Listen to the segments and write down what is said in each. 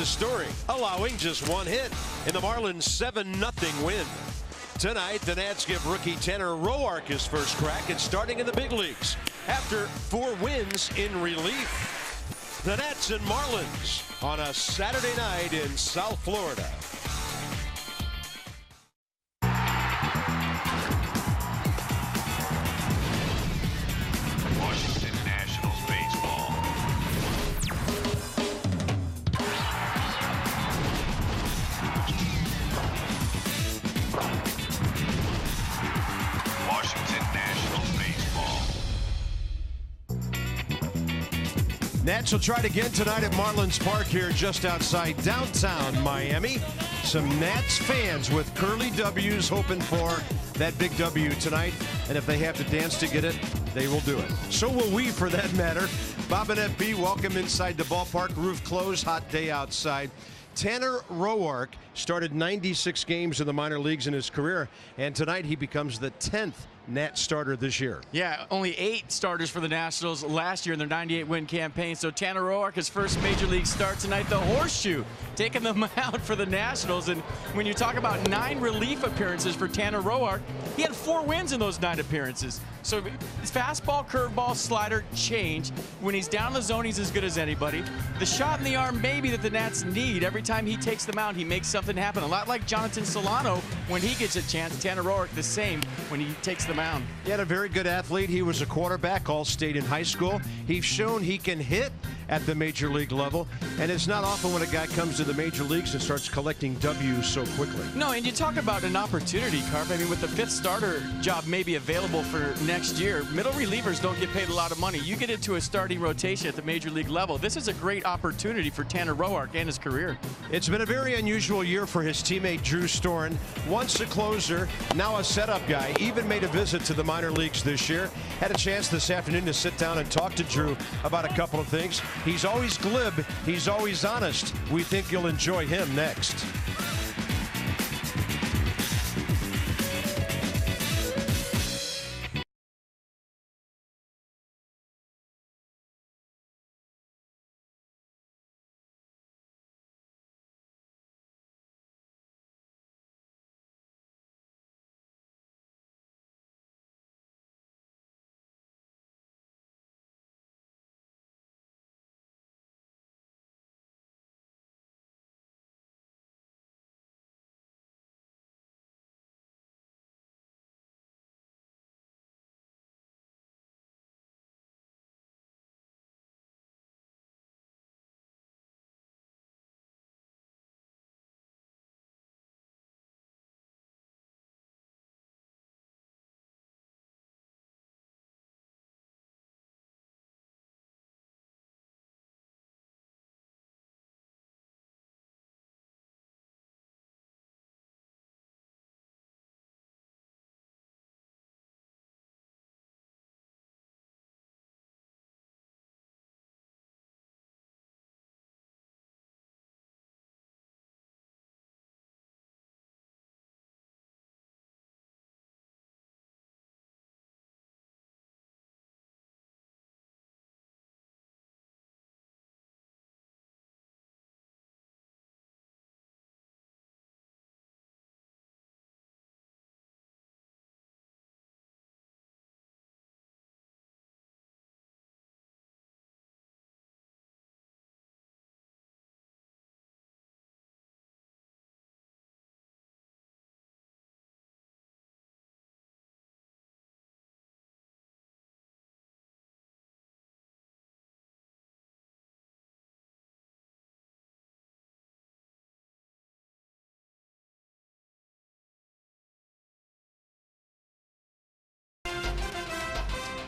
the story, allowing just one hit in the Marlins' 7-0 win. Tonight, the Nats give rookie Tanner Roark his first crack at starting in the big leagues after 4 wins in relief. The Nats and Marlins on a Saturday night in South Florida. Nats will try it again tonight at Marlins Park here just outside downtown Miami. Some Nats fans with curly W's hoping for that big W tonight. And if they have to dance to get it, they will do it. So will we, for that matter. Bob and FB, welcome inside the ballpark. Roof closed, hot day outside. Tanner Roark started 96 games in the minor leagues in his career, and tonight he becomes the 10th Nat starter this year. Yeah, only 8 starters for the Nationals last year in their 98-win campaign. So Tanner Roark, his first major league start tonight, the horseshoe, taking them out for the Nationals. And when you talk about 9 relief appearances for Tanner Roark, he had 4 wins in those 9 appearances. So his fastball, curveball, slider, change. When he's down the zone, he's as good as anybody. The shot in the arm maybe that the Nats need. Every time he takes them out, he makes something happen. A lot like Jonathan Solano when he gets a chance. Tanner Roark the same when he takes the mound. He had a very good athlete. He was a quarterback, all-state in high school. He's shown he can hit at the major league level, and it's not often when a guy comes to the major leagues and starts collecting W's so quickly. No, and you talk about an opportunity, Carp. I mean, with the 5th starter job maybe available for next year, middle relievers don't get paid a lot of money. You get into a starting rotation at the major league level. This is a great opportunity for Tanner Roark and his career. It's been a very unusual year for his teammate Drew Storen. Once a closer, now a setup guy. Even made a visit to the minor leagues this year. Had a chance this afternoon to sit down and talk to Drew about a couple of things. He's always glib. He's always honest. We think you'll enjoy him next.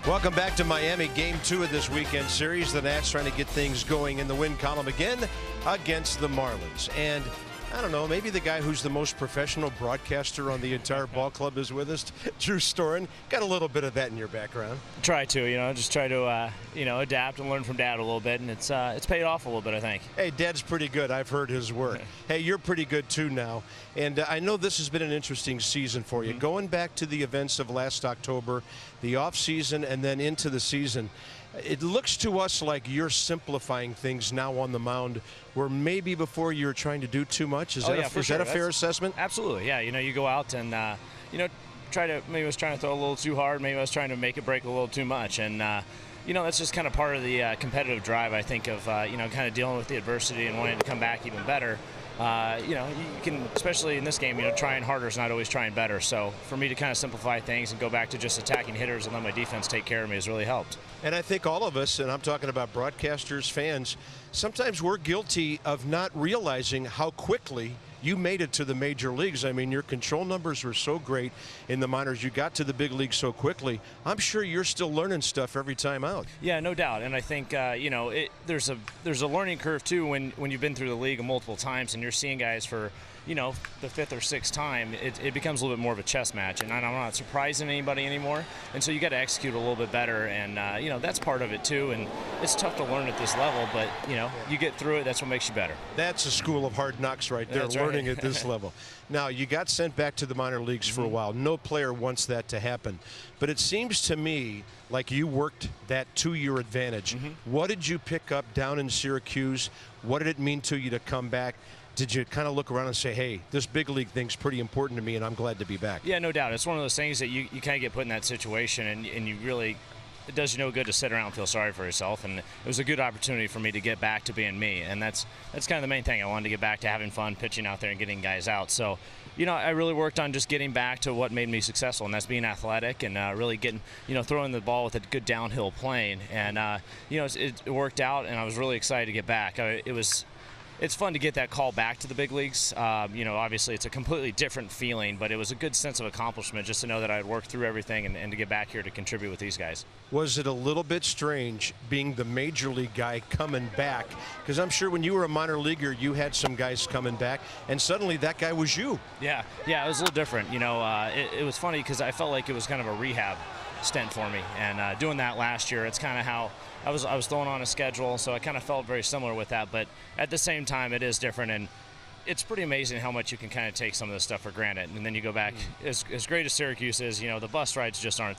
Welcome back to Miami. Game 2 of this weekend series. The Nats trying to get things going in the win column again against the Marlins. And I don't know, maybe the guy who's the most professional broadcaster on the entire ball club is with us, Drew Storen. Got a little bit of that in your background. Try to, just try to, adapt and learn from Dad a little bit, and it's paid off a little bit, I think. Hey, Dad's pretty good. I've heard his work. Hey, you're pretty good too now, and I know this has been an interesting season for you. Going back to the events of last October, the off season, and then into the season. It looks to us like you're simplifying things now on the mound, where maybe before you were trying to do too much. Is that a fair assessment? Absolutely, yeah. You go out and maybe I was trying to throw a little too hard, maybe I was trying to make it break a little too much, and that's just kind of part of the competitive drive, I think, of kind of dealing with the adversity and wanting to come back even better. You can, especially in this game, trying harder is not always trying better. So for me to kind of simplify things and go back to just attacking hitters and let my defense take care of me has really helped. And I think all of us, and I'm talking about broadcasters, fans, sometimes we're guilty of not realizing how quickly you made it to the major leagues. I mean, your control numbers were so great in the minors. You got to the big leagues so quickly. I'm sure you're still learning stuff every time out. Yeah, no doubt. And I think, there's a learning curve, too, when you've been through the league multiple times and you're seeing guys for, the fifth or sixth time. It becomes a little bit more of a chess match. And I'm not surprising anybody anymore. And so you got to execute a little bit better. And, that's part of it, too. And it's tough to learn at this level. But, you get through it. That's what makes you better. That's a school of hard knocks right there, learning at this level. Now, you got sent back to the minor leagues for a while. No player wants that to happen. But it seems to me like you worked that to your advantage. What did you pick up down in Syracuse? What did it mean to you to come back? Did you kind of look around and say, hey, this big league thing's pretty important to me and I'm glad to be back? Yeah, no doubt. It's one of those things that you kind of get put in that situation and you really – it does you no good to sit around and feel sorry for yourself, and it was a good opportunity for me to get back to being me, and that's kind of the main thing. I wanted to get back to having fun, pitching out there and getting guys out. So, I really worked on just getting back to what made me successful, and that's being athletic and really getting, throwing the ball with a good downhill plane, and it worked out, and I was really excited to get back. It's fun to get that call back to the big leagues. Obviously it's a completely different feeling, but it was a good sense of accomplishment just to know that I had worked through everything and to get back here to contribute with these guys. Was it a little bit strange being the major league guy coming back? Because I'm sure when you were a minor leaguer, you had some guys coming back, and suddenly that guy was you. Yeah, it was a little different. It was funny because I felt like it was kind of a rehab stint for me, and doing that last year, it's kind of how I was throwing on a schedule, so I kind of felt very similar with that, but at the same time it is different, and it's pretty amazing how much you can kind of take some of this stuff for granted, and then you go back. As great as Syracuse is, the bus rides just aren't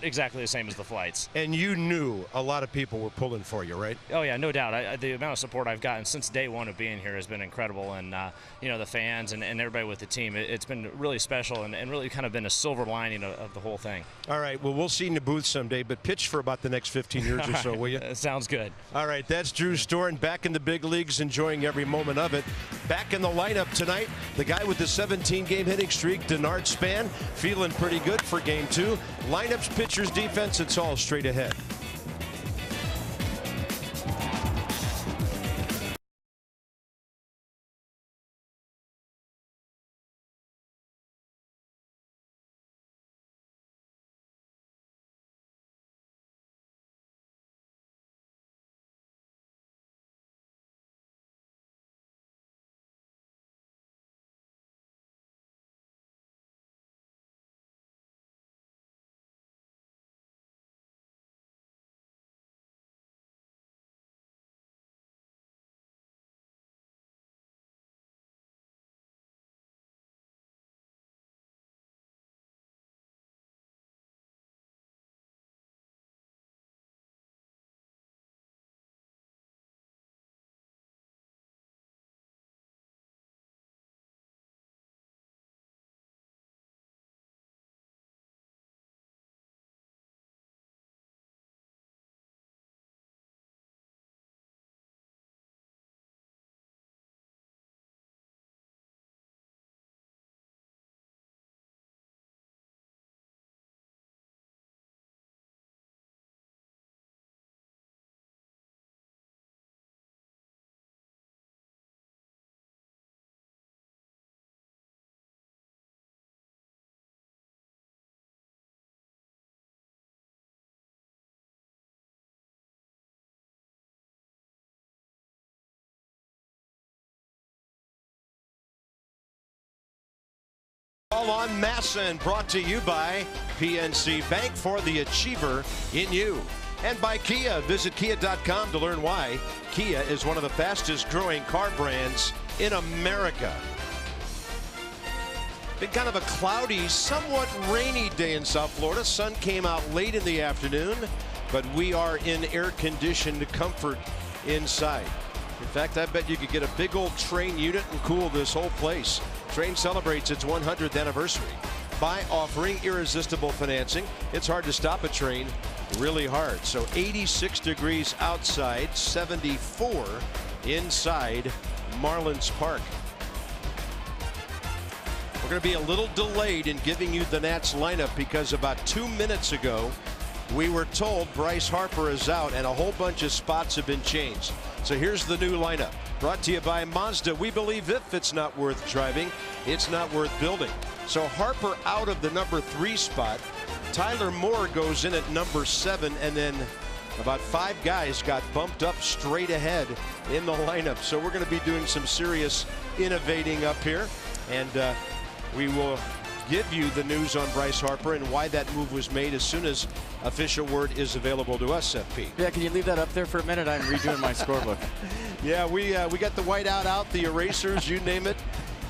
exactly the same as the flights. And you knew a lot of people were pulling for you, right? Oh yeah, no doubt. The amount of support I've gotten since day one of being here has been incredible, and the fans and everybody with the team, it's been really special and really kind of been a silver lining of the whole thing. All right, well, we'll see you in the booth someday, but pitch for about the next 15 years or so, will you? Sounds good. All right, that's Drew Storen back in the big leagues, enjoying every moment of it. Back in the lineup tonight, the guy with the 17-game hitting streak, Denard Span, feeling pretty good for Game 2. Lineups, pitchers, defense, it's all straight ahead. Call on Masson, brought to you by PNC Bank, for the achiever in you. And by Kia. Visit kia.com to learn why. Kia is one of the fastest growing car brands in America. Been kind of a cloudy, somewhat rainy day in South Florida. Sun came out late in the afternoon, but we are in air-conditioned comfort inside. In fact, I bet you could get a big old Train unit and cool this whole place. Train celebrates its 100th anniversary by offering irresistible financing. It's hard to stop a Train, really hard. So 86 degrees outside, 74 inside Marlins Park. We're going to be a little delayed in giving you the Nats lineup because about 2 minutes ago we were told Bryce Harper is out and a whole bunch of spots have been changed. So here's the new lineup, brought to you by Mazda. We believe if it's not worth driving, it's not worth building. So Harper out of the number 3 spot. Tyler Moore goes in at number 7, and then about 5 guys got bumped up straight ahead in the lineup. So we're going to be doing some serious innovating up here, and we will give you the news on Bryce Harper and why that move was made as soon as official word is available to us, FP. Yeah, can you leave that up there for a minute? I'm redoing my scorebook. Yeah, we got the whiteout out, the erasers, you name it,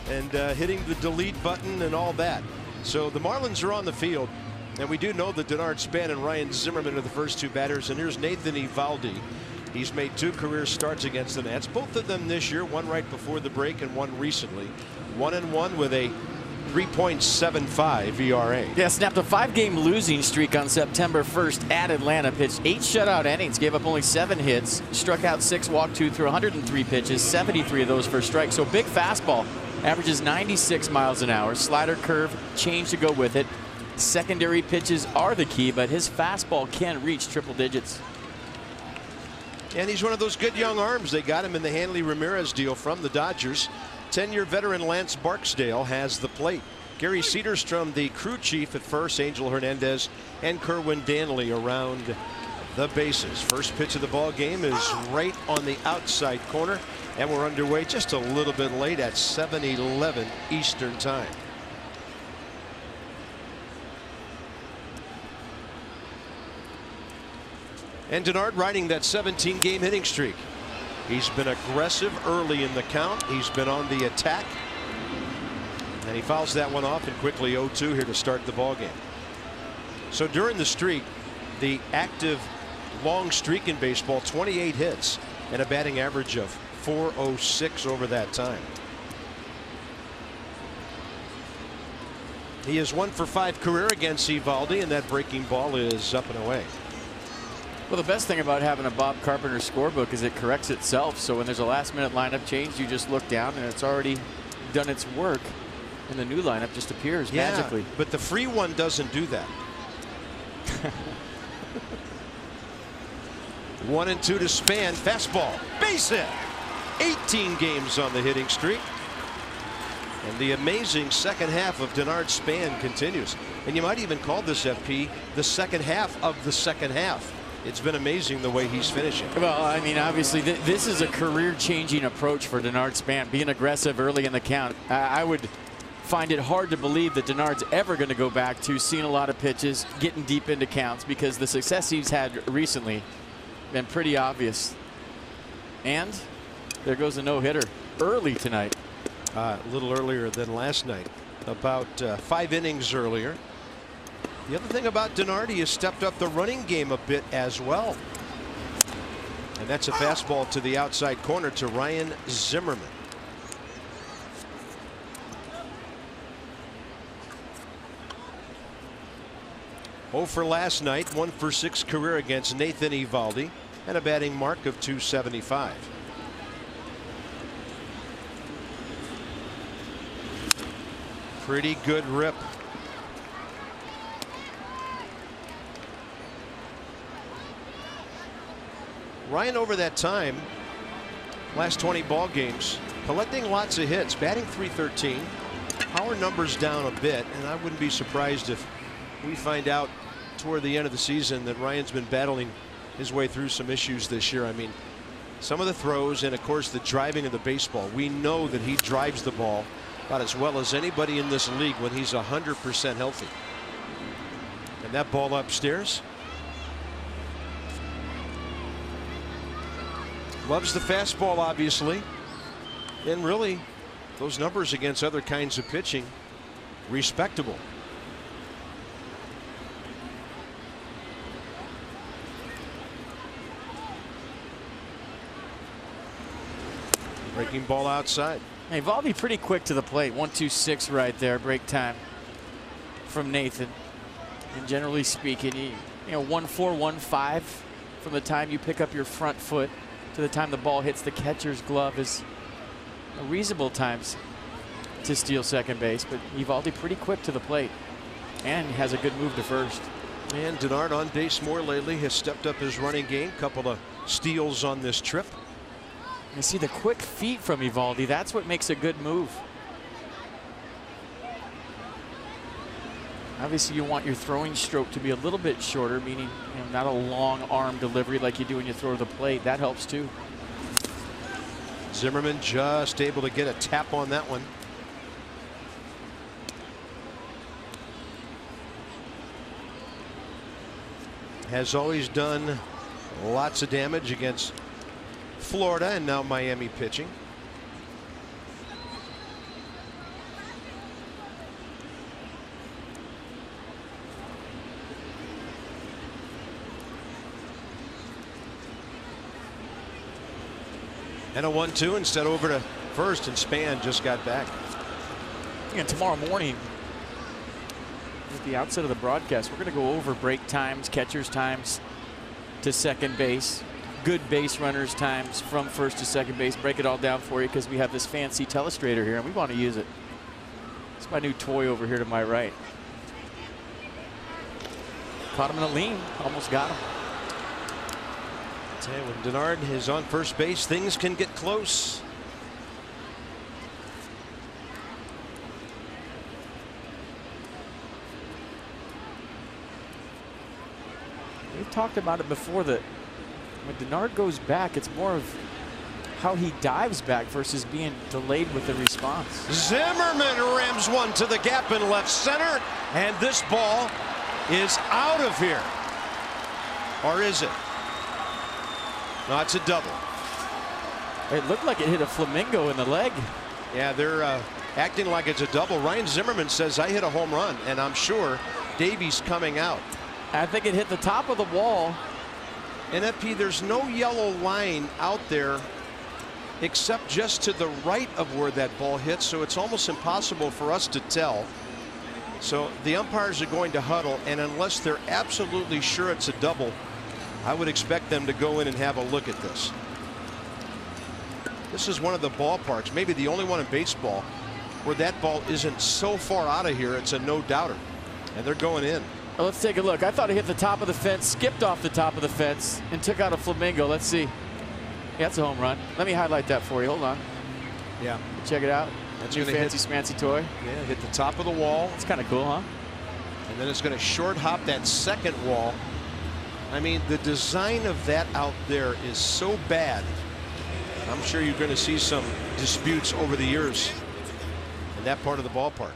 and hitting the delete button and all that. So the Marlins are on the field, and we do know that Denard Span and Ryan Zimmerman are the first 2 batters. And here's Nathan Eovaldi. He's made 2 career starts against the Nats, both of them this year, one right before the break and one recently. 1-1 with a 3.75 ERA. Yeah, snapped a 5-game losing streak on September 1st at Atlanta. Pitched 8 shutout innings, gave up only 7 hits, struck out 6, walked 2 through 103 pitches, 73 of those for strikes. So big fastball, averages 96 miles an hour. Slider, curve, change to go with it. Secondary pitches are the key, but his fastball can reach triple digits. And he's one of those good young arms. They got him in the Hanley Ramirez deal from the Dodgers. 10-year veteran Lance Barksdale has the plate. Gary Cedarstrom, the crew chief at first, Angel Hernandez and Kerwin Danley around the bases. First pitch of the ball game is right on the outside corner, and we're underway just a little bit late at 7:11 Eastern time. And Denard riding that 17-game hitting streak. He's been aggressive early in the count. He's been on the attack. And he fouls that one off, and quickly 0-2 here to start the ball game. So during the streak, the active long streak in baseball, 28 hits and a batting average of .406 over that time. He is 1 for 5 career against Eovaldi, and that breaking ball is up and away. Well, the best thing about having a Bob Carpenter scorebook is it corrects itself. So when there's a last-minute lineup change, you just look down and it's already done its work, and the new lineup just appears magically. But the free one doesn't do that. 1-2 to Span. Fastball. Base hit. 18 games on the hitting streak. And the amazing second half of Denard Span continues. And you might even call this, FP, the second half of the second half. It's been amazing the way he's finishing. Well, I mean, obviously, this is a career-changing approach for Denard Span, being aggressive early in the count. I would find it hard to believe that Denard's ever going to go back to seeing a lot of pitches, getting deep into counts, because the success he's had recently been pretty obvious. And there goes a no-hitter early tonight. A little earlier than last night, about 5 innings earlier. The other thing about Denard, he has stepped up the running game a bit as well. And that's a fastball to the outside corner to Ryan Zimmerman. Oh for last night, 1 for 6 career against Nathan Eovaldi, and a batting mark of .275. Pretty good rip. Ryan, over that time, last 20 ball games, collecting lots of hits, batting .313. Power numbers down a bit, and I wouldn't be surprised if we find out toward the end of the season that Ryan's been battling his way through some issues this year. I mean, some of the throws and, of course, the driving of the baseball. We know that he drives the ball about as well as anybody in this league when he's 100% healthy. And that ball upstairs. Loves the fastball, obviously. And really, those numbers against other kinds of pitching, respectable. Breaking ball outside. Hey, Eovaldi pretty quick to the plate. 1-2-6 right there. Break time from Nathan. And generally speaking, you know, 1-4, 1-5 from the time you pick up your front foot to the time the ball hits the catcher's glove is reasonable times to steal second base. But Eovaldi pretty quick to the plate and has a good move to first. And Denard on base more lately, has stepped up his running game. Couple of steals on this trip. You see the quick feet from Eovaldi. That's what makes a good move. Obviously, you want your throwing stroke to be a little bit shorter, meaning not a long arm delivery like you do when you throw to the plate. That helps too. Zimmerman just able to get a tap on that one. Has always done lots of damage against Florida and now Miami pitching. And a 1-2 instead over to first, and Span just got back. And tomorrow morning at the outset of the broadcast, we're going to go over break times, catcher's times to second base, good base runners times from first to second base. Break it all down for you because we have this fancy telestrator here and we want to use it. It's my new toy over here to my right. Caught him in a lean, almost got him. When Denard is on first base, things can get close. We've talked about it before that when Denard goes back, it's more of how he dives back versus being delayed with the response. Zimmerman rams one to the gap in left center, and this ball is out of here. Or is it? No, it's a double. It looked like it hit a flamingo in the leg. Yeah, they're acting like it's a double. Ryan Zimmerman says I hit a home run, and I'm sure Davies coming out. I think it hit the top of the wall. And FP, there's no yellow line out there except just to the right of where that ball hits, so it's almost impossible for us to tell. So the umpires are going to huddle, and unless they're absolutely sure it's a double, I would expect them to go in and have a look at this. This is one of the ballparks, maybe the only one in baseball, where that ball isn't so far out of here it's a no-doubter. And they're going in. Well, let's take a look. I thought it hit the top of the fence, skipped off the top of the fence, and took out a flamingo. Let's see. Yeah, that's a home run. Let me highlight that for you. Hold on. Yeah. Check it out. That's your fancy smancy toy. Yeah, hit the top of the wall. It's kind of cool, huh? And then it's going to short hop that second wall. I mean, the design of that out there is so bad. I'm sure you're going to see some disputes over the years in that part of the ballpark.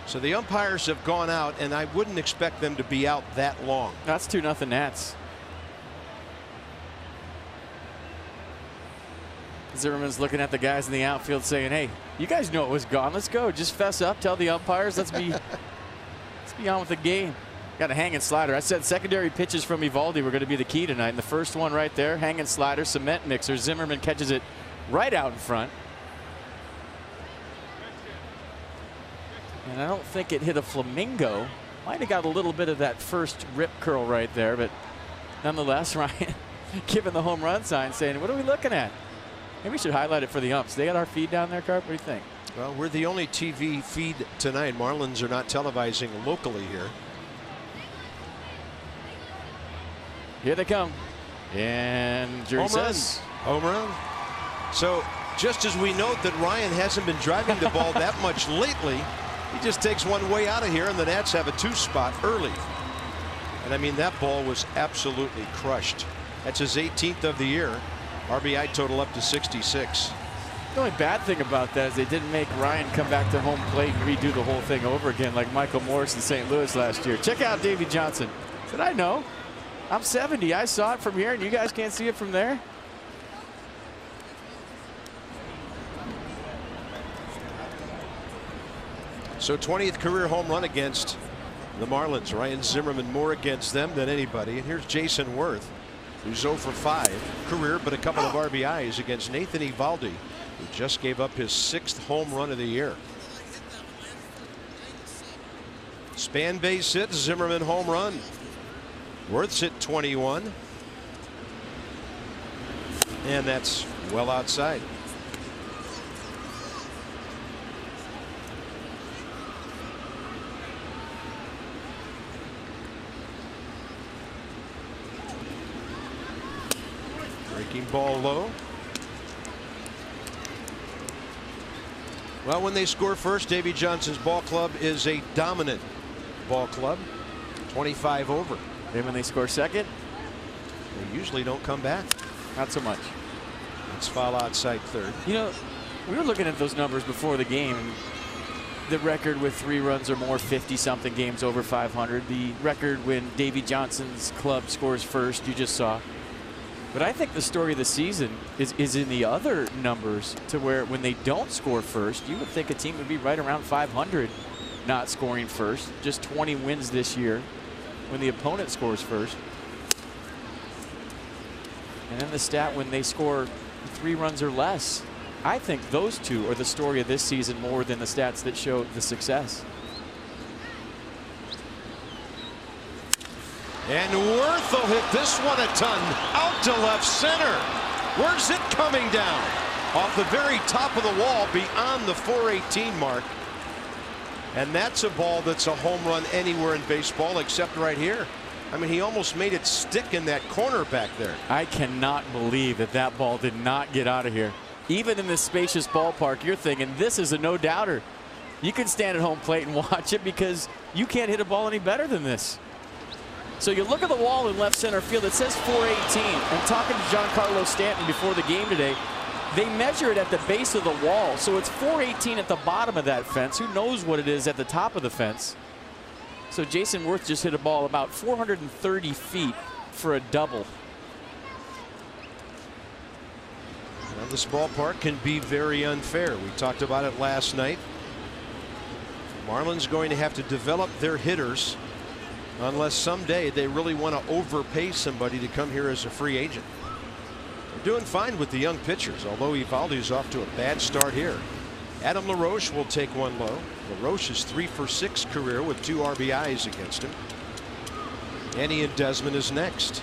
So the umpires have gone out, and I wouldn't expect them to be out that long. That's 2-0 Nats. Zimmerman's looking at the guys in the outfield saying, hey, you guys know it was gone. Let's go. Just fess up. Tell the umpires. Let's be on with the game. Got a hanging slider. I said secondary pitches from Eovaldi were going to be the key tonight. And the first one right there, hanging slider, cement mixer. Zimmerman catches it right out in front. And I don't think it hit a flamingo. Might have got a little bit of that first rip curl right there, but nonetheless, Ryan giving the home run sign saying, what are we looking at? Maybe we should highlight it for the umps. They got our feed down there, Carp? What do you think? Well, we're the only TV feed tonight. Marlins are not televising locally here. Here they come. And Jerry says home run. So just as we note that Ryan hasn't been driving the ball that much lately, he just takes one way out of here, and the Nats have a 2 spot early. And I mean, that ball was absolutely crushed. That's his 18th of the year. RBI total up to 66. The only bad thing about that is they didn't make Ryan come back to home plate and redo the whole thing over again like Michael Morris in St. Louis last year. Check out Davey Johnson. Said, I know. I'm 70. I saw it from here, and you guys can't see it from there. So 20th career home run against the Marlins. Ryan Zimmerman more against them than anybody. And here's Jason Worth, who's 0 for 5 career, but a couple of RBIs against Nathan Eovaldi, who just gave up his 6th home run of the year. Span base hit, Zimmerman home run. Worth's hit 21. And that's well outside. Breaking ball low. Well, when they score first, Davey Johnson's ball club is a dominant ball club. 25 over. Then when they score second, they usually don't come back. Not so much. It's foul outside third. You know, we were looking at those numbers before the game. The record with 3 runs or more, 50-something games over 500. The record when Davey Johnson's club scores first, you just saw. But I think the story of the season is in the other numbers, to where when they don't score first, you would think a team would be right around 500 not scoring first. Just 20 wins this year when the opponent scores first. And then the stat when they score 3 runs or less. I think those two are the story of this season more than the stats that show the success. And Worth will hit this one a ton out to left center. Where's it coming down? Off the very top of the wall beyond the 418 mark. And that's a ball that's a home run anywhere in baseball except right here. I mean, he almost made it stick in that corner back there. I cannot believe that that ball did not get out of here. Even in this spacious ballpark, you're thinking this is a no-doubter. You can stand at home plate and watch it because you can't hit a ball any better than this. So you look at the wall in left center field, it says 418. I'm talking to Giancarlo Stanton before the game today. They measure it at the base of the wall, so it's 418 at the bottom of that fence. Who knows what it is at the top of the fence? So Jason Worth just hit a ball about 430 feet for a double. Well, this ballpark can be very unfair. We talked about it last night. Marlins going to have to develop their hitters unless someday they really want to overpay somebody to come here as a free agent. They're doing fine with the young pitchers, although Eovaldi's off to a bad start here. Adam LaRoche will take one low. LaRoche is 3 for 6 career with 2 RBIs against him. Ian Desmond is next.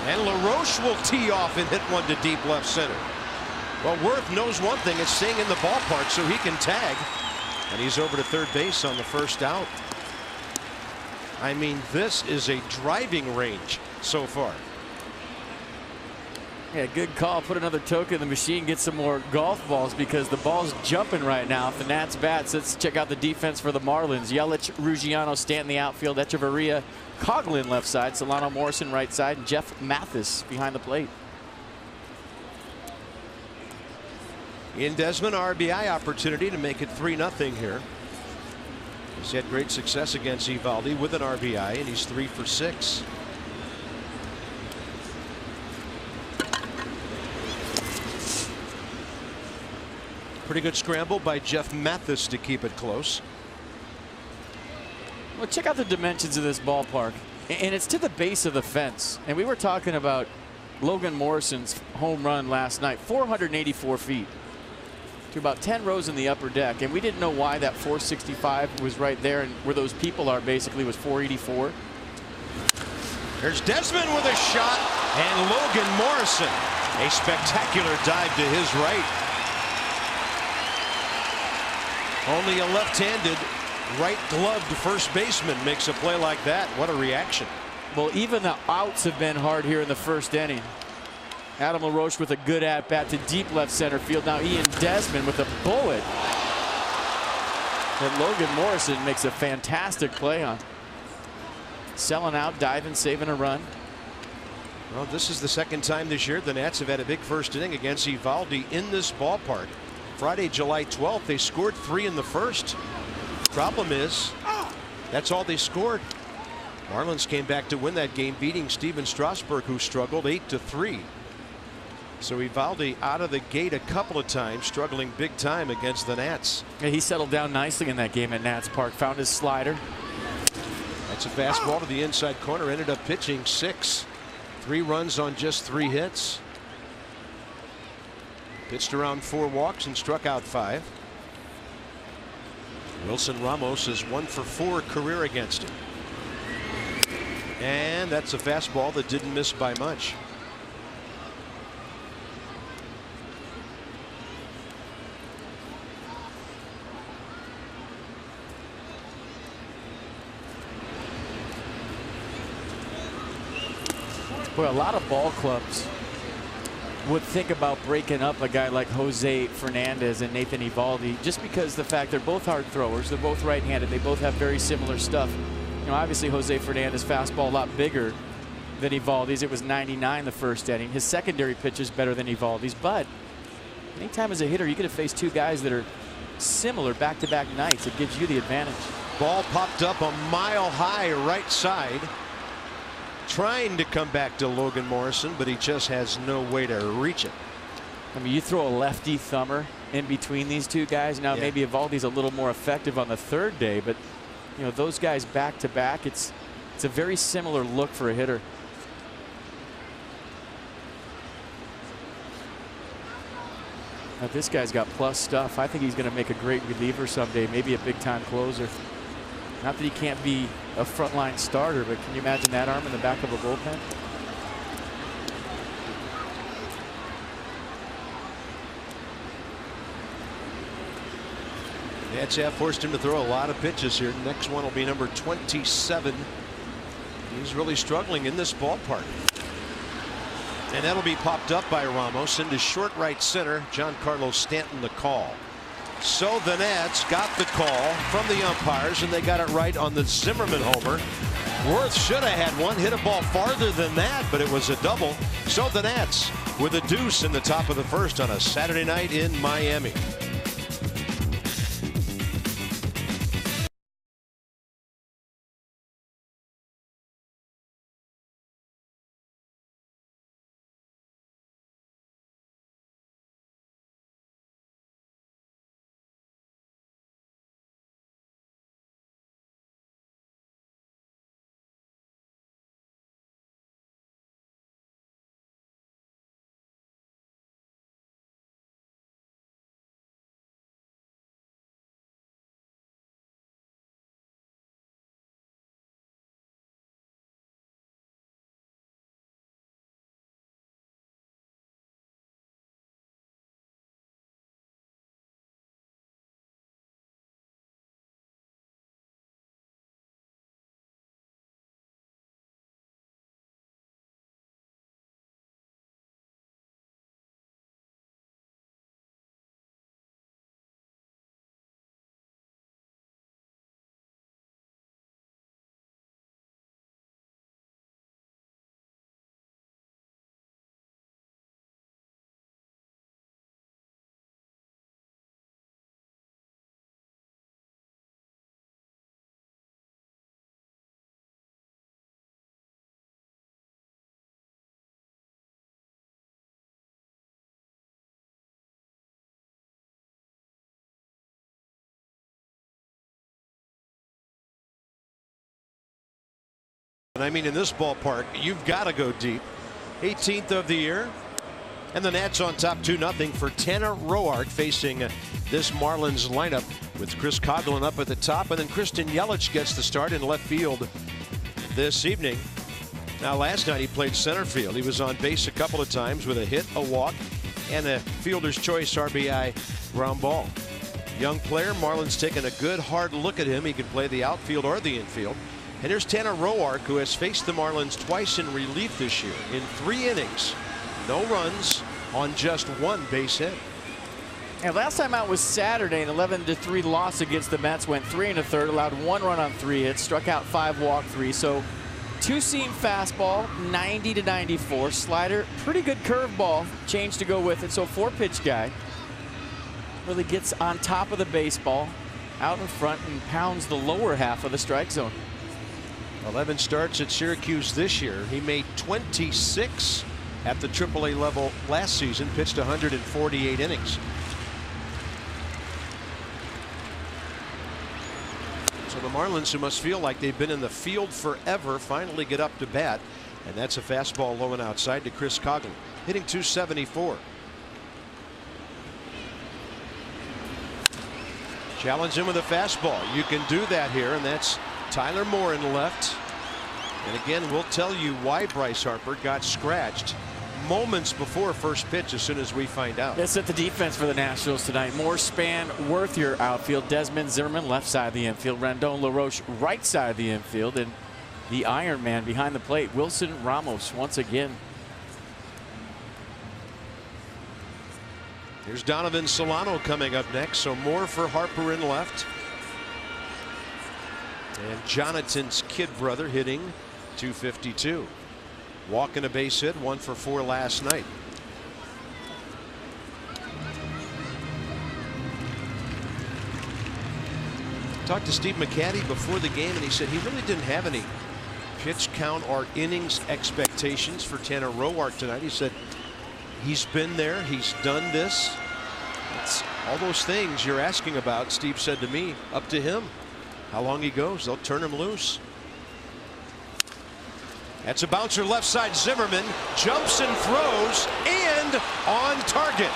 And LaRoche will tee off and hit one to deep left center. Well, Worth knows one thing, it's staying in the ballpark so he can tag. And he's over to third base on the first out. I mean, this is a driving range so far. Yeah, good call. Put another token in the machine, get some more golf balls because the ball's jumping right now. If the Nats bats, let's check out the defense for the Marlins. Yelich, Ruggiano, Stanton the outfield, Echeverria, Coughlin left side, Solano Morrison right side, and Jeff Mathis behind the plate. In Desmond, RBI opportunity to make it 3-0 here. He's had great success against Eovaldi with an RBI, and he's 3 for 6. Pretty good scramble by Jeff Mathis to keep it close. Well, check out the dimensions of this ballpark, and it's to the base of the fence. And we were talking about Logan Morrison's home run last night, 484 feet. To about 10 rows in the upper deck, and we didn't know why that 465 was right there, and where those people are basically was 484. There's Desmond with a shot, and Logan Morrison, a spectacular dive to his right. Only a left-handed, right-gloved first baseman makes a play like that. What a reaction. Well, even the outs have been hard here in the first inning. Adam LaRoche with a good at-bat to deep left center field. Now Ian Desmond with a bullet. that Logan Morrison makes a fantastic play on. Selling out, diving, saving a run. Well, this is the second time this year the Nats have had a big first inning against Eovaldi in this ballpark. Friday, July 12th, they scored 3 in the first. Problem is, that's all they scored. Marlins came back to win that game, beating Steven Strasburg, who struggled 8-3. So Eovaldi out of the gate a couple of times, struggling big time against the Nats. Yeah, he settled down nicely in that game at Nats Park, found his slider. That's a fastball to the inside corner, ended up pitching 6. 3 runs on just 3 hits. Pitched around 4 walks and struck out 5. Wilson Ramos is 1 for 4 career against him. And that's a fastball that didn't miss by much. Boy, a lot of ball clubs would think about breaking up a guy like Jose Fernandez and Nathan Eovaldi just because the fact they're both hard throwers, they're both right-handed, they both have very similar stuff. You know, obviously Jose Fernandez fastball a lot bigger than Eovaldi's. It was 99 the first inning. His secondary pitch is better than Eovaldi's, but anytime as a hitter you get to face 2 guys that are similar back-to-back nights, it gives you the advantage. Ball popped up a mile high right side. Trying to come back to Logan Morrison, but he just has no way to reach it. I mean, you throw a lefty thumber in between these 2 guys. Now, maybe Eovaldi's a little more effective on the 3rd day, but you know, those guys back to back, it's a very similar look for a hitter. Now, this guy's got plus stuff. I think he's going to make a great reliever someday, maybe a big-time closer. Not that he can't be a frontline starter, but can you imagine that arm in the back of a bullpen? Nats have forced him to throw a lot of pitches here. Next one will be number 27. He's really struggling in this ballpark. And that'll be popped up by Ramos into short right center. Giancarlo Stanton the call. So the Nats got the call from the umpires, and they got it right on the Zimmerman homer. Worth should have had one, hit a ball farther than that, but it was a double. So the Nats with a deuce in the top of the first on a Saturday night in Miami. And I mean, in this ballpark, you've got to go deep. 18th of the year. And the Nats on top 2-0 for Tanner Roark facing this Marlins lineup with Chris Coghlan up at the top. And then Christian Yelich gets the start in left field this evening. Now, last night he played center field. He was on base a couple of times with a hit, a walk, and a fielder's choice RBI ground ball. Young player. Marlins taking a good hard look at him. He can play the outfield or the infield. And here's Tanner Roark, who has faced the Marlins twice in relief this year in 3 innings. No runs on just 1 base hit. And last time out was Saturday, an 11-3 loss against the Mets. Went 3 1/3, allowed 1 run on 3 hits, struck out 5, walked 3. So two-seam fastball, 90 to 94. Slider, pretty good curveball, change to go with it. So 4-pitch guy really gets on top of the baseball, out in front, and pounds the lower half of the strike zone. 11 starts at Syracuse this year. He made 26 at the AAA level last season, pitched 148 innings. So the Marlins, who must feel like they've been in the field forever, finally get up to bat. And that's a fastball low and outside to Chris Coghlan, hitting .274. Challenge him with a fastball. You can do that here, and that's Tyler Moore in left. And again, we'll tell you why Bryce Harper got scratched moments before first pitch as soon as we find out. That's at the defense for the Nationals tonight. Moore, Span, Worth your outfield. Desmond, Zimmerman left side of the infield. Rendon, LaRoche right side of the infield. And the Iron Man behind the plate, Wilson Ramos once again. Here's Donovan Solano coming up next. So Moore for Harper in left. And Jonathan's kid brother hitting .252. Walking a base hit, 1 for 4 last night. Talked to Steve McCaddy before the game, and he said he really didn't have any pitch count or innings expectations for Tanner Roark tonight. He said he's been there, he's done this. It's all those things you're asking about, Steve said to me, up to him. How long he goes, they'll turn him loose. That's a bouncer left side. Zimmerman jumps and throws, and on target.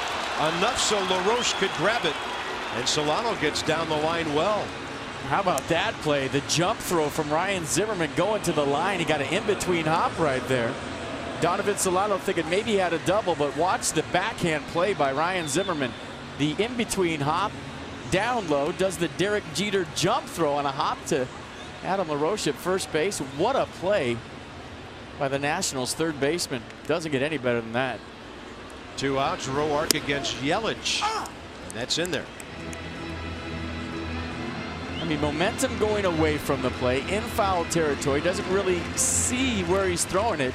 Enough so LaRoche could grab it, and Solano gets down the line well. How about that play? The jump throw from Ryan Zimmerman going to the line. He got an in-between hop right there. Donovan Solano thinking maybe he had a double, but watch the backhand play by Ryan Zimmerman. The in-between hop, down low, does the Derek Jeter jump throw on a hop to Adam LaRoche at first base. What a play by the Nationals third baseman. Doesn't get any better than that. 2 outs. Roark against Yelich, and that's in there. I mean, momentum going away from the play in foul territory. Doesn't really see where he's throwing it,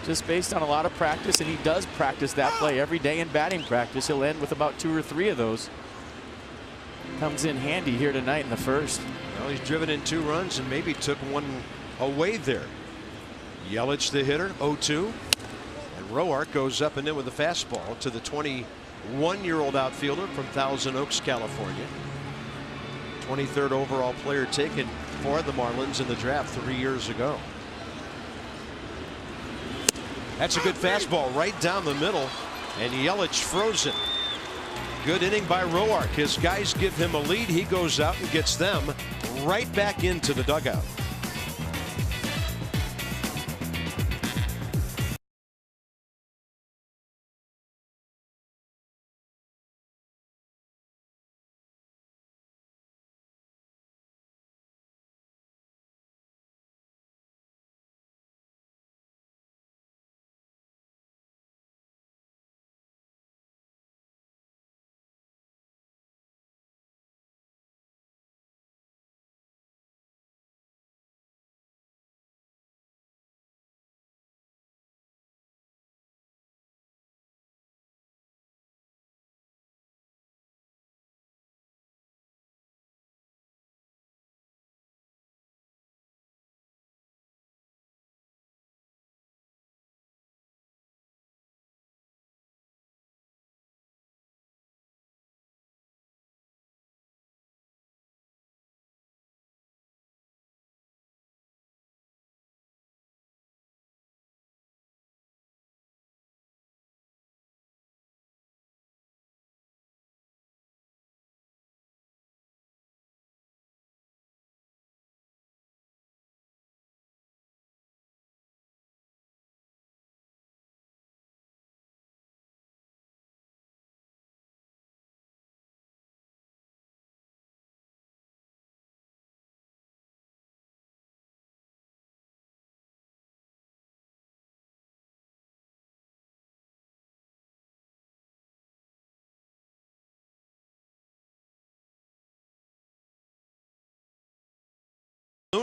just based on a lot of practice, and he does practice that play every day in batting practice. He'll end with about 2 or 3 of those. Comes in handy here tonight in the first. Well, he's driven in 2 runs and maybe took one away there. Yelich the hitter, 0-2, and Roark goes up and in with a fastball to the 21-year-old outfielder from Thousand Oaks, California. 23rd overall player taken for the Marlins in the draft 3 years ago. That's a good fastball right down the middle, and Yelich frozen. Good inning by Roark. His guys give him a lead. He goes out and gets them right back into the dugout.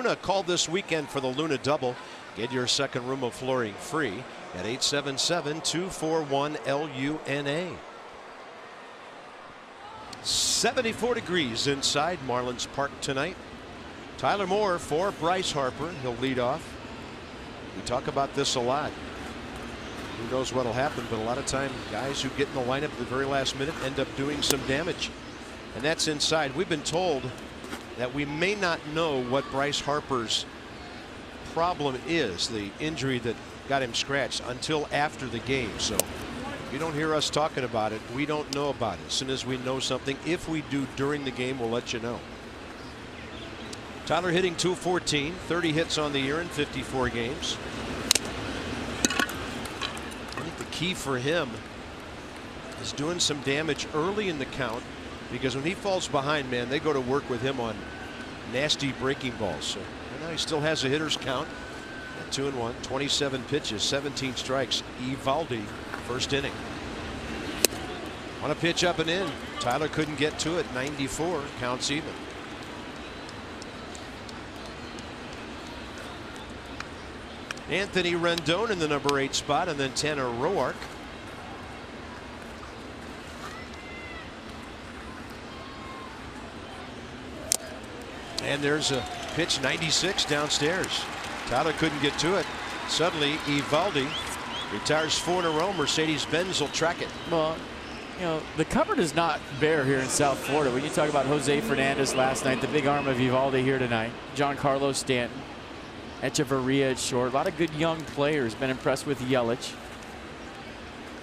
Luna. Call this weekend for the Luna Double. Get your second room of flooring free at 877-241-LUNA. 74 degrees inside Marlins Park tonight. Tyler Moore for Bryce Harper. He'll lead off. We talk about this a lot. Who knows what'll happen, but a lot of time guys who get in the lineup at the very last minute end up doing some damage. And that's inside. We've been told that we may not know what Bryce Harper's problem is, the injury that got him scratched, until after the game. So if you don't hear us talking about it, we don't know about it. As soon as we know something, if we do during the game, we'll let you know. Tyler hitting .214, 30 hits on the year in 54 games. I think the key for him is doing some damage early in the count, because when he falls behind, man, they go to work with him on nasty breaking balls. So right now he still has a hitter's count at 2-1, 27 pitches, 17 strikes. Eovaldi, first inning. On a pitch up and in. Tyler couldn't get to it. 94, counts even. Anthony Rendon in the number 8 spot, and then Tanner Roark. And there's a pitch, 96 downstairs. Tyler couldn't get to it. Suddenly Eovaldi retires 4 in a row. Mercedes-Benz will track it. Well, you know, the cupboard is not bare here in South Florida. When you talk about Jose Fernandez last night, the big arm of Eovaldi here tonight, Giancarlo Stanton, Echeverria at short, a lot of good young players. Been impressed with Yelich.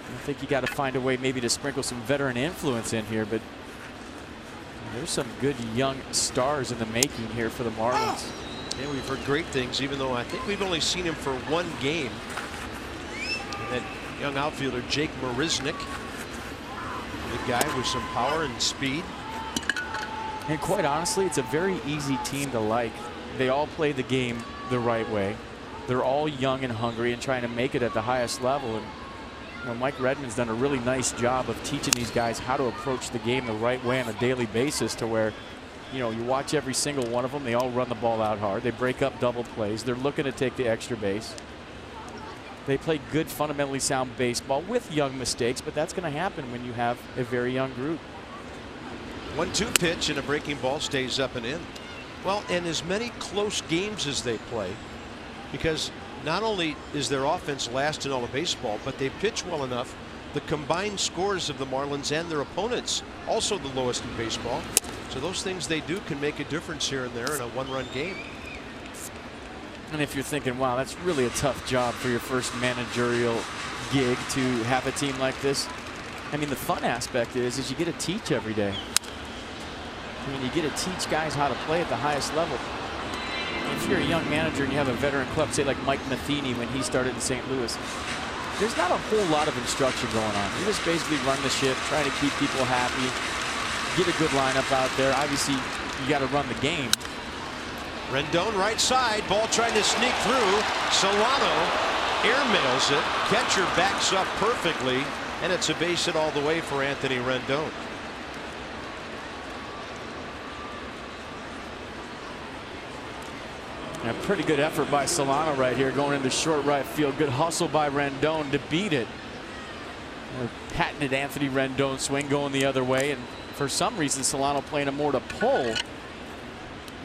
I think you got to find a way maybe to sprinkle some veteran influence in here, but there's some good young stars in the making here for the Marlins. Yeah, we've heard great things, even though I think we've only seen him for 1 game. That young outfielder Jake Marisnick, the guy with some power and speed. And quite honestly, it's a very easy team to like. They all play the game the right way. They're all young and hungry and trying to make it at the highest level. And you know, Mike Redmond's done a really nice job of teaching these guys how to approach the game the right way on a daily basis, to where, you know, you watch every single one of them. They all run the ball out hard. They break up double plays. They're looking to take the extra base. They play good, fundamentally sound baseball with young mistakes, but that's going to happen when you have a very young group. 1-2 pitch, and a breaking ball stays up and in. Well, and as many close games as they play, because not only is their offense last in all of baseball, but they pitch well enough. The combined scores of the Marlins and their opponents also the lowest in baseball. So those things they do can make a difference here and there in a 1-run game. And if you're thinking, wow, that's really a tough job for your first managerial gig to have a team like this. I mean, the fun aspect is you get to teach every day. I mean, you get to teach guys how to play at the highest level. If you're a young manager and you have a veteran club, say like Mike Matheny when he started in St. Louis, there's not a whole lot of instruction going on. You just basically run the ship, trying to keep people happy, get a good lineup out there. Obviously, you got to run the game. Rendon right side, ball trying to sneak through. Solano airmails it. Catcher backs up perfectly, and it's a base hit all the way for Anthony Rendon. A pretty good effort by Solano right here, going into short right field. Good hustle by Rendon to beat it. A patented Anthony Rendon swing going the other way, and for some reason Solano playing him more to pull,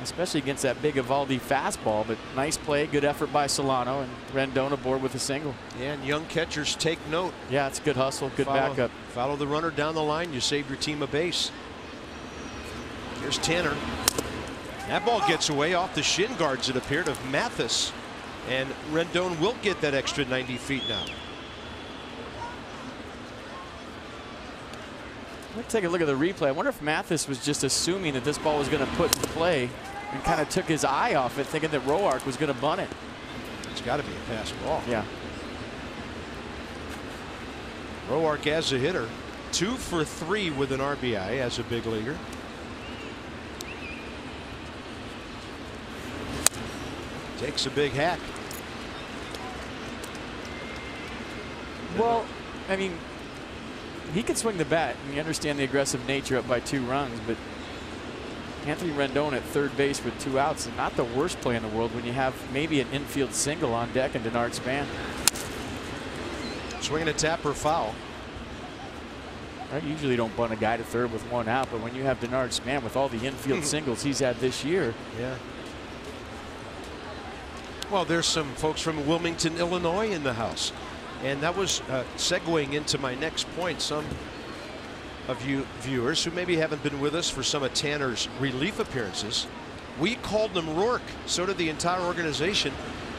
especially against that big Eovaldi fastball. But nice play, good effort by Solano, and Rendon aboard with a single. Yeah, and young catchers take note. Yeah, it's good hustle, good backup. Follow the runner down the line, you save your team a base. Here's Tanner. That ball gets away off the shin guards, it appeared, of Mathis, and Rendon will get that extra 90 feet now. Let's take a look at the replay. I wonder if Mathis was just assuming that this ball was going to put in play and kind of took his eye off it, thinking that Roark was going to bunt it. It's got to be a pass ball. Yeah. Roark as a hitter, 2 for 3 with an RBI as a big leaguer. Takes a big hack. Well, I mean, he could swing the bat, and you understand the aggressive nature up by 2 runs, but Anthony Rendon at third base with 2 outs, and not the worst play in the world when you have maybe an infield single on deck and Denard Span. Swinging a tap or foul. I usually don't bunt a guy to third with 1 out, but when you have Denard Span with all the infield singles he's had this year. Yeah. Well, there's some folks from Wilmington, Illinois in the house. And that was segueing into my next point. Some of you viewers who maybe haven't been with us for some of Tanner's relief appearances, we called him Rourke. So did the entire organization.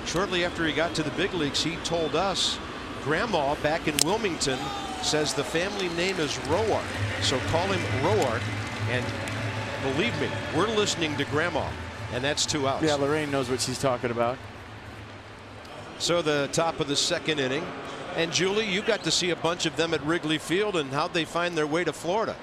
Shortly after he got to the big leagues, he told us Grandma back in Wilmington says the family name is Roark. So call him Roark. And believe me, we're listening to Grandma. And that's 2 outs. Yeah, Lorraine knows what she's talking about. So the top of the 2nd inning. And Julie, you got to see a bunch of them at Wrigley Field, and how'd they find their way to Florida?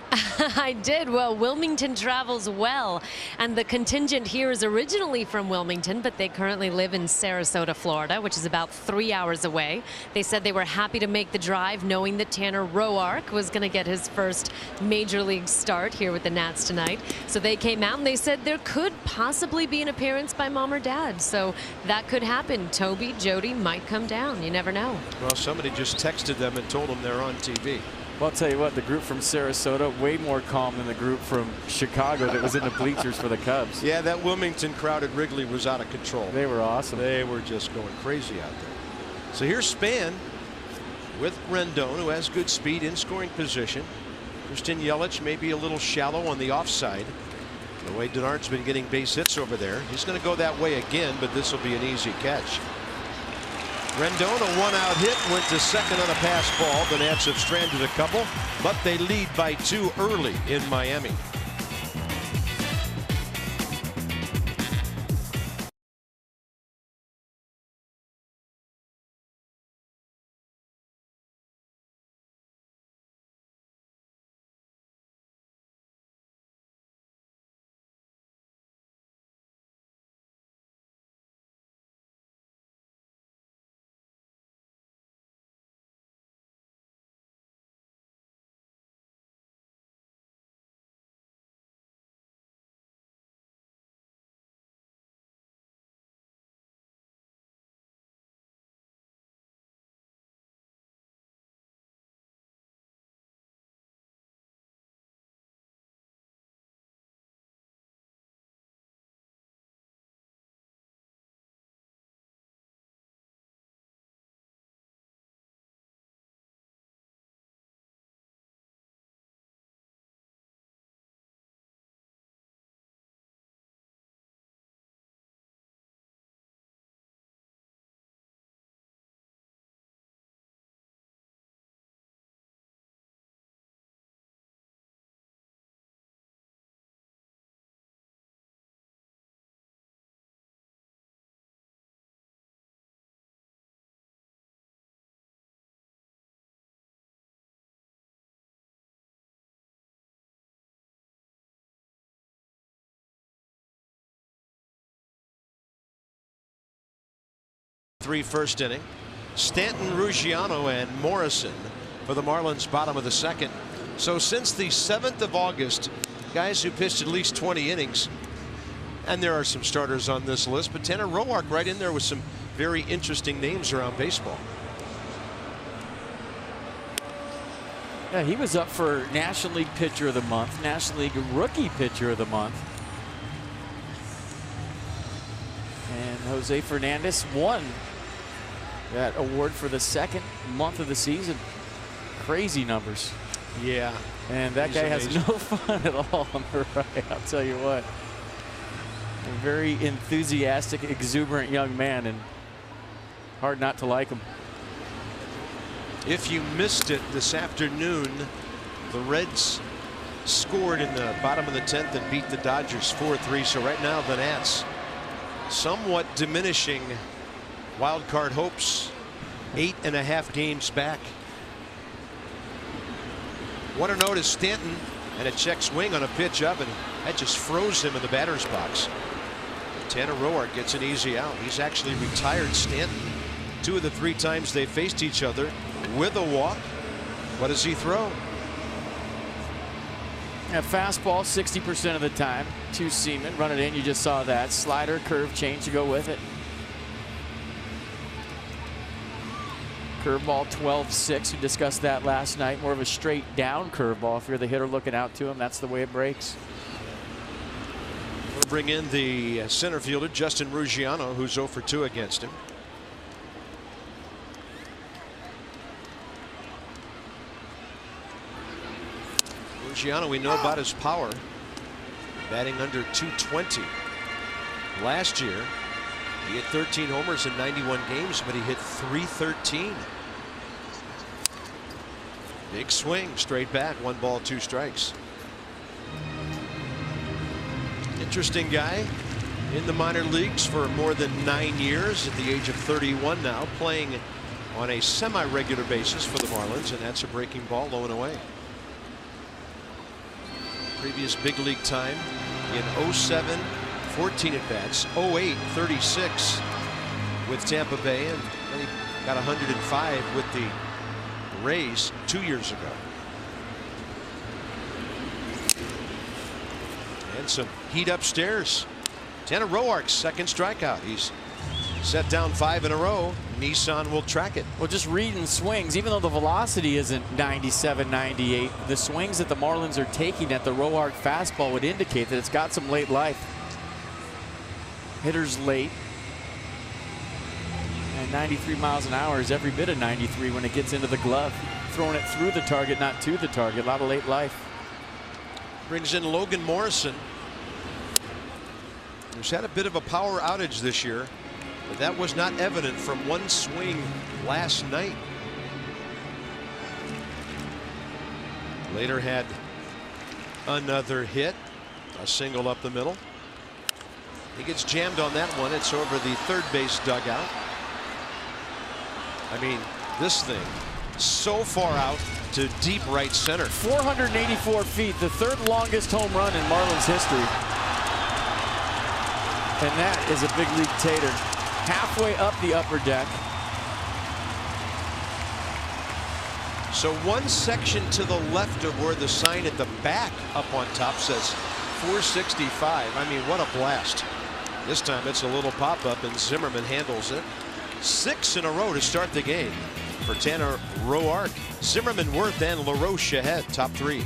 I did. Well, Wilmington travels well, and the contingent here is originally from Wilmington, but they currently live in Sarasota, Florida, which is about 3 hours away. They said they were happy to make the drive, knowing that Tanner Roark was going to get his first major league start here with the Nats tonight. So they came out and they said there could possibly be an appearance by Mom or Dad. So that could happen. Toby, Jody might come down. You never know. Well, somebody just texted them and told them they're on TV. Well, I'll tell you what, the group from Sarasota, way more calm than the group from Chicago that was in the bleachers for the Cubs. Yeah, that Wilmington crowd at Wrigley was out of control. They were awesome. They were just going crazy out there. So here's Span with Rendon, who has good speed in scoring position. Christian Yelich may be a little shallow on the offside. The way Denard's been getting base hits over there. He's going to go that way again, but this will be an easy catch. Rendon, a 1-out hit, went to second on a pass ball. The Nats have stranded a couple, but they lead by 2 early in Miami. First inning. Stanton, Ruggiano, and Morrison for the Marlins, bottom of the 2nd. So since the 7th of August, guys who pitched at least 20 innings, and there are some starters on this list, but Tanner Roark right in there with some very interesting names around baseball. Yeah, he was up for National League Pitcher of the Month, National League Rookie Pitcher of the Month. And Jose Fernandez won that award for the 2nd month of the season. Crazy numbers. Yeah. And that guy has no fun at all on the right, I'll tell you what. A very enthusiastic, exuberant young man, and hard not to like him. If you missed it this afternoon, the Reds scored in the bottom of the 10th and beat the Dodgers 4-3. So right now the Nats somewhat diminishing wild card hopes, 8.5 games back. Want to notice Stanton and a check swing on a pitch up, and that just froze him in the batter's box. Tanner Roark gets an easy out. He's actually retired Stanton 2 of the 3 times they faced each other with a walk. What does he throw? A fastball 60% of the time to Seaman. Run it in, you just saw that. Slider, curve, change to go with it. Curveball 12-6. We discussed that last night. More of a straight down curveball. If you're the hitter looking out to him, that's the way it breaks. We'll bring in the center fielder, Justin Ruggiano, who's 0 for 2 against him. Ruggiano, we know about his power. Batting under 220. Last year, he hit 13 homers in 91 games, but he hit 313. Big swing, straight back, 1 ball, 2 strikes. Interesting guy in the minor leagues for more than 9 years at the age of 31 now, playing on a semi-regular basis for the Marlins, and that's a breaking ball low and away. Previous big league time in 07, 14 at bats, 08, 36 with Tampa Bay, and then he got 105 with the Rays 2 years ago. And some heat upstairs. Tanner Roark's second strikeout. He's set down 5 in a row. Nissan will track it. Well, just reading swings, even though the velocity isn't 97, 98, the swings that the Marlins are taking at the Roark fastball would indicate that it's got some late life. Hitters late. And 93 miles an hour is every bit of 93 when it gets into the glove. Throwing it through the target, not to the target. A lot of late life. Brings in Logan Morrison, who's had a bit of a power outage this year, but that was not evident from one swing last night. Later had another hit, a single up the middle. He gets jammed on that one. It's over the third base dugout. I mean, this thing so far out to deep right center. 484 feet, the third longest home run in Marlins history. And that is a big league tater. Halfway up the upper deck. So one section to the left of where the sign at the back up on top says 465. I mean, what a blast. This time it's a little pop-up and Zimmerman handles it. 6 in a row to start the game for Tanner Roark. Zimmerman, Worth, and LaRoche ahead, top 3.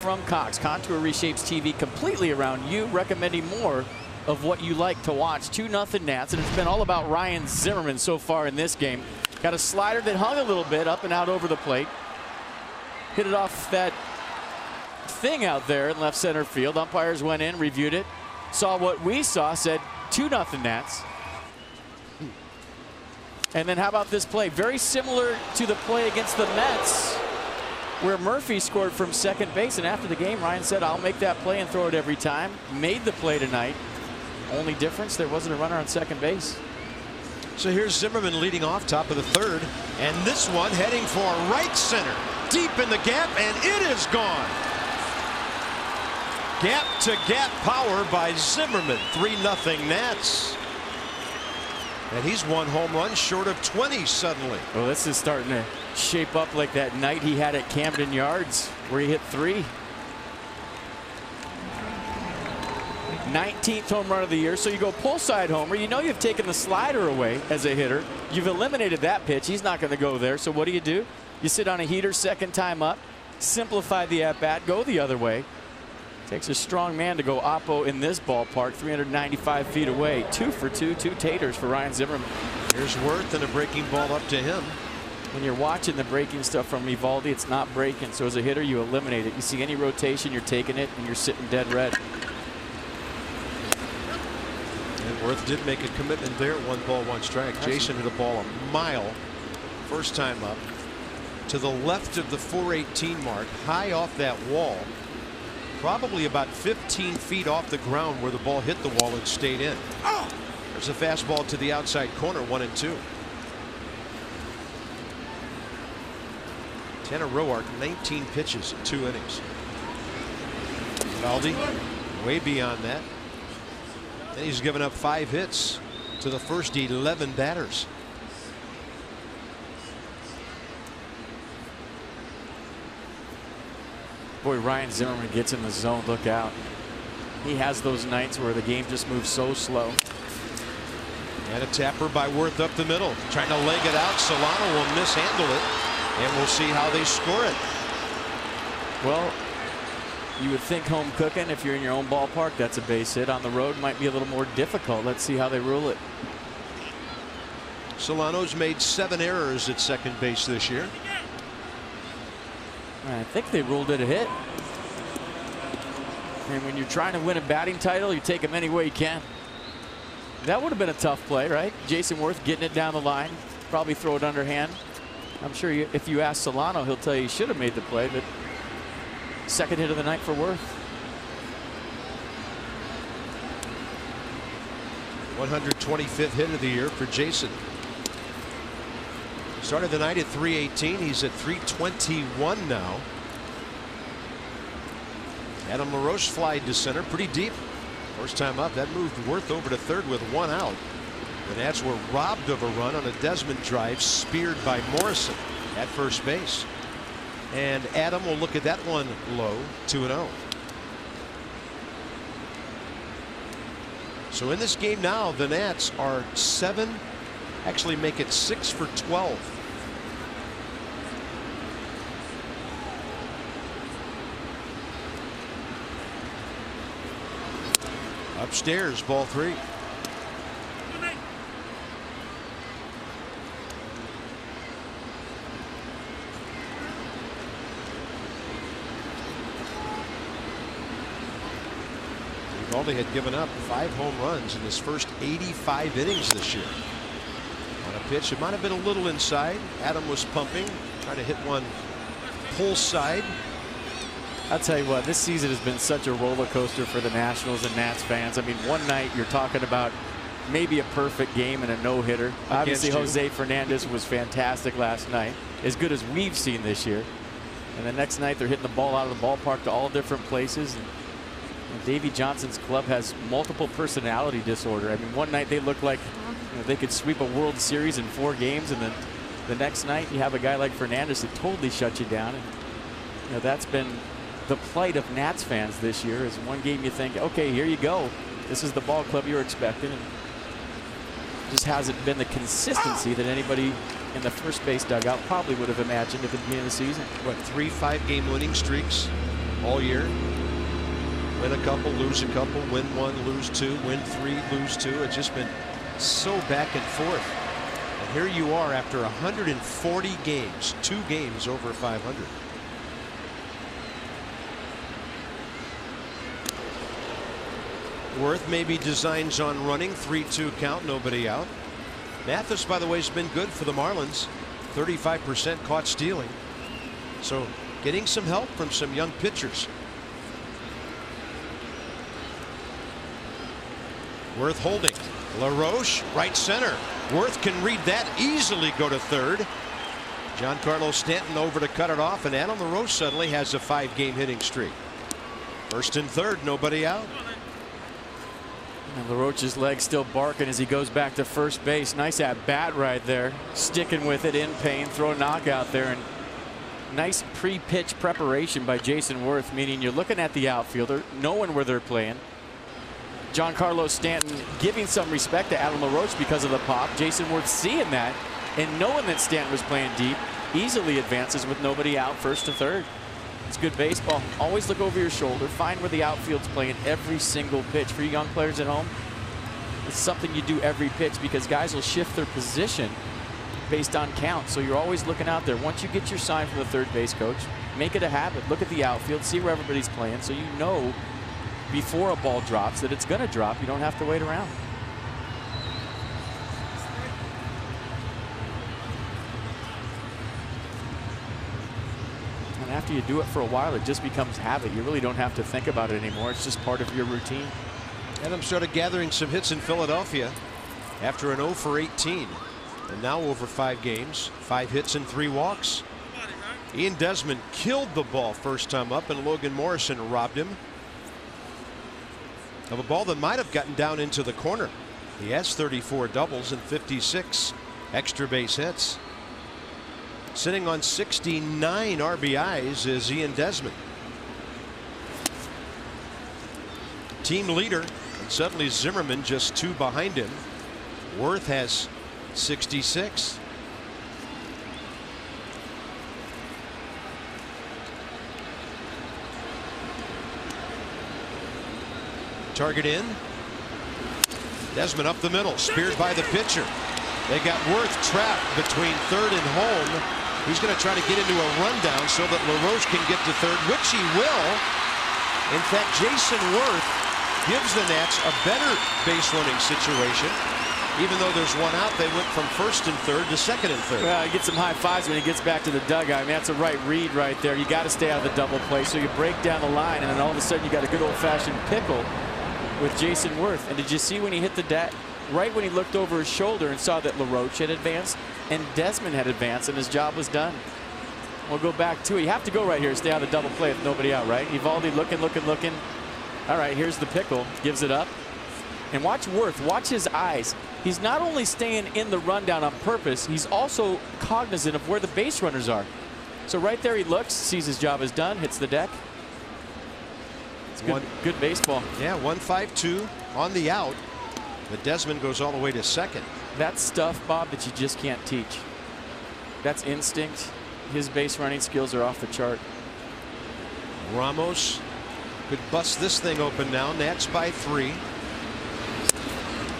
From Cox, Contour reshapes TV completely around you, recommending more of what you like to watch. 2-0 Nats, and it's been all about Ryan Zimmerman so far in this game. Got a slider that hung a little bit up and out over the plate. Hit it off that thing out there in left center field. Umpires went in, reviewed it, saw what we saw, said 2-0 Nats. And then how about this play? Very similar to the play against the Mets, where Murphy scored from second base, and after the game Ryan said, I'll make that play and throw it every time. Made the play tonight. Only difference, there wasn't a runner on second base. So here's Zimmerman leading off, top of the third, and this one heading for right center, deep in the gap, and it is gone. Gap-to-gap power by Zimmerman. 3-0 Nats. And he's one home run short of 20 suddenly. Well, this is starting to shape up like that night he had at Camden Yards where he hit 3. 19th home run of the year. So you go pull side homer. You know you've taken the slider away as a hitter. You've eliminated that pitch. He's not going to go there. So what do? You sit on a heater second time up, simplify the at-bat, go the other way. Takes a strong man to go oppo in this ballpark, 395 feet away. 2 for 2, 2 taters for Ryan Zimmerman. Here's Worth and a breaking ball up to him. When you're watching the breaking stuff from Eovaldi, it's not breaking. So as a hitter, you eliminate it. You see any rotation, you're taking it, and you're sitting dead red. And Worth did make a commitment there. 1 ball, 1 strike. Jason hit a ball a mile first time up to the left of the 418 mark, high off that wall. Probably about 15 feet off the ground where the ball hit the wall and stayed in. There's a fastball to the outside corner, 1-2. Tanner Roark, 19 pitches in 2 innings. Valdi way beyond that. And he's given up 5 hits to the first 11 batters. Boy, Ryan Zimmerman gets in the zone. Look out. He has those nights where the game just moves so slow. And a tapper by Worth up the middle, trying to leg it out. Solano will mishandle it, and we'll see how they score it. Well, you would think home cooking if you're in your own ballpark. That's a base hit. On the road might be a little more difficult. Let's see how they rule it. Solano's made 7 errors at second base this year. I think they ruled it a hit. And when you're trying to win a batting title, you take them any way you can. That would have been a tough play, right? Jason Worth getting it down the line, probably throw it underhand. I'm sure if you ask Solano, he'll tell you he should have made the play, but second hit of the night for Worth. 125th hit of the year for Jason. Started the night at 318. He's at 321 now. Adam LaRoche flied to center pretty deep. First time up, that moved Worth over to third with 1 out. The Nats were robbed of a run on a Desmond drive speared by Morrison at first base. And Adam will look at that one low, 2-0. So in this game now, the Nats are 7, actually make it 6 for 12. Upstairs, ball 3. Eovaldi had given up 5 home runs in his first 85 innings this year. On a pitch, it might have been a little inside. Adam was pumping, trying to hit one pull side. I'll tell you what, this season has been such a roller coaster for the Nationals and Nats fans. I mean, one night you're talking about maybe a perfect game and a no-hitter. Obviously, Jose Fernandez was fantastic last night, as good as we've seen this year. And the next night they're hitting the ball out of the ballpark to all different places. And Davey Johnson's club has multiple personality disorder. I mean, one night they look like they could sweep a World Series in 4 games, and then the next night you have a guy like Fernandez that totally shuts you down. And that's been the plight of Nats fans this year. Is one game you think, okay, here you go, this is the ball club you're expecting, and just hasn't been the consistency that anybody in the first base dugout probably would have imagined at the beginning of the season. What, 3 5-game winning streaks all year? Win a couple, lose a couple, win 1, lose 2, win 3, lose 2. It's just been so back and forth. And here you are after 140 games, 2 games over 500. Worth maybe designs on running, 3-2 count, nobody out. Mathis, by the way, has been good for the Marlins, 35% caught stealing. So getting some help from some young pitchers. Worth holding. LaRoche, right center. Worth can read that, easily go to third. Giancarlo Stanton over to cut it off, and Adam LaRoche suddenly has a 5-game hitting streak. First and third, nobody out. And LaRoche's leg still barking as he goes back to first base. Nice at bat right there, sticking with it in pain, throw a knockout there, and nice pre-pitch preparation by Jason Worth, meaning you're looking at the outfielder, knowing where they're playing. Giancarlo Stanton giving some respect to Adam LaRoche because of the pop. Jason Worth seeing that and knowing that Stanton was playing deep, easily advances with nobody out, first to third. It's good baseball. Always look over your shoulder, find where the outfield's playing every single pitch. For you young players at home, it's something you do every pitch because guys will shift their position based on count. So you're always looking out there. Once you get your sign from the third base coach, make it a habit. Look at the outfield, see where everybody's playing, so you know before a ball drops that it's going to drop. You don't have to wait around. And after you do it for a while, it just becomes habit. You really don't have to think about it anymore. It's just part of your routine. Adam started gathering some hits in Philadelphia after an 0 for 18. And now over 5 games, 5 hits and 3 walks. Ian Desmond killed the ball first time up, and Logan Morrison robbed him of a ball that might have gotten down into the corner. He has 34 doubles and 56 extra base hits. Sitting on 69 RBIs is Ian Desmond. Team leader, and suddenly Zimmerman just 2 behind him. Worth has 66. Target in. Desmond up the middle, speared by the pitcher. They got Worth trapped between third and home. He's going to try to get into a rundown so that LaRoche can get to third, which he will. In fact, Jason Worth gives the Nats a better base running situation. Even though there's 1 out, they went from first and third to second and third. Well, he gets some high fives when he gets back to the dugout. I mean, that's a right read right there. You got to stay out of the double play, so you break down the line, and then all of a sudden you got a good old-fashioned pickle with Jason Worth. And did you see when he hit the deck? Right when he looked over his shoulder and saw that LaRoche had advanced and Desmond had advanced, and his job was done. We'll go back to it. You have to go right here, stay out of the double play with nobody out, right? Evaldi looking. All right, here's the pickle, gives it up. And watch Worth, watch his eyes. He's not only staying in the rundown on purpose, he's also cognizant of where the base runners are. So right there he looks, sees his job is done, hits the deck. It's good baseball. Yeah, 1-5-2 on the out. But Desmond goes all the way to second. That's stuff, Bob, that you just can't teach. That's instinct. His base running skills are off the chart. Ramos could bust this thing open now. Nats by 3.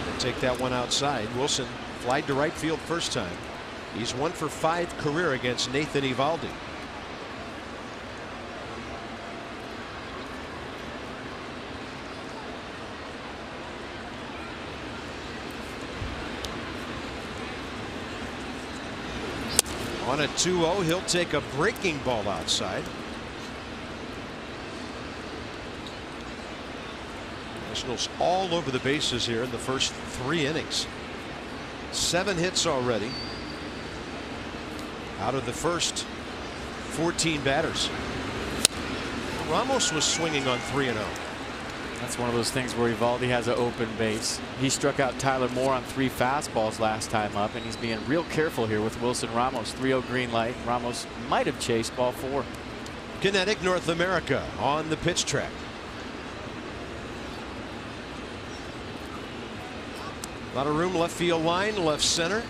They'll take that one outside. Wilson flied to right field first time. He's 1 for 5 career against Nathan Evaldi. On a 2-0, he'll take a breaking ball outside. Nationals all over the bases here in the first 3 innings. 7 hits already out of the first 14 batters. Ramos was swinging on 3-0. That's one of those things where Evaldi has an open base. He struck out Tyler Moore on 3 fastballs last time up, and he's being real careful here with Wilson Ramos. 3-0 green light. Ramos might have chased ball 4. Kinetic North America on the pitch track. A lot of room, left field line, left center.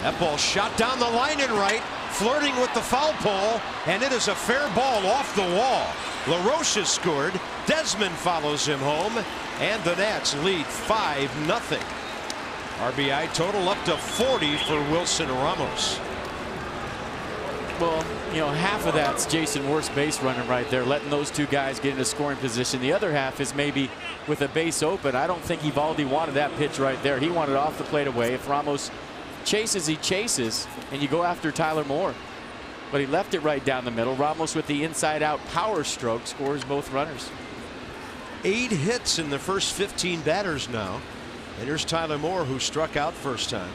That ball shot down the line and right, flirting with the foul pole, and it is a fair ball off the wall. LaRoche has scored. Desmond follows him home, and the Nats lead 5-0. RBI total up to 40 for Wilson Ramos. Well, you know, half of that's Jason Worth's base running right there, letting those 2 guys get into scoring position. The other half is maybe with a base open. I don't think Evaldi wanted that pitch right there. He wanted off the plate away. If Ramos chases, he chases, and you go after Tyler Moore. But he left it right down the middle. Ramos with the inside-out power stroke scores both runners. 8 hits in the first 15 batters now And here's Tyler Moore, who struck out first time.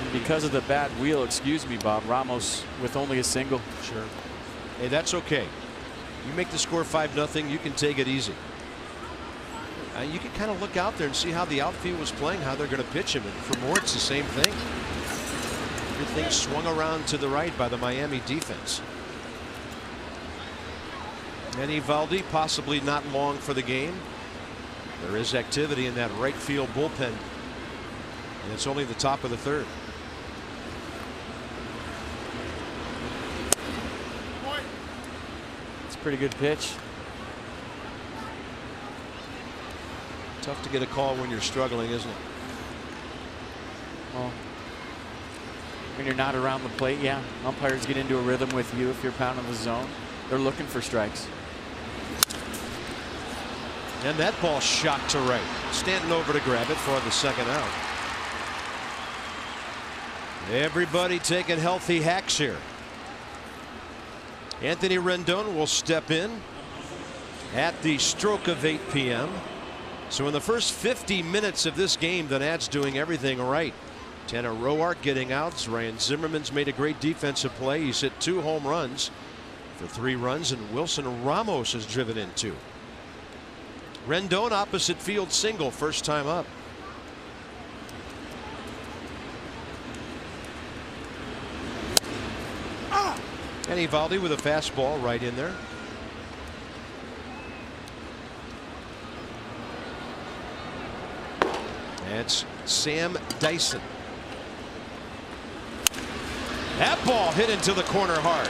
And because of the bad wheel, excuse me, Bob, Ramos with only a single. Sure. Hey, that's okay. You make the score 5-0, you can take it easy. You can kind of look out there and see how the outfield was playing, how they're going to pitch him. And for Moore, it's the same thing. Everything swung around to the right by the Miami defense. And Eovaldi possibly not long for the game. There is activity in that right field bullpen. And it's only the top of the third. It's a pretty good pitch. Tough to get a call when you're struggling, isn't it? Well, when you're not around the plate, yeah. Umpires get into a rhythm with you if you're pounding the zone. They're looking for strikes. And that ball shot to right. Stanton over to grab it for the second out. Everybody taking healthy hacks here. Anthony Rendon will step in at the stroke of 8 p.m. So in the first 50 minutes of this game, the Nats doing everything right. Tanner Roark getting outs. Ryan Zimmerman's made a great defensive play. He's hit 2 home runs for 3 runs, and Wilson Ramos has driven in 2. Rendon opposite field single, first time up. And Eovaldi with a fastball right in there. That's Sam Dyson. That ball hit into the corner hard.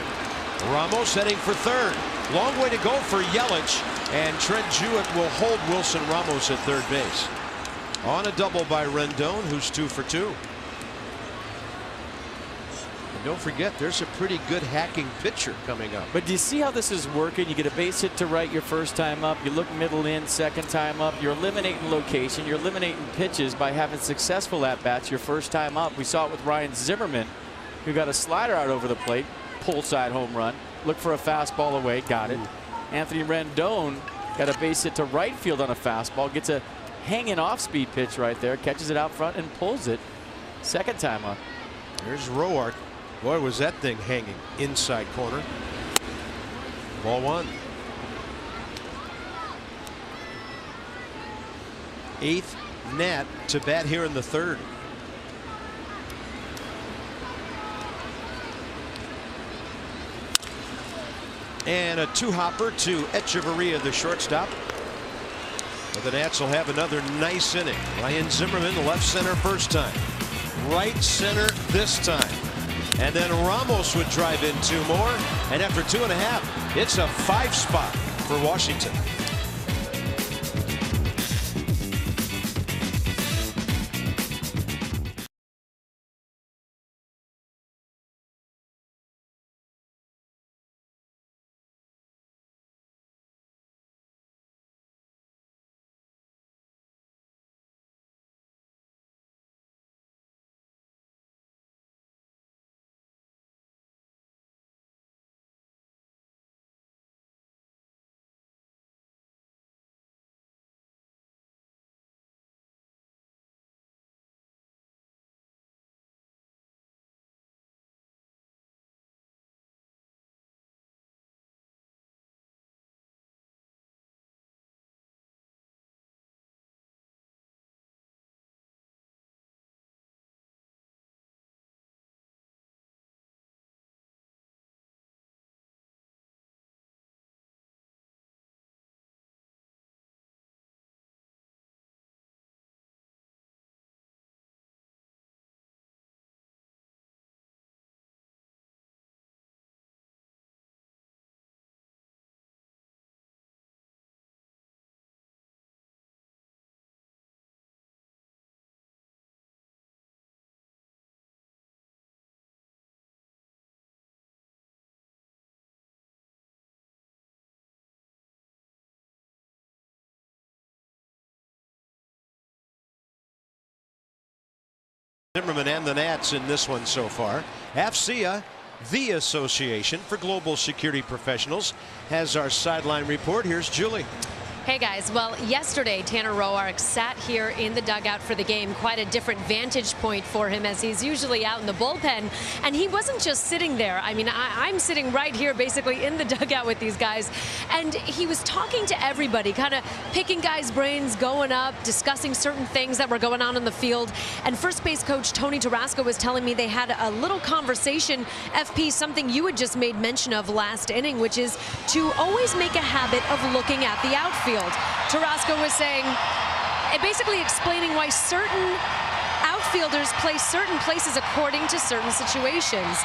Ramos heading for third. Long way to go for Yelich, and Trent Jewett will hold Wilson Ramos at third base. On a double by Rendon, who's 2 for 2. And don't forget, there's a pretty good hacking pitcher coming up. But do you see how this is working? You get a base hit to right your first time up. You look middle in second time up. You're eliminating location. You're eliminating pitches by having successful at-bats your first time up. We saw it with Ryan Zimmerman, who got a slider out over the plate. Pull side home run. Look for a fastball away. Got it. Anthony Rendon got a base hit to right field on a fastball. Gets a hanging off-speed pitch right there. Catches it out front and pulls it. Second time up. Here's Roark. Boy, was that thing hanging inside corner. Ball 1. 8th Nat to bat here in the third. And a 2-hopper to Echeverria, the shortstop. But the Nats will have another nice inning. Ryan Zimmerman, left center first time. Right center this time. And then Ramos would drive in 2 more. And after 2.5, it's a 5 spot for Washington. Zimmerman and the Nats in this one so far. AFCEA, the Association for Global Security Professionals, has our sideline report. Here's Julie. Hey guys, well, yesterday Tanner Roark sat here in the dugout for the game. Quite a different vantage point for him, as he's usually out in the bullpen. And he wasn't just sitting there. I mean, I'm sitting right here basically in the dugout with these guys. And he was talking to everybody, kind of picking guys' brains, going up, discussing certain things that were going on in the field. And first base coach Tony Tarasco was telling me they had a little conversation, FP, something you had just made mention of last inning, which is to always make a habit of looking at the outfield. Tarasco was saying, basically explaining why certain outfielders play certain places according to certain situations.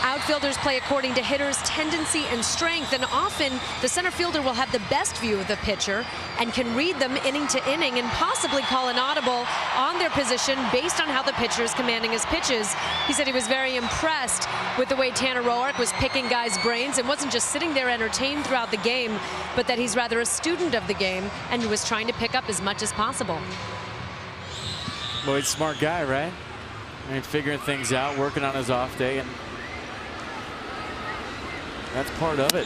Outfielders play according to hitters' tendency and strength, and often the center fielder will have the best view of the pitcher and can read them inning to inning and possibly call an audible on their position based on how the pitcher is commanding his pitches. He said he was very impressed with the way Tanner Roark was picking guys' brains and wasn't just sitting there entertained throughout the game, but that he's rather a student of the game and was trying to pick up as much as possible. Well, he's a smart guy, right? I mean, figuring things out, working on his off day, and that's part of it.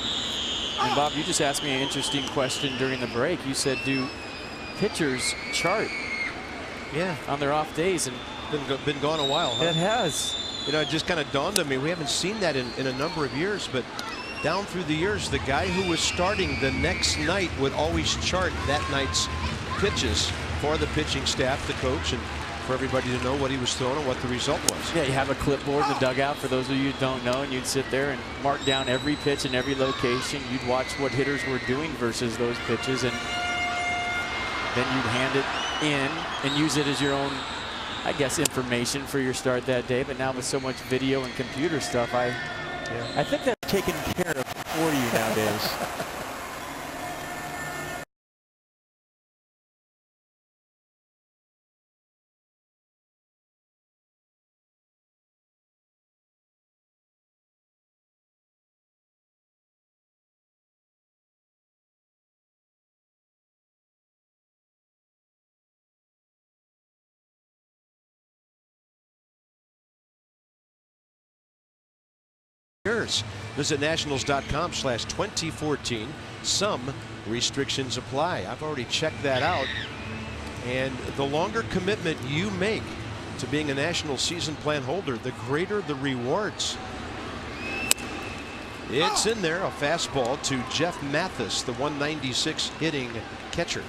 And Bob, you just asked me an interesting question during the break. You said, do pitchers chart on their off days? And been gone a while, huh? It has. You know, it just kind of dawned on me. We haven't seen that in a number of years, but down through the years, the guy who was starting the next night would always chart that night's pitches for the pitching staff, the coach, and for everybody to know what he was throwing and what the result was. Yeah, you have a clipboard in the dugout for those of you who don't know, and you'd sit there and mark down every pitch in every location. You'd watch what hitters were doing versus those pitches, and then you'd hand it in and use it as your own, I guess, information for your start that day. But now with so much video and computer stuff, I think that's taken care of for you nowadays. Visit nationals.com/2014. Some restrictions apply. I've already checked that out. And the longer commitment you make to being a National season plan holder, the greater the rewards. It's in there, a fastball to Jeff Mathis, the 196 hitting catcher.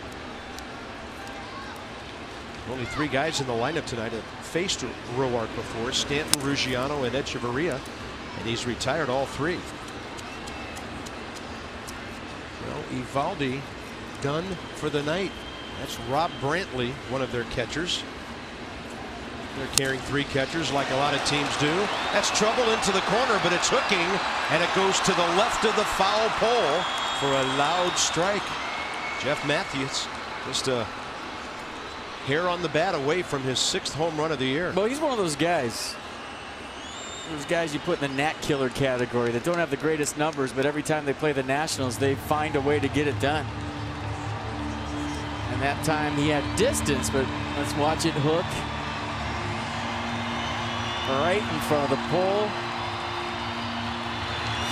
Only 3 guys in the lineup tonight have faced Roark before: Stanton, Ruggiano, and Echeverria. And he's retired all 3. Well, Evaldi done for the night. That's Rob Brantley, one of their catchers. They're carrying 3 catchers like a lot of teams do. That's trouble into the corner, but it's hooking, and it goes to the left of the foul pole for a loud strike. Jeff Matthews just a hair on the bat away from his 6th home run of the year. Well, he's one of those guys. Those guys you put in the Nat killer category that don't have the greatest numbers, but every time they play the Nationals, they find a way to get it done. And that time he had distance, but let's watch it hook. Right in front of the pole.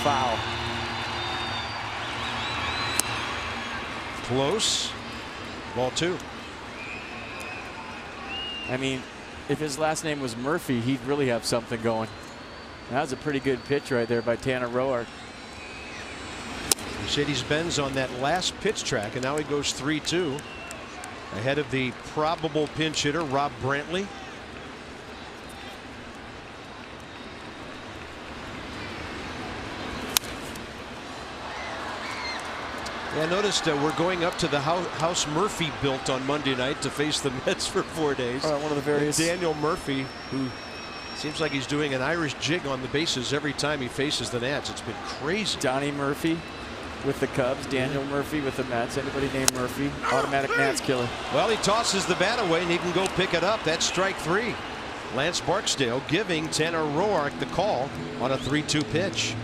Foul. Close. Ball 2. I mean, if his last name was Murphy, he'd really have something going. That was a pretty good pitch right there by Tanner Roark. Mercedes-Benz on that last pitch track, and now he goes 3-2 ahead of the probable pinch hitter, Rob Brantley. Yeah, I noticed we're going up to the house Murphy built on Monday night to face the Mets for 4 days. One of the various. Daniel Murphy, who seems like he's doing an Irish jig on the bases every time he faces the Nats. It's been crazy. Donnie Murphy with the Cubs, Daniel Murphy with the Mets. Anybody named Murphy, automatic Nats killer. Well, he tosses the bat away and he can go pick it up. That's strike 3. Lance Barksdale giving Tanner Roark the call on a 3-2 pitch.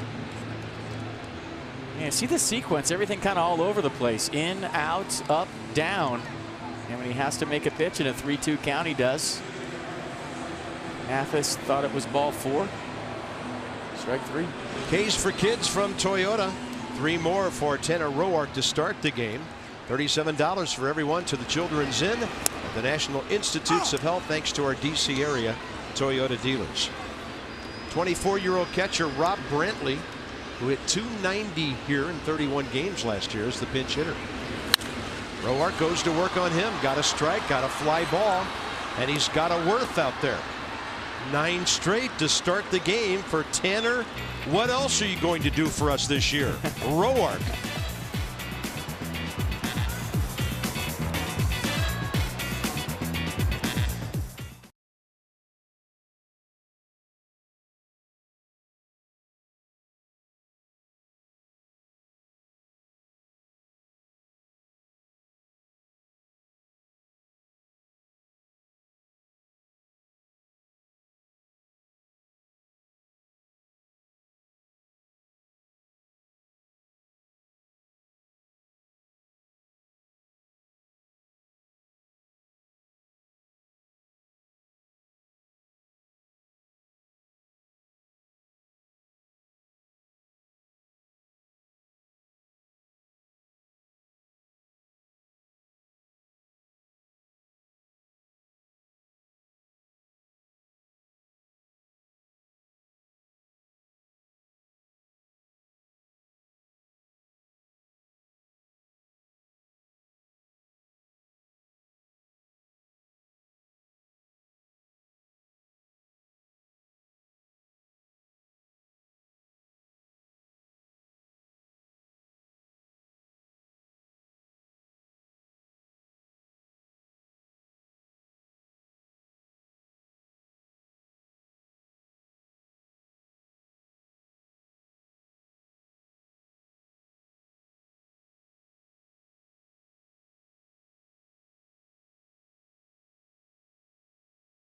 Man, see the sequence, everything kind of all over the place. In, out, up, down. And when he has to make a pitch in a 3-2 count, he does. Mathis thought it was ball 4. Strike 3. K's for kids from Toyota. 3 more for Tanner Roark to start the game. $37 for everyone to the Children's Inn at the National Institutes of Health, thanks to our DC area Toyota dealers. 24-year-old catcher Rob Brantley, who hit .290 here in 31 games last year, is the pinch hitter. Roark goes to work on him. Got a strike, got a fly ball, and he's got a Worth out there. 9 straight to start the game for Tanner. What else are you going to do for us this year? Roark.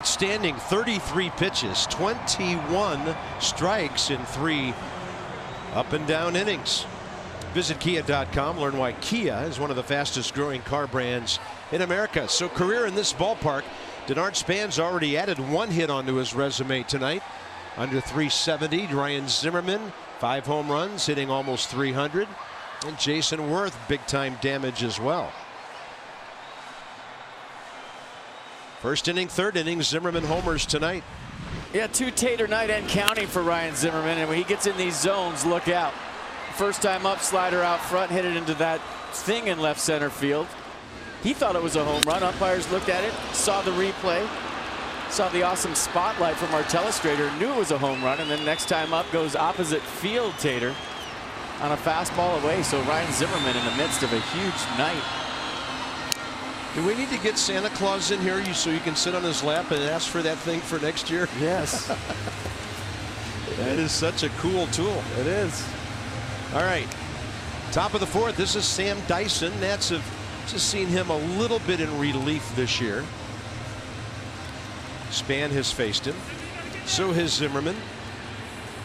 Standing 33 pitches, 21 strikes in 3 up and down innings. Visit Kia.com. Learn why Kia is one of the fastest growing car brands in America. So career in this ballpark. Denard Span's already added 1 hit onto his resume tonight. Under .370. Ryan Zimmerman, 5 home runs, hitting almost .300. And Jason Worth, big time damage as well. First inning, third inning, Zimmerman homers tonight. Yeah, 2 tater night and counting for Ryan Zimmerman, and when he gets in these zones, look out. First time up, slider out front, hit it into that thing in left center field. He thought it was a home run. Umpires looked at it, saw the replay, saw the awesome spotlight from our telestrator, knew it was a home run, and then next time up goes opposite field tater on a fastball away. So Ryan Zimmerman in the midst of a huge night. Do we need to get Santa Claus in here so you can sit on his lap and ask for that thing for next year? Yes. That is such a cool tool. It is. All right. Top of the 4th. This is Sam Dyson. Nats have just seen him a little bit in relief this year. Span has faced him. So has Zimmerman.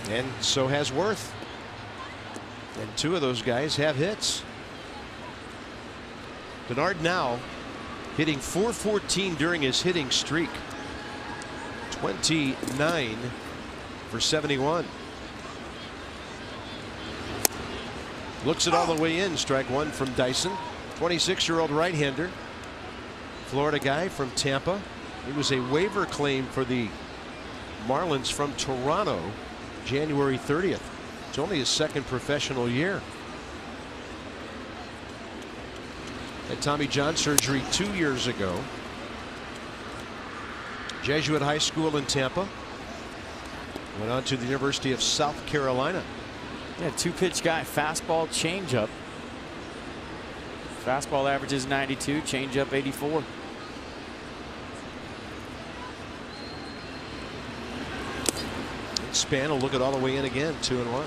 And so has Worth. And 2 of those guys have hits. Denard now hitting .414 during his hitting streak. 29 for 71. Looks it all the way in. Strike 1 from Dyson. 26-year-old right-hander. Florida guy from Tampa. He was a waiver claim for the Marlins from Toronto January 30th. It's only his 2nd professional year. Had Tommy John surgery 2 years ago. Jesuit High School in Tampa. Went on to the University of South Carolina. Yeah, 2-pitch guy. Fastball, changeup. Fastball averages 92, changeup 84. And Span will look it all the way in again. 2-1.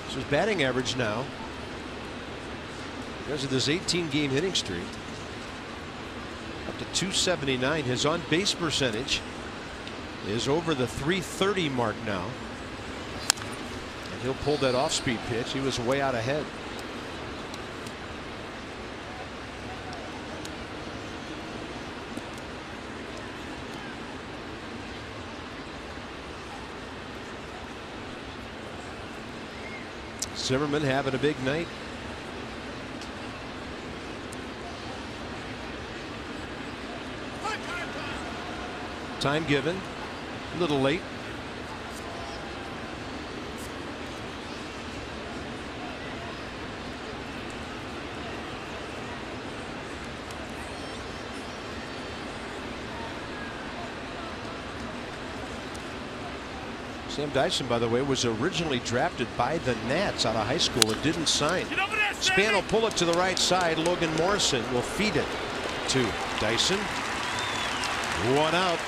So his batting average now, because of this 18-game hitting streak, up to .279. His on-base percentage is over the .330 mark now. And he'll pull that off-speed pitch. He was way out ahead. Zimmerman having a big night. Time given, a little late. Sam Dyson, by the way, was originally drafted by the Nats out of high school and didn't sign. Span will pull it to the right side. Logan Morrison will feed it to Dyson. 1 out.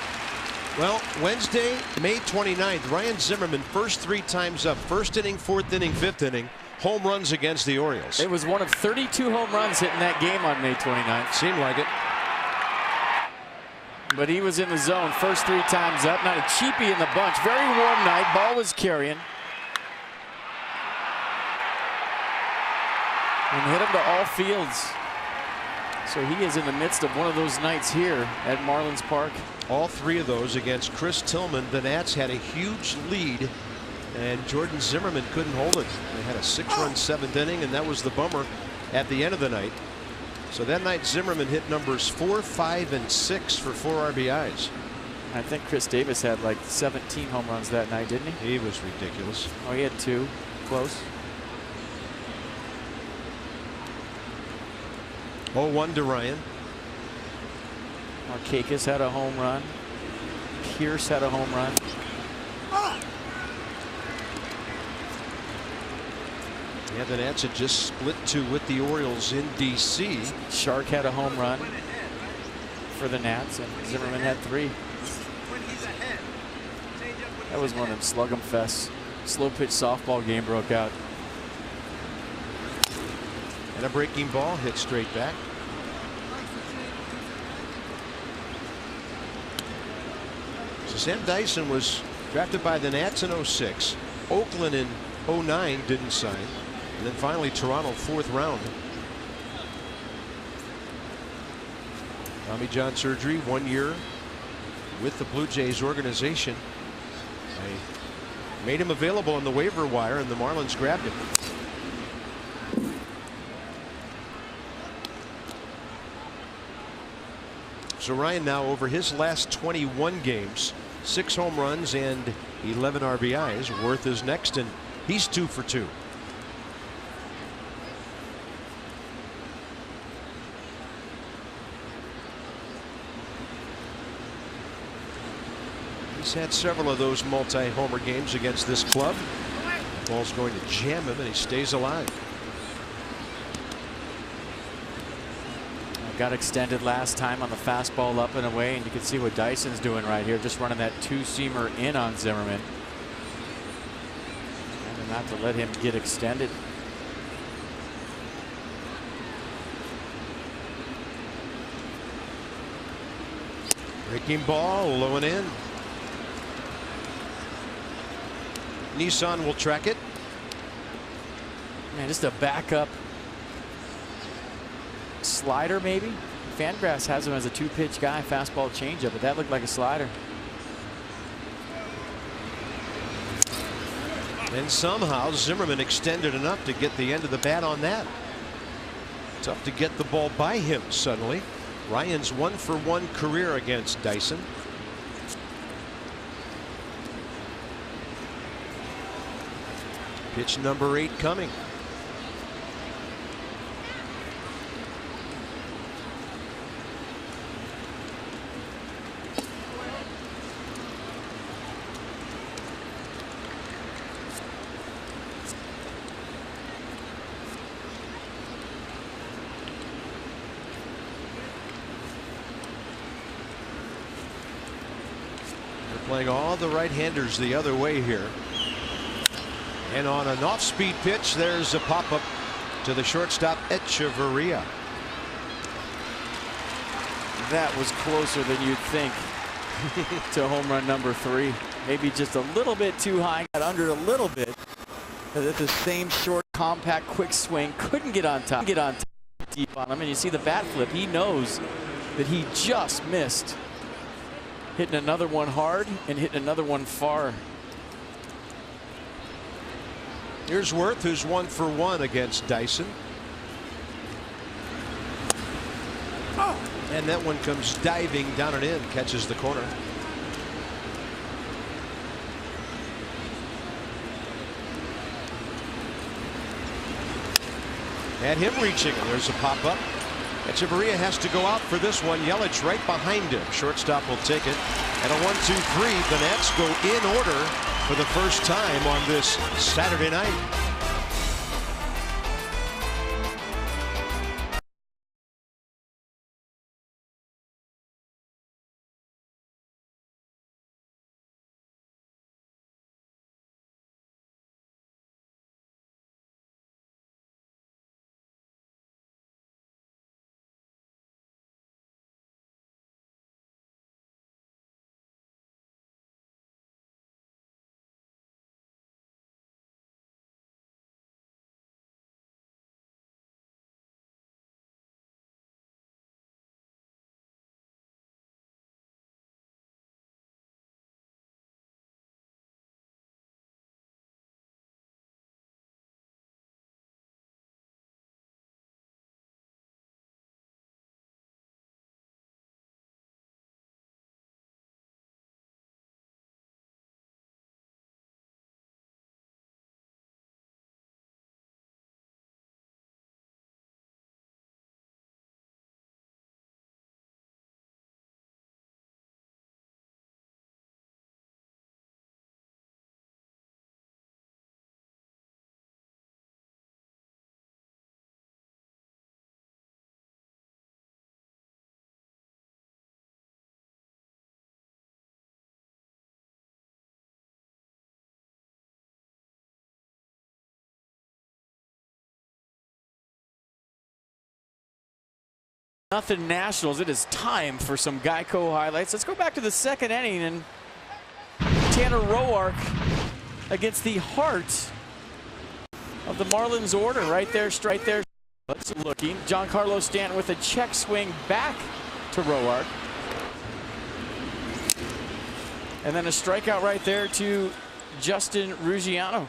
Well, Wednesday, May 29th, Ryan Zimmerman first 3 times up. First inning, 4th inning, 5th inning. Home runs against the Orioles. It was one of 32 home runs hit in that game on May 29th. Seemed like it. But he was in the zone first 3 times up. Not a cheapie in the bunch. Very warm night. Ball was carrying. And hit him to all fields. So he is in the midst of one of those nights here at Marlins Park. All 3 of those against Chris Tillman. The Nats had a huge lead, and Jordan Zimmerman couldn't hold it. They had a 6-run 7th inning, and that was the bummer at the end of the night. So that night, Zimmerman hit numbers 4, 5, and 6 for 4 RBIs. I think Chris Davis had like 17 home runs that night, didn't he? He was ridiculous. Oh, he had 2. Close. 0-1 to Ryan. Markakis had a home run. Pierce had a home run. Yeah, the Nats had just split 2 with the Orioles in D.C. Shark had a home run for the Nats, and Zimmerman had 3. That was one of them slug 'em fests. Slow pitch softball game broke out. And a breaking ball hit straight back. So Sam Dyson was drafted by the Nats in 06. Oakland in 09 didn't sign. And then finally Toronto 4th round. Tommy John surgery, 1 year with the Blue Jays organization. They made him available on the waiver wire, and the Marlins grabbed him. So Ryan now, over his last 21 games, 6 home runs and 11 RBIs. Worth is next, and he's 2 for 2. He's had several of those multi-homer games against this club. The ball's going to jam him, and he stays alive. Got extended last time on the fastball up and away, and you can see what Dyson's doing right here, just running that 2-seamer in on Zimmerman. And not to let him get extended. Breaking ball, low and in. Nissan will track it. Man, just a backup slider, maybe. Fangraphs has him as a 2-pitch guy, fastball changeup, but that looked like a slider. And somehow Zimmerman extended enough to get the end of the bat on that. Tough to get the ball by him suddenly. Ryan's 1-for-1 career against Dyson. Pitch number 8 coming. Playing all the right-handers the other way here. And on an off-speed pitch, there's a pop-up to the shortstop, Echeverria. That was closer than you'd think to home run number 3. Maybe just a little bit too high, got under it a little bit. But at the same short, compact, quick swing, couldn't get on top deep on him. And you see the bat flip. He knows that he just missed. Hitting another one hard and hitting another one far. Here's Worth, who's 1 for 1 against Dyson. And that one comes diving down and in, catches the corner. Had him reaching, and there's a pop-up. Echeverria has to go out for this one. Yelich right behind him. Shortstop will take it. And a 1-2-3. The Nats go in order for the first time on this Saturday night. Nothing Nationals. It is time for some Geico highlights. Let's go back to the second inning, and Tanner Roark against the heart of the Marlins order. Right there, straight there. Let's looking. Giancarlo Stanton with a check swing back to Roark. And then a strikeout right there to Justin Ruggiano.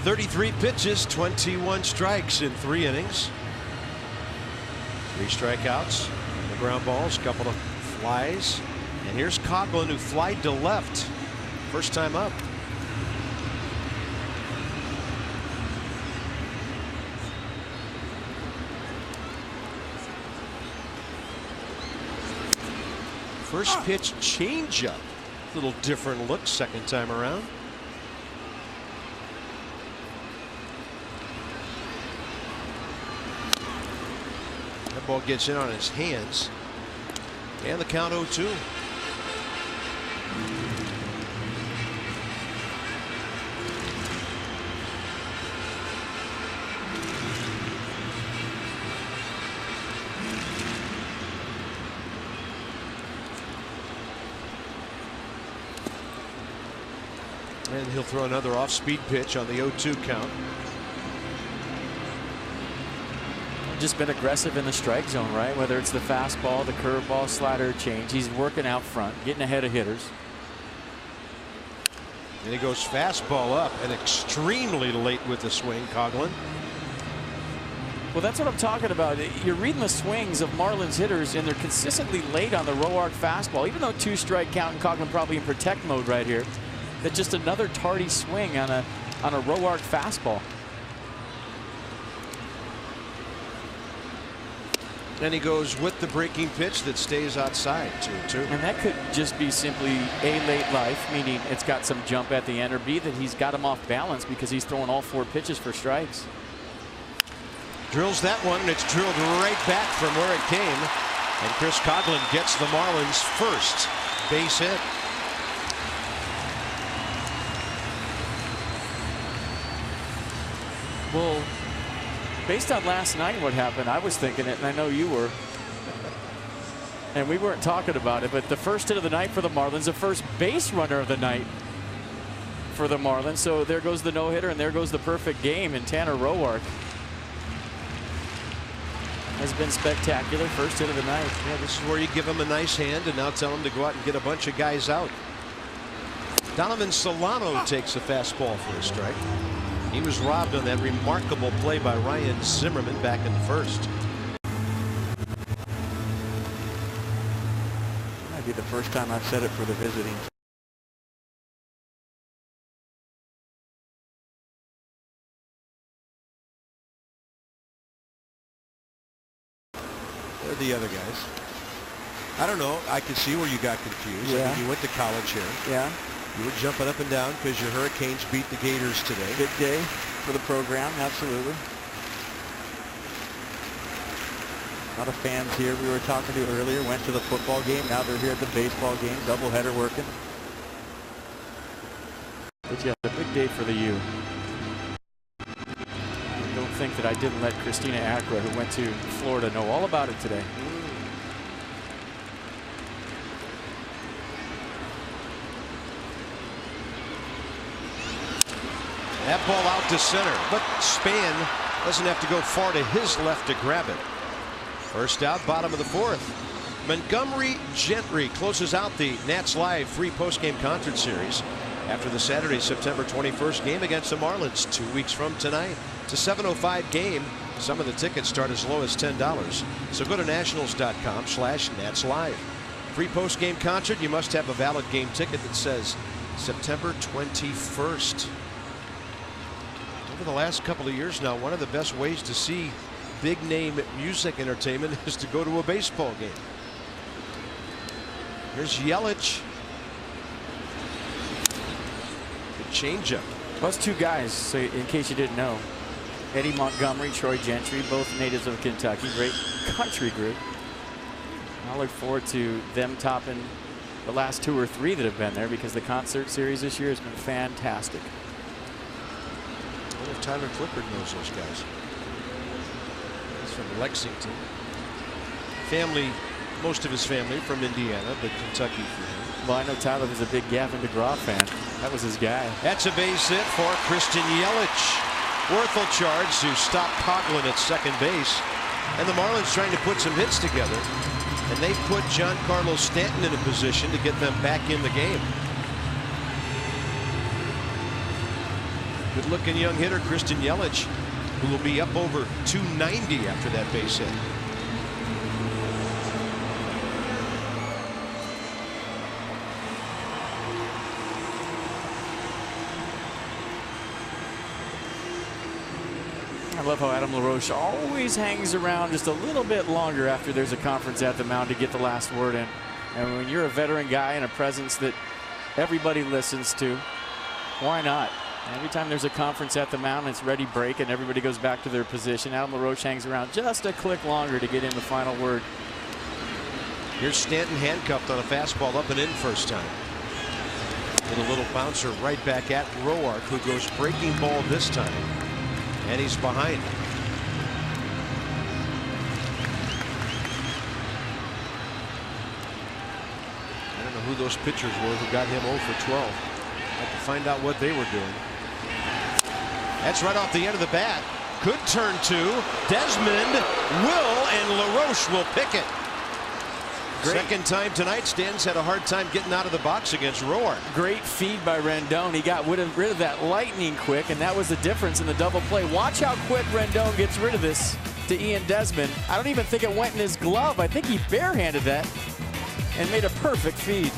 33 pitches, 21 strikes in 3 innings. 3 strikeouts, the ground balls, couple of flies. And here's Coughlin, who flied to left. First time up. First pitch changeup. Little different look second time around. That ball gets in on his hands. And the count 0-2. And he'll throw another off-speed pitch on the 0-2 count. Just been aggressive in the strike zone, right? Whether it's the fastball, the curveball, slider, change. He's working out front, getting ahead of hitters. And he goes fastball up and extremely late with the swing, Coughlin. Well, that's what I'm talking about. You're reading the swings of Marlins hitters, and they're consistently late on the Roark fastball. Even though 2-strike count and Coughlin probably in protect mode right here, that's just another tardy swing on a Roark fastball. And he goes with the breaking pitch that stays outside, 2-2. And that could just be simply A, late life, meaning it's got some jump at the end, or B, that he's got him off balance because he's throwing all 4 pitches for strikes. Drills that one, and it's drilled right back from where it came. And Chris Coughlin gets the Marlins' first base hit. Well, based on last night what happened, I was thinking it, and I know you were. And we weren't talking about it, but the first hit of the night for the Marlins, the first base runner of the night for the Marlins. So there goes the no-hitter, and there goes the perfect game. And Tanner Roark has been spectacular. First hit of the night. Yeah, this is where you give him a nice hand and now tell him to go out and get a bunch of guys out. Donovan Solano takes a fastball for a strike. He was robbed on that remarkable play by Ryan Zimmerman back in the first. Might be the first time I've said it for the visiting. They're the other guys. I don't know. I can see where you got confused. Yeah. I mean, you went to college here. Yeah. You were jumping up and down because your Hurricanes beat the Gators today. Big day for the program, absolutely. A lot of fans here we were talking to earlier went to the football game. Now they're here at the baseball game. Doubleheader working. But yeah, a big day for the U. Don't think that I didn't let Christina Acra, who went to Florida, know all about it today. That ball out to center, but Span doesn't have to go far to his left to grab it. First out, bottom of the fourth. Montgomery Gentry closes out the Nats Live free postgame concert series after the Saturday, September 21st game against the Marlins 2 weeks from tonight. It's a 7:05 game. Some of the tickets start as low as $10. So go to nationals.com/NatsLive. Free postgame concert. You must have a valid game ticket that says September 21st. Over the last couple of years now, one of the best ways to see big name music entertainment is to go to a baseball game. Here's Yelich. Good changeup. Those two guys, so in case you didn't know, Eddie Montgomery, Troy Gentry, both natives of Kentucky. Great country group. I look forward to them topping the last 2 or 3 that have been there, because the concert series this year has been fantastic. I wonder if Tyler Clippard knows those guys. He's from Lexington. Family, most of his family from Indiana, but Kentucky for him. Well, I know Tyler was a big Gavin DeGraw fan. That was his guy. That's a base hit for Christian Yelich. Worthel charged to stop Coughlin at second base. And the Marlins trying to put some hits together. And they put Giancarlo Stanton in a position to get them back in the game. Good looking young hitter Christian Yelich, who will be up over 290 after that base hit. I love how Adam LaRoche always hangs around just a little bit longer after there's a conference at the mound to get the last word in. And when you're a veteran guy and a presence that everybody listens to, why not? Every time there's a conference at the mound, it's ready break and everybody goes back to their position. Adam LaRoche hangs around just a click longer to get in the final word. Here's Stanton handcuffed on a fastball up and in first time. With a little bouncer right back at Roark, who goes breaking ball this time. And he's behind. I don't know who those pitchers were who got him 0 for 12. Have to find out what they were doing. That's right off the end of the bat. Could turn to Desmond, will, and LaRoche will pick it. Great. Second time tonight, Stanton's had a hard time getting out of the box against Roark. Great feed by Rendon. He got rid of that lightning quick, and that was the difference in the double play. Watch how quick Rendon gets rid of this to Ian Desmond. I don't even think it went in his glove. I think he barehanded that and made a perfect feed.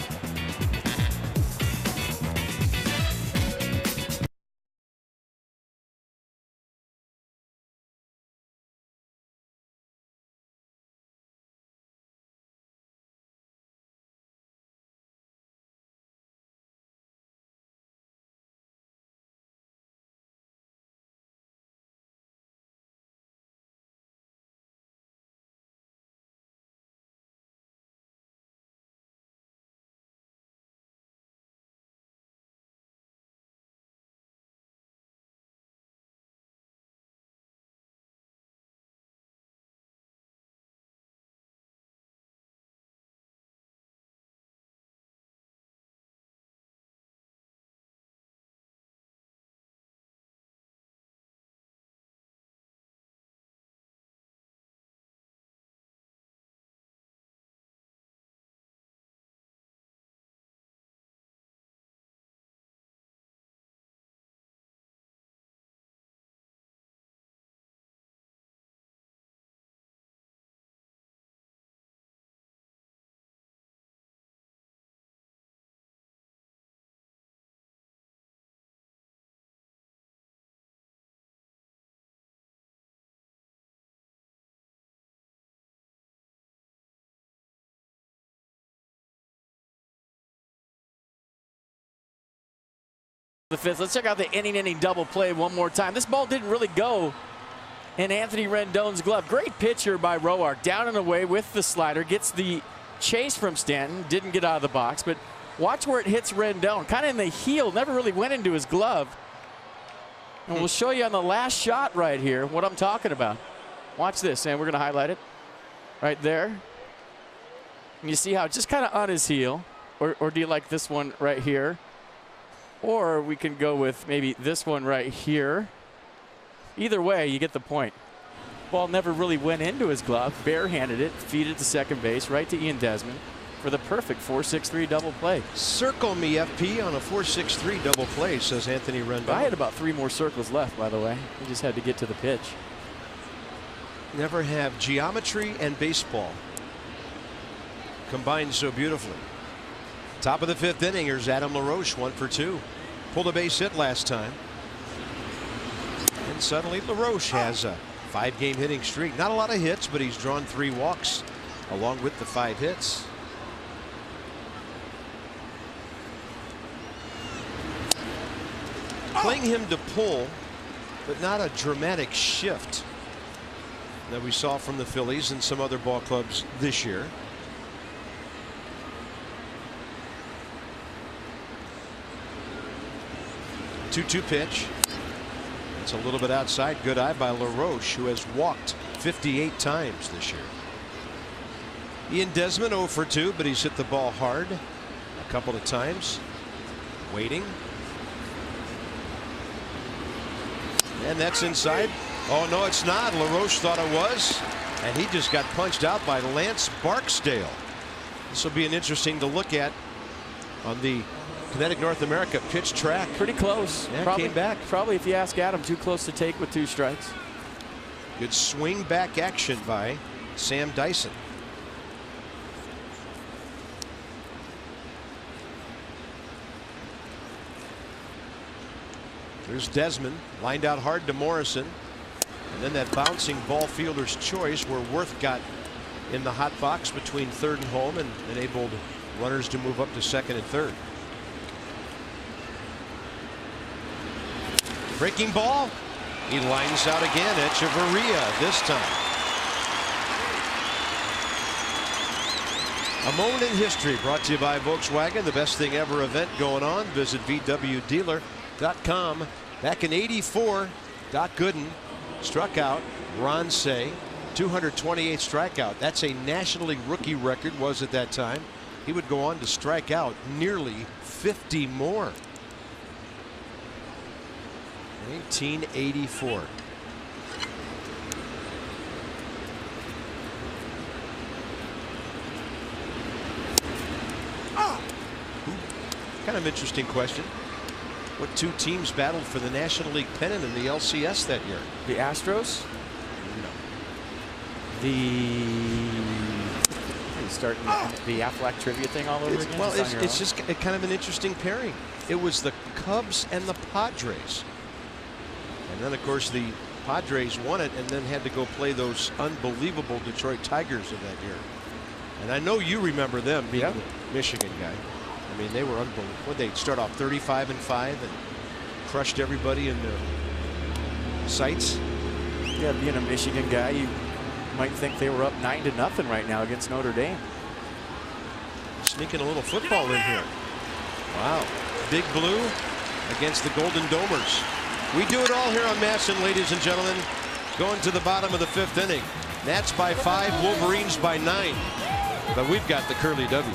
The fifth. Let's check out the inning double play one more time. This ball didn't really go in Anthony Rendon's glove. Great pitcher by Roark. Down and away with the slider. Gets the chase from Stanton. Didn't get out of the box, but watch where it hits Rendon. Kind of in the heel. Never really went into his glove. And we'll show you on the last shot right here what I'm talking about. Watch this, and we're going to highlight it right there. And you see how it's just kind of on his heel. Or do you like this one right here? Or we can go with maybe this one right here. Either way, you get the point. Ball never really went into his glove. Barehanded it, feed it to second base, right to Ian Desmond for the perfect 4-6-3 double play. Circle me, FP, on a 4-6-3 double play, says Anthony Rendon. I had about 3 more circles left, by the way. We just had to get to the pitch. Never have geometry and baseball combined so beautifully. Top of the 5th inning, here's Adam LaRoche, 1 for 2. Pulled a base hit last time. And suddenly LaRoche has a 5-game hitting streak. Not a lot of hits, but he's drawn 3 walks along with the 5 hits. Playing him to pull, but not a dramatic shift that we saw from the Phillies and some other ball clubs this year. 2-2 pitch. It's a little bit outside. Good eye by LaRoche, who has walked 58 times this year. Ian Desmond 0 for 2, but he's hit the ball hard a couple of times. Waiting. And that's inside. Oh, no, it's not. LaRoche thought it was. And he just got punched out by Lance Barksdale. This will be an interesting to look at on the Kinetic North America pitch track. Pretty close. Yeah, probably, came back. Probably, if you ask Adam, too close to take with 2 strikes. Good swing back action by Sam Dyson. There's Desmond, lined out hard to Morrison. And then that bouncing ball fielder's choice where Worth got in the hot box between 3rd and home and enabled runners to move up to 2nd and 3rd. Breaking ball. He lines out again. Echeverria this time. A moment in history brought to you by Volkswagen. The best thing ever event going on. Visit VWDealer.com. Back in '84, Doc Gooden struck out Ron Say. 228 strikeout. That's a National League rookie record, was at that time. He would go on to strike out nearly 50 more. 1984. Kind of interesting question. What 2 teams battled for the National League pennant in the LCS that year? The Astros? No. Starting the Affleck trivia thing all over again? Well, it's just kind of an interesting pairing. It was the Cubs and the Padres. And then, of course, the Padres won it and then had to go play those unbelievable Detroit Tigers of that year. And I know you remember them being the Michigan guy. I mean, they were unbelievable. They'd start off 35-5 and crushed everybody in the sights. Yeah, being a Michigan guy, you might think they were up 9-0 right now against Notre Dame. Sneaking a little football in here. Wow. Big Blue against the Golden Domers. We do it all here on MASN, ladies and gentlemen. Going to the bottom of the 5th inning. Nats by 5, Wolverines by 9. But we've got the Curly W.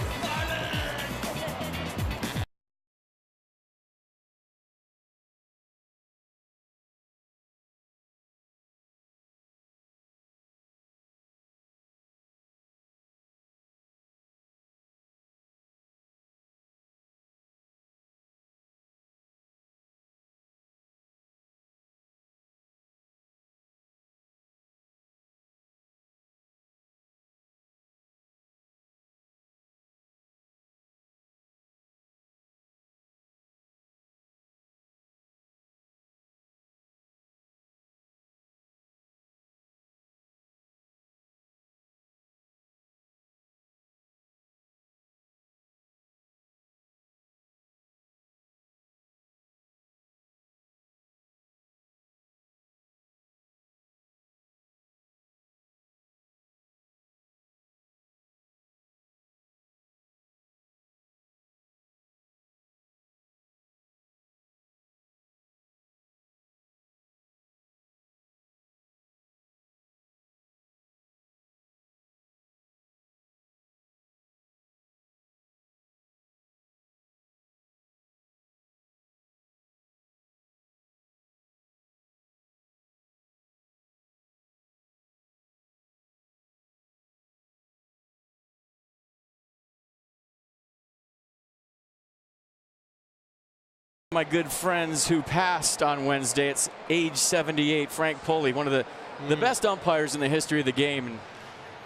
My good friends who passed on Wednesday at age 78, Frank Pulley, one of the best umpires in the history of the game.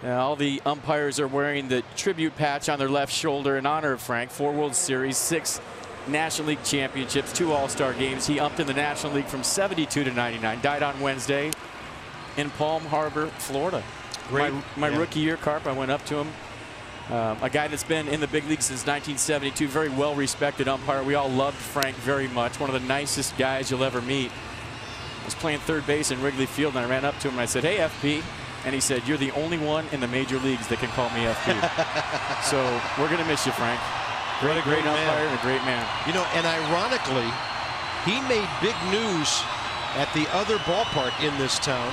And all the umpires are wearing the tribute patch on their left shoulder in honor of Frank. 4 World Series, 6 National League championships, 2 All-Star games. He umped in the National League from 72 to 99. Died on Wednesday in Palm Harbor, Florida. My rookie year, Carp, I went up to him. A guy that's been in the big league since 1972, very well-respected umpire. We all loved Frank very much. One of the nicest guys you'll ever meet. I was playing third base in Wrigley Field, and I ran up to him and I said, "Hey, FP." And he said, "You're the only one in the major leagues that can call me FP." So we're going to miss you, Frank. Great umpire and a great man. You know, and ironically, he made big news at the other ballpark in this town.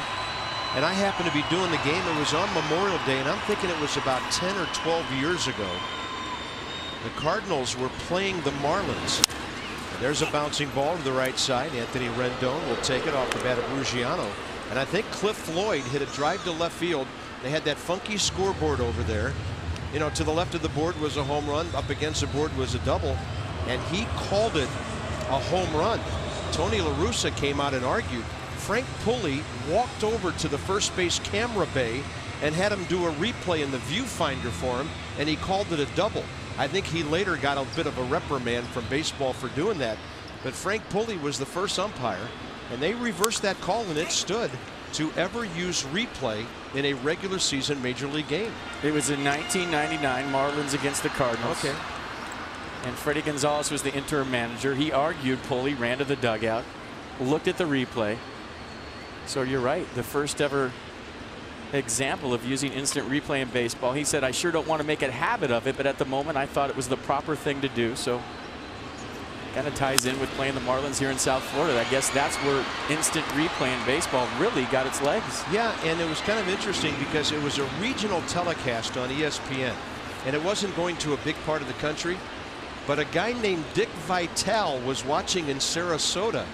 And I happened to be doing the game. It was on Memorial Day, and I'm thinking it was about 10 or 12 years ago. The Cardinals were playing the Marlins. There's a bouncing ball to the right side. Anthony Rendon will take it off the bat of Ruggiano. And I think Cliff Floyd hit a drive to left field. They had that funky scoreboard over there. You know, to the left of the board was a home run. Up against the board was a double. And he called it a home run. Tony La Russa came out and argued. Frank Pulley walked over to the first base camera bay and had him do a replay in the viewfinder for him, and he called it a double. I think he later got a bit of a reprimand from baseball for doing that. But Frank Pulley was the first umpire, and they reversed that call, and it stood to ever use replay in a regular season major league game. It was in 1999, Marlins against the Cardinals. Okay. And Freddie Gonzalez was the interim manager. He argued. Pulley ran to the dugout, looked at the replay. So you're right, the first ever example of using instant replay in baseball. He said, "I sure don't want to make a habit of it, but at the moment I thought it was the proper thing to do." So kind of ties in with playing the Marlins here in South Florida. I guess that's where instant replay in baseball really got its legs. Yeah, and it was kind of interesting because it was a regional telecast on ESPN, and it wasn't going to a big part of the country, but a guy named Dick Vitale was watching in Sarasota.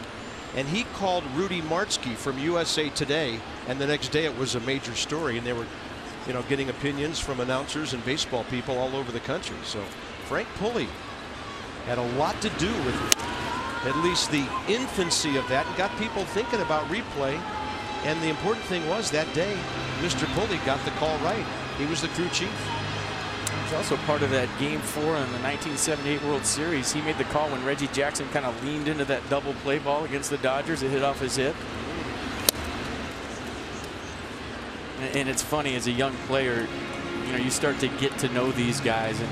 And he called Rudy Martzke from USA Today, and the next day it was a major story, and they were, you know, getting opinions from announcers and baseball people all over the country. So Frank Pulley had a lot to do with at least the infancy of that, and got people thinking about replay. And the important thing was that day, Mr. Pulley got the call right. He was the crew chief. He's also part of that Game 4 in the 1978 World Series. He made the call when Reggie Jackson kind of leaned into that double play ball against the Dodgers. It hit off his hip. And it's funny, as a young player, you know, you start to get to know these guys, and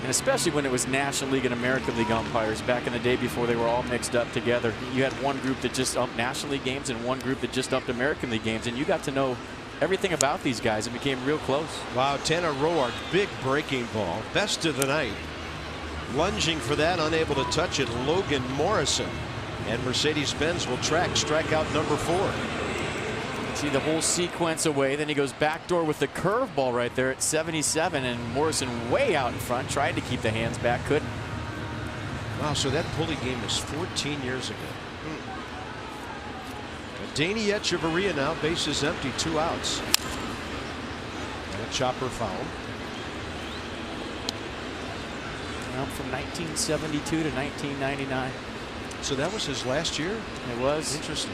especially when it was National League and American League umpires back in the day before they were all mixed up together. You had one group that just umped National League games and one group that just umped American League games, and you got to know everything about these guys. It became real close. Wow, Tanner Roark, big breaking ball, best of the night. Lunging for that, unable to touch it, Logan Morrison. And Mercedes-Benz will strike out number 4. See the whole sequence away, then he goes backdoor with the curveball right there at 77, and Morrison way out in front, tried to keep the hands back, couldn't. Wow, so that Pulley game was 14 years ago. Danny Echeverria now, bases empty, 2 outs. And a chopper foul. Well, from 1972 to 1999. So that was his last year? It was. Interesting.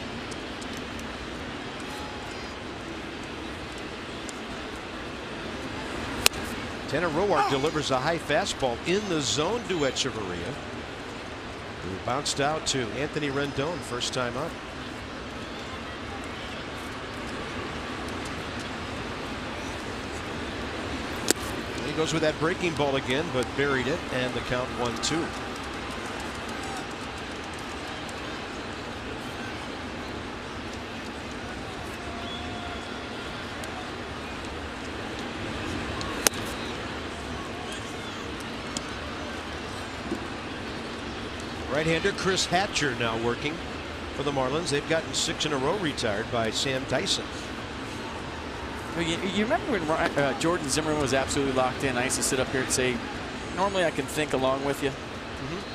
Tanner Roark delivers a high fastball in the zone to Echeverria, who bounced out to Anthony Rendon, first time up. He goes with that breaking ball again, but buried it, and the count 1-2. Right-hander Chris Hatcher now working for the Marlins. They've gotten 6 in a row retired by Sam Dyson. You remember when Jordan Zimmerman was absolutely locked in? I used to sit up here and say, normally I can think along with you.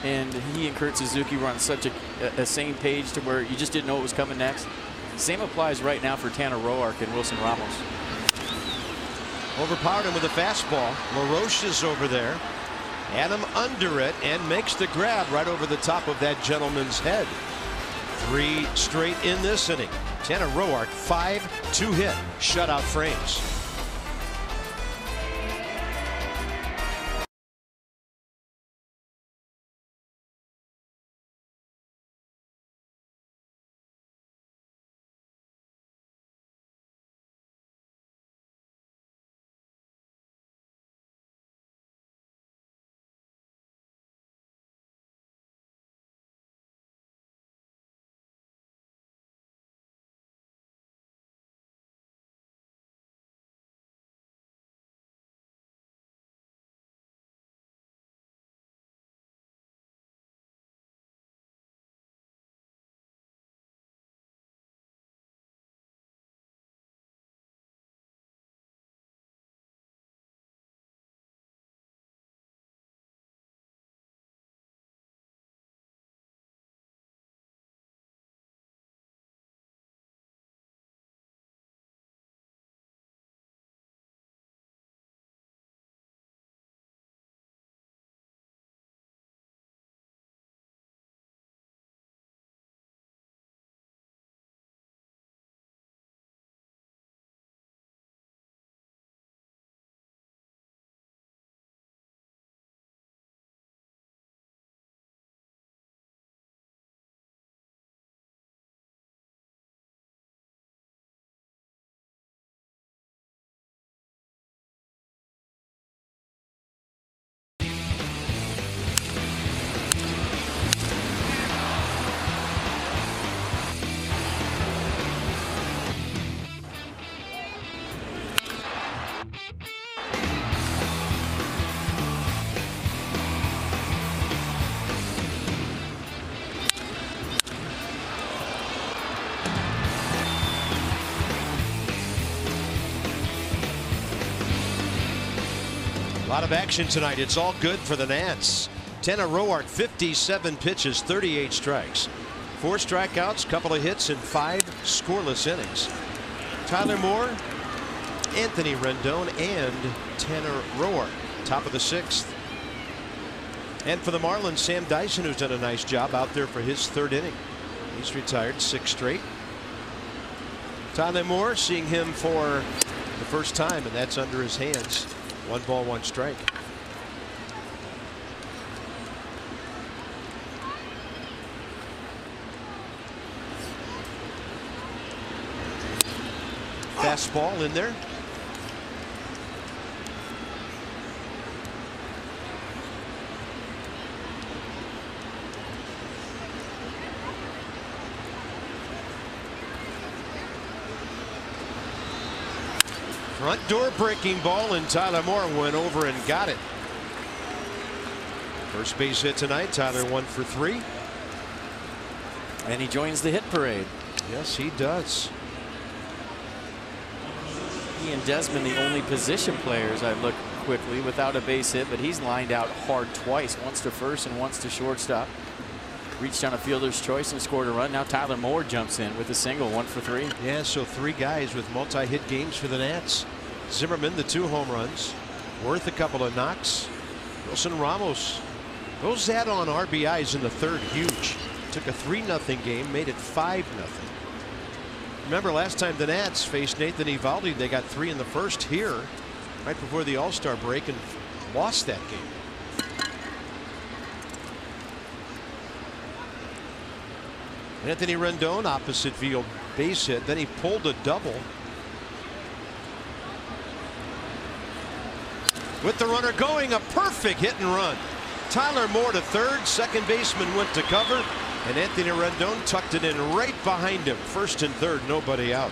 And he and Kurt Suzuki were on such a same page to where you just didn't know what was coming next. Same applies right now for Tanner Roark and Wilson Ramos. Overpowered him with a fastball. LaRoche is over there. Adam under it and makes the grab right over the top of that gentleman's head. 3 straight in this inning. Tanner Roark, 5 2-hit shutout frames. A lot of action tonight. It's all good for the Nats. Tanner Roark, 57 pitches, 38 strikes. 4 strikeouts, couple of hits, and 5 scoreless innings. Tyler Moore, Anthony Rendon, and Tanner Roark, top of the 6th. And for the Marlins, Sam Dyson, who's done a nice job out there for his 3rd inning. He's retired 6 straight. Tyler Moore, seeing him for the first time, and that's under his hands. 1 ball, 1 strike. Fastball in there. Front door breaking ball, and Tyler Moore went over and got it. First base hit tonight. Tyler 1 for 3. And he joins the hit parade. Yes, he does. He and Desmond, the only position players, I look quickly, without a base hit, but he's lined out hard twice, once to first and once to shortstop. Reached on a fielder's choice and scored a run. Now Tyler Moore jumps in with a single, 1 for 3. Yeah, so 3 guys with multi-hit games for the Nats. Zimmerman, the 2 home runs. Worth a couple of knocks. Wilson Ramos goes that on RBIs in the 3rd. Huge. Took a 3-0 game, made it 5-0. Remember last time the Nats faced Nathan Eovaldi, they got 3 in the 1st here right before the All-Star break and lost that game. Anthony Rendon, opposite field base hit. Then he pulled a double. With the runner going, a perfect hit and run. Tyler Moore to 3rd. Second baseman went to cover, and Anthony Rendon tucked it in right behind him. 1st and 3rd, nobody out.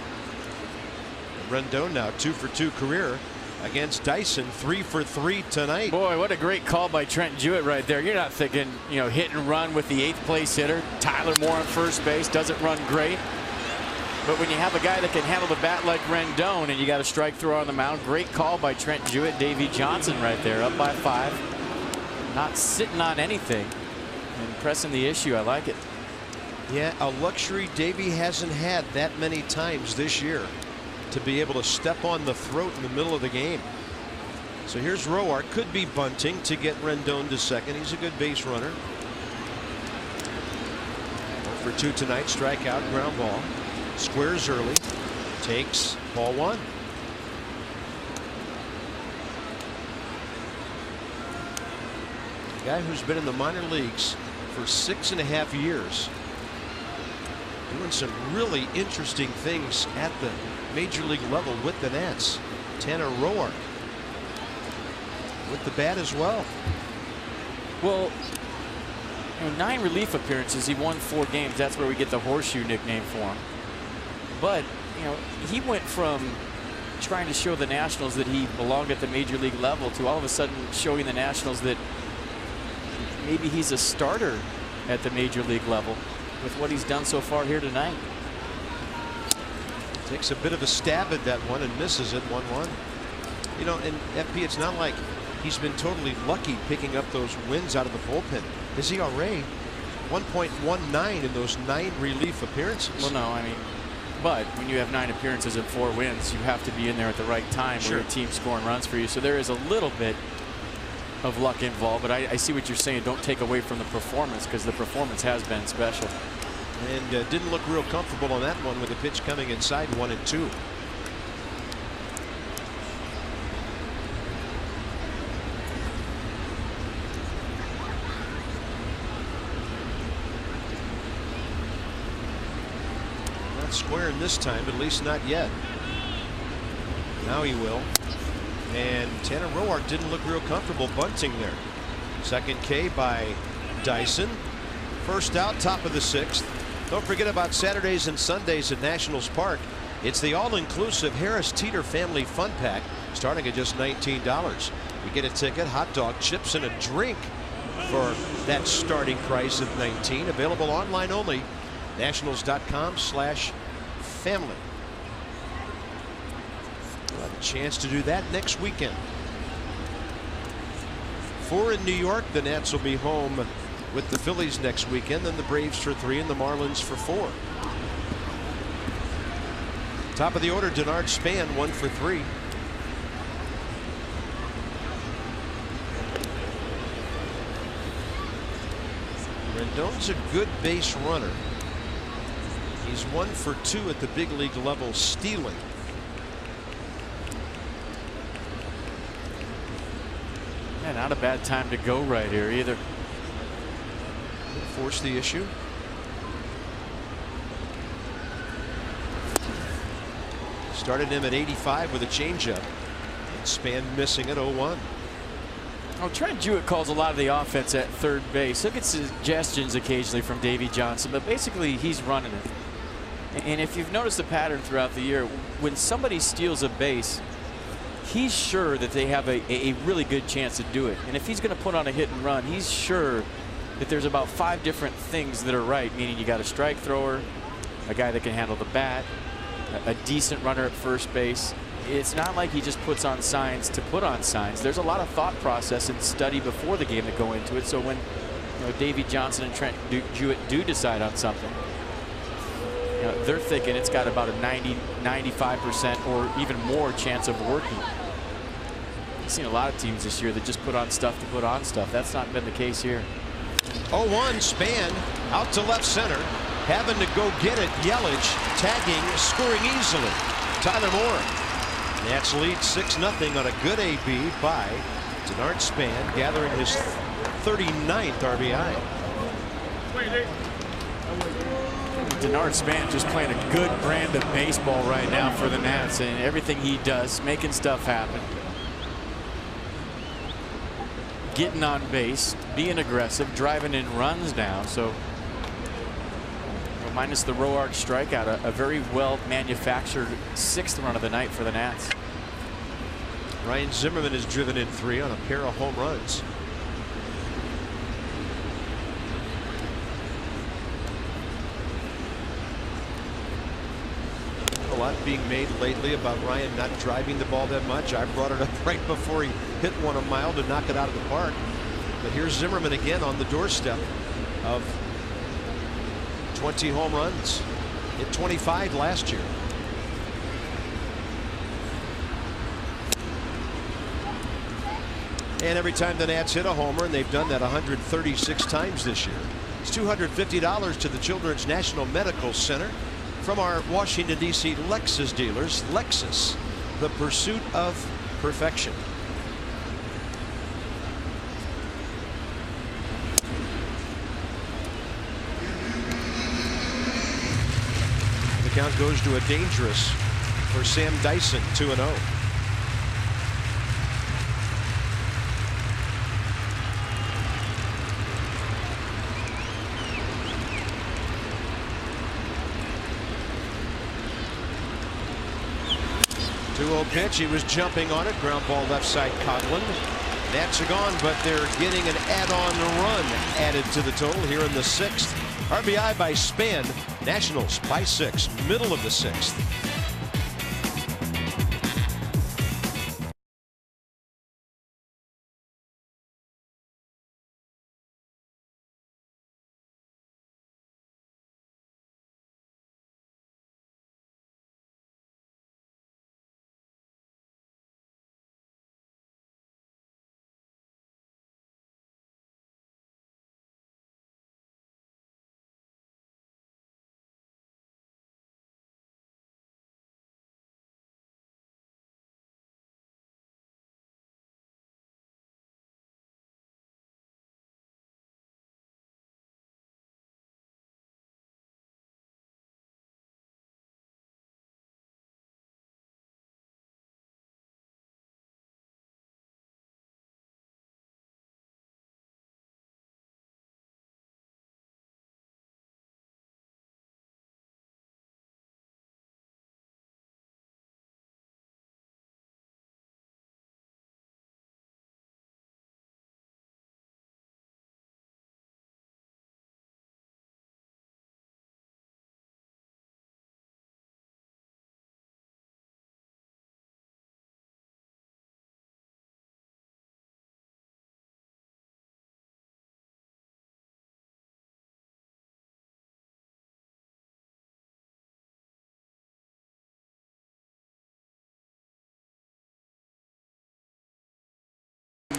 Rendon now 2 for 2 career against Dyson, 3 for 3 tonight. Boy, what a great call by Trent Jewett right there. You're not thinking, you know, hit and run with the 8th place hitter. Tyler Moore on first base doesn't run great. But when you have a guy that can handle the bat like Rendon and you got a strike throw on the mound, great call by Trent Jewett. Davey Johnson right there, up by 5. Not sitting on anything and pressing the issue. I like it. Yeah, a luxury Davey hasn't had that many times this year, to be able to step on the throat in the middle of the game. So here's Roark, could be bunting to get Rendon to second. He's a good base runner. 1 for 2 tonight, strikeout, ground ball. Squares early, takes ball 1. A guy who's been in the minor leagues for 6.5 years, doing some really interesting things at the major league level with the Nats. Tanner Roark with the bat as well. Well, 9 relief appearances. He won 4 games. That's where we get the horseshoe nickname for him. But he went from trying to show the Nationals that he belonged at the major league level to all of a sudden showing the Nationals that maybe he's a starter at the major league level with what he's done so far here tonight. Takes a bit of a stab at that one and misses it. 1-1. In FP, it's not like he's been totally lucky picking up those wins out of the bullpen. His ERA 1.19 in those 9 relief appearances. Well, no, but when you have 9 appearances and 4 wins, you have to be in there at the right time where your team's scoring runs for you. So there is a little bit of luck involved, but I see what you're saying. Don't take away from the performance, because the performance has been special. And didn't look real comfortable on that one with the pitch coming inside 1-2. Not squaring this time, at least not yet. Now he will. And Tanner Roark didn't look real comfortable bunting there. Second K by Dyson. First out, top of the 6th. Don't forget about Saturdays and Sundays at Nationals Park. It's the all-inclusive Harris Teeter Family Fun Pack, starting at just $19. You get a ticket, hot dog, chips, and a drink for that starting price of $19. Available online only. Nationals.com/family. We'll have a chance to do that next weekend. 4 in New York. The Nats will be home with the Phillies next weekend, then the Braves for 3 and the Marlins for 4. Top of the order, Denard Span 1 for 3. Rendon's a good base runner. He's 1 for 2 at the big league level stealing. Yeah, not a bad time to go right here either. Force the issue. Started him at 85 with a changeup. Span missing at 0-1. Oh, Trent Jewett calls a lot of the offense at third base. He'll get suggestions occasionally from Davey Johnson, but basically he's running it. And if you've noticed the pattern throughout the year, when somebody steals a base, he's sure that they have a really good chance to do it. And if he's going to put on a hit and run, he's sure that there's about 5 different things that are right, meaning you got a strike thrower, a guy that can handle the bat, a decent runner at first base. It's not like he just puts on signs to put on signs. There's a lot of thought process and study before the game that go into it. So when Davey Johnson and Trent Jewett do decide on something, they're thinking it's got about a 90-95% or even more chance of working. I've seen a lot of teams this year that just put on stuff to put on stuff. That's not been the case here. 0-1, Span out to left center, having to go get it. Yelich tagging, scoring easily. Tyler Moore. Nats lead 6-0 on a good AB by Denard Span, gathering his 39th RBI. Denard Span just playing a good brand of baseball right now for the Nats, and everything he does, making stuff happen. Getting on base, being aggressive, driving in runs down. So minus the Roark strikeout, a very well manufactured 6th run of the night for the Nats. Ryan Zimmerman has driven in 3 on a pair of home runs. A lot being made lately about Ryan not driving the ball that much. I brought it up right before he hit one a mile to knock it out of the park. But here's Zimmerman again on the doorstep of 20 home runs. Hit 25 last year. And every time the Nats hit a homer, and they've done that 136 times this year, it's $250 to the Children's National Medical Center from our Washington, D.C. Lexus dealers. Lexus, the pursuit of perfection. The count goes to a dangerous for Sam Dyson, 2-0. Pitch. He was jumping on it. Ground ball left side, Coghlan. Nats are gone, but they're getting an add-on run added to the total here in the 6th. RBI by Span. Nationals by 6, middle of the 6th.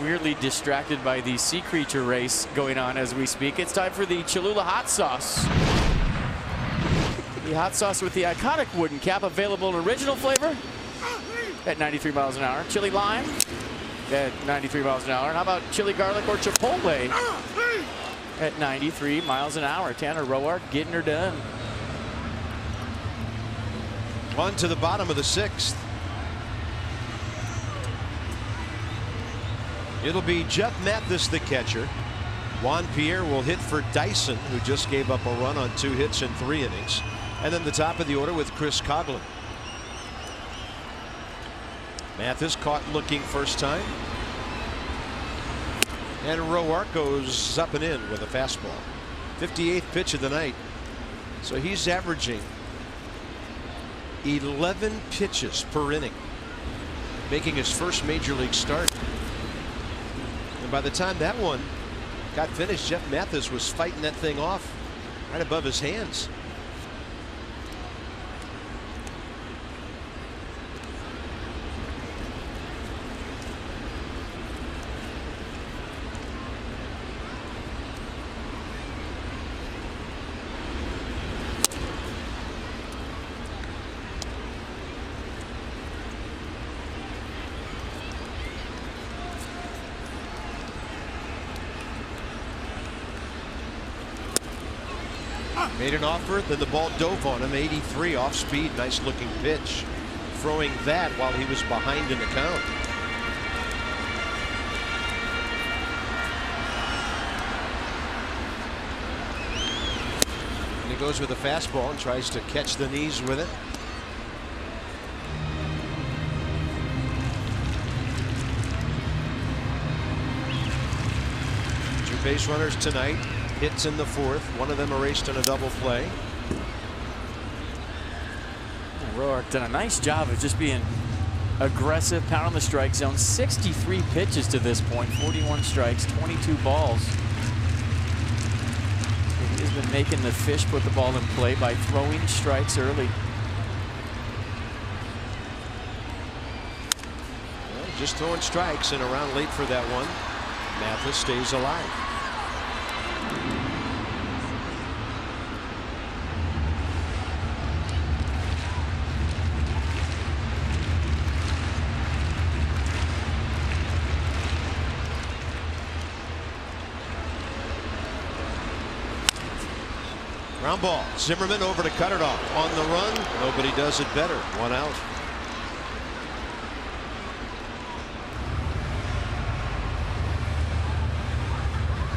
Weirdly distracted by the sea creature race going on as we speak. It's time for the Cholula hot sauce. The hot sauce with the iconic wooden cap, available in original flavor at 93 miles an hour. Chili lime at 93 miles an hour. And how about chili garlic or chipotle at 93 miles an hour? Tanner Roark getting her done. On to the bottom of the 6th. It'll be Jeff Mathis, the catcher. Juan Pierre will hit for Dyson, who just gave up a run on 2 hits in 3 innings. And then the top of the order with Chris Coghlan. Mathis caught looking first time. And Roark goes up and in with a fastball. 58th pitch of the night. So he's averaging 11 pitches per inning, making his first major league start. And by the time that one got finished, Jeff Mathis was fighting that thing off right above his hands. Made an offer, then the ball dove on him. 83 off speed. Nice looking pitch. Throwing that while he was behind in the count. And he goes with a fastball and tries to catch the knees with it. Two base runners tonight. Hits in the 4th. One of them erased in a double play. Roark done a nice job of just being aggressive, pound on the strike zone. 63 pitches to this point, 41 strikes, 22 balls. He's been making the fish put the ball in play by throwing strikes early. Well, just throwing strikes and around late for that one. Mathis stays alive. Ground ball. Zimmerman over to cut it off. On the run. Nobody does it better. One out.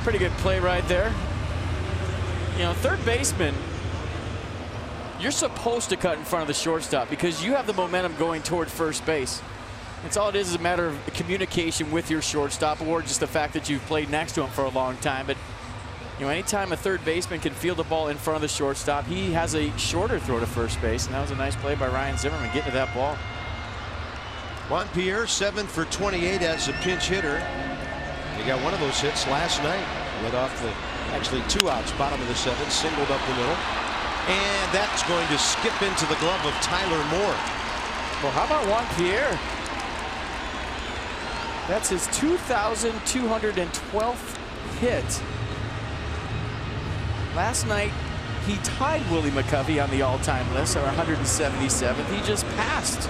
Pretty good play right there. You know, third baseman, you're supposed to cut in front of the shortstop because you have the momentum going toward first base. It's all it is a matter of communication with your shortstop or just the fact that you've played next to him for a long time. But you know, anytime a third baseman can field the ball in front of the shortstop, he has a shorter throw to first base, and that was a nice play by Ryan Zimmerman getting to that ball. Juan Pierre 7 for 28 as a pinch hitter. He got one of those hits last night. Led off the actually 2 outs, bottom of the 7th, singled up the middle, and that's going to skip into the glove of Tyler Moore. Well, how about Juan Pierre? That's his 2,212th hit. Last night, he tied Willie McCovey on the all-time list at 177th. He just passed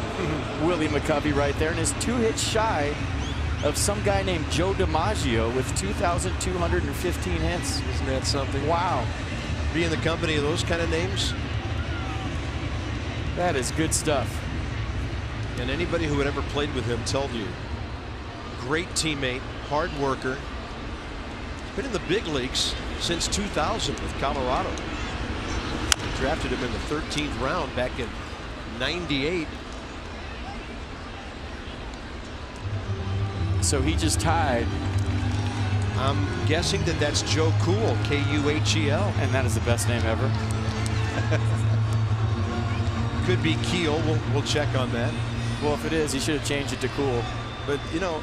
Willie McCovey right there and is 2 hits shy of some guy named Joe DiMaggio with 2,215 hits. Isn't that something? Wow. Be in the company of those kind of names. That is good stuff. And anybody who had ever played with him told you, great teammate, hard worker. Been in the big leagues since 2000 with Colorado. Drafted him in the 13th round back in '98. So he just tied. I'm guessing that that's Joe Cool, K-U-H-E-L. And that is the best name ever. Could be Keel. We'll check on that. Well, if it is, he should have changed it to Cool. But, you know,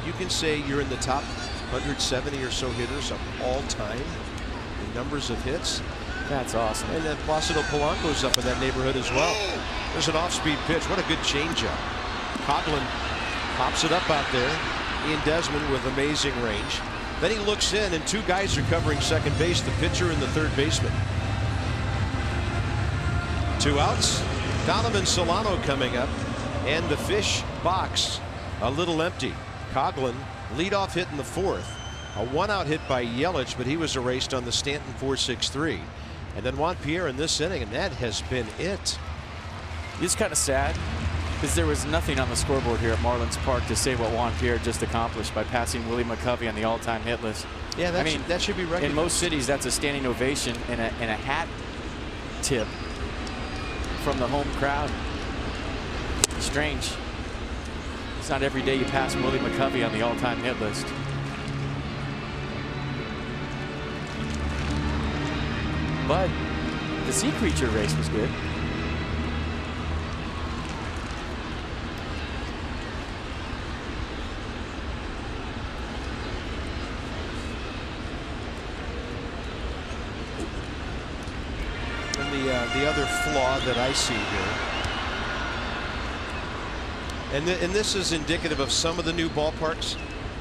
you can say you're in the top 170 or so hitters of all time in numbers of hits. That's awesome. And then Placido Polanco's up in that neighborhood as well. There's an off-speed pitch. What a good changeup. Coughlin pops it up out there. Ian Desmond with amazing range. Then he looks in, and 2 guys are covering second base, the pitcher and the third baseman. 2 outs. Donovan Solano coming up, and the fish box a little empty. Coughlin leadoff hit in the 4th. A 1-out hit by Yelich, but he was erased on the Stanton 4-6-3. And then Juan Pierre in this inning, and that has been it. It's kind of sad because there was nothing on the scoreboard here at Marlins Park to say what Juan Pierre just accomplished by passing Willie McCovey on the all-time hit list. Yeah, I mean, that should be recognized. In most cities, that's a standing ovation and a hat tip from the home crowd. Strange. It's not every day you pass Willie McCovey on the all-time hit list. But the Sea Creature race was good. And the other flaw that I see here, and this is indicative of some of the new ballparks,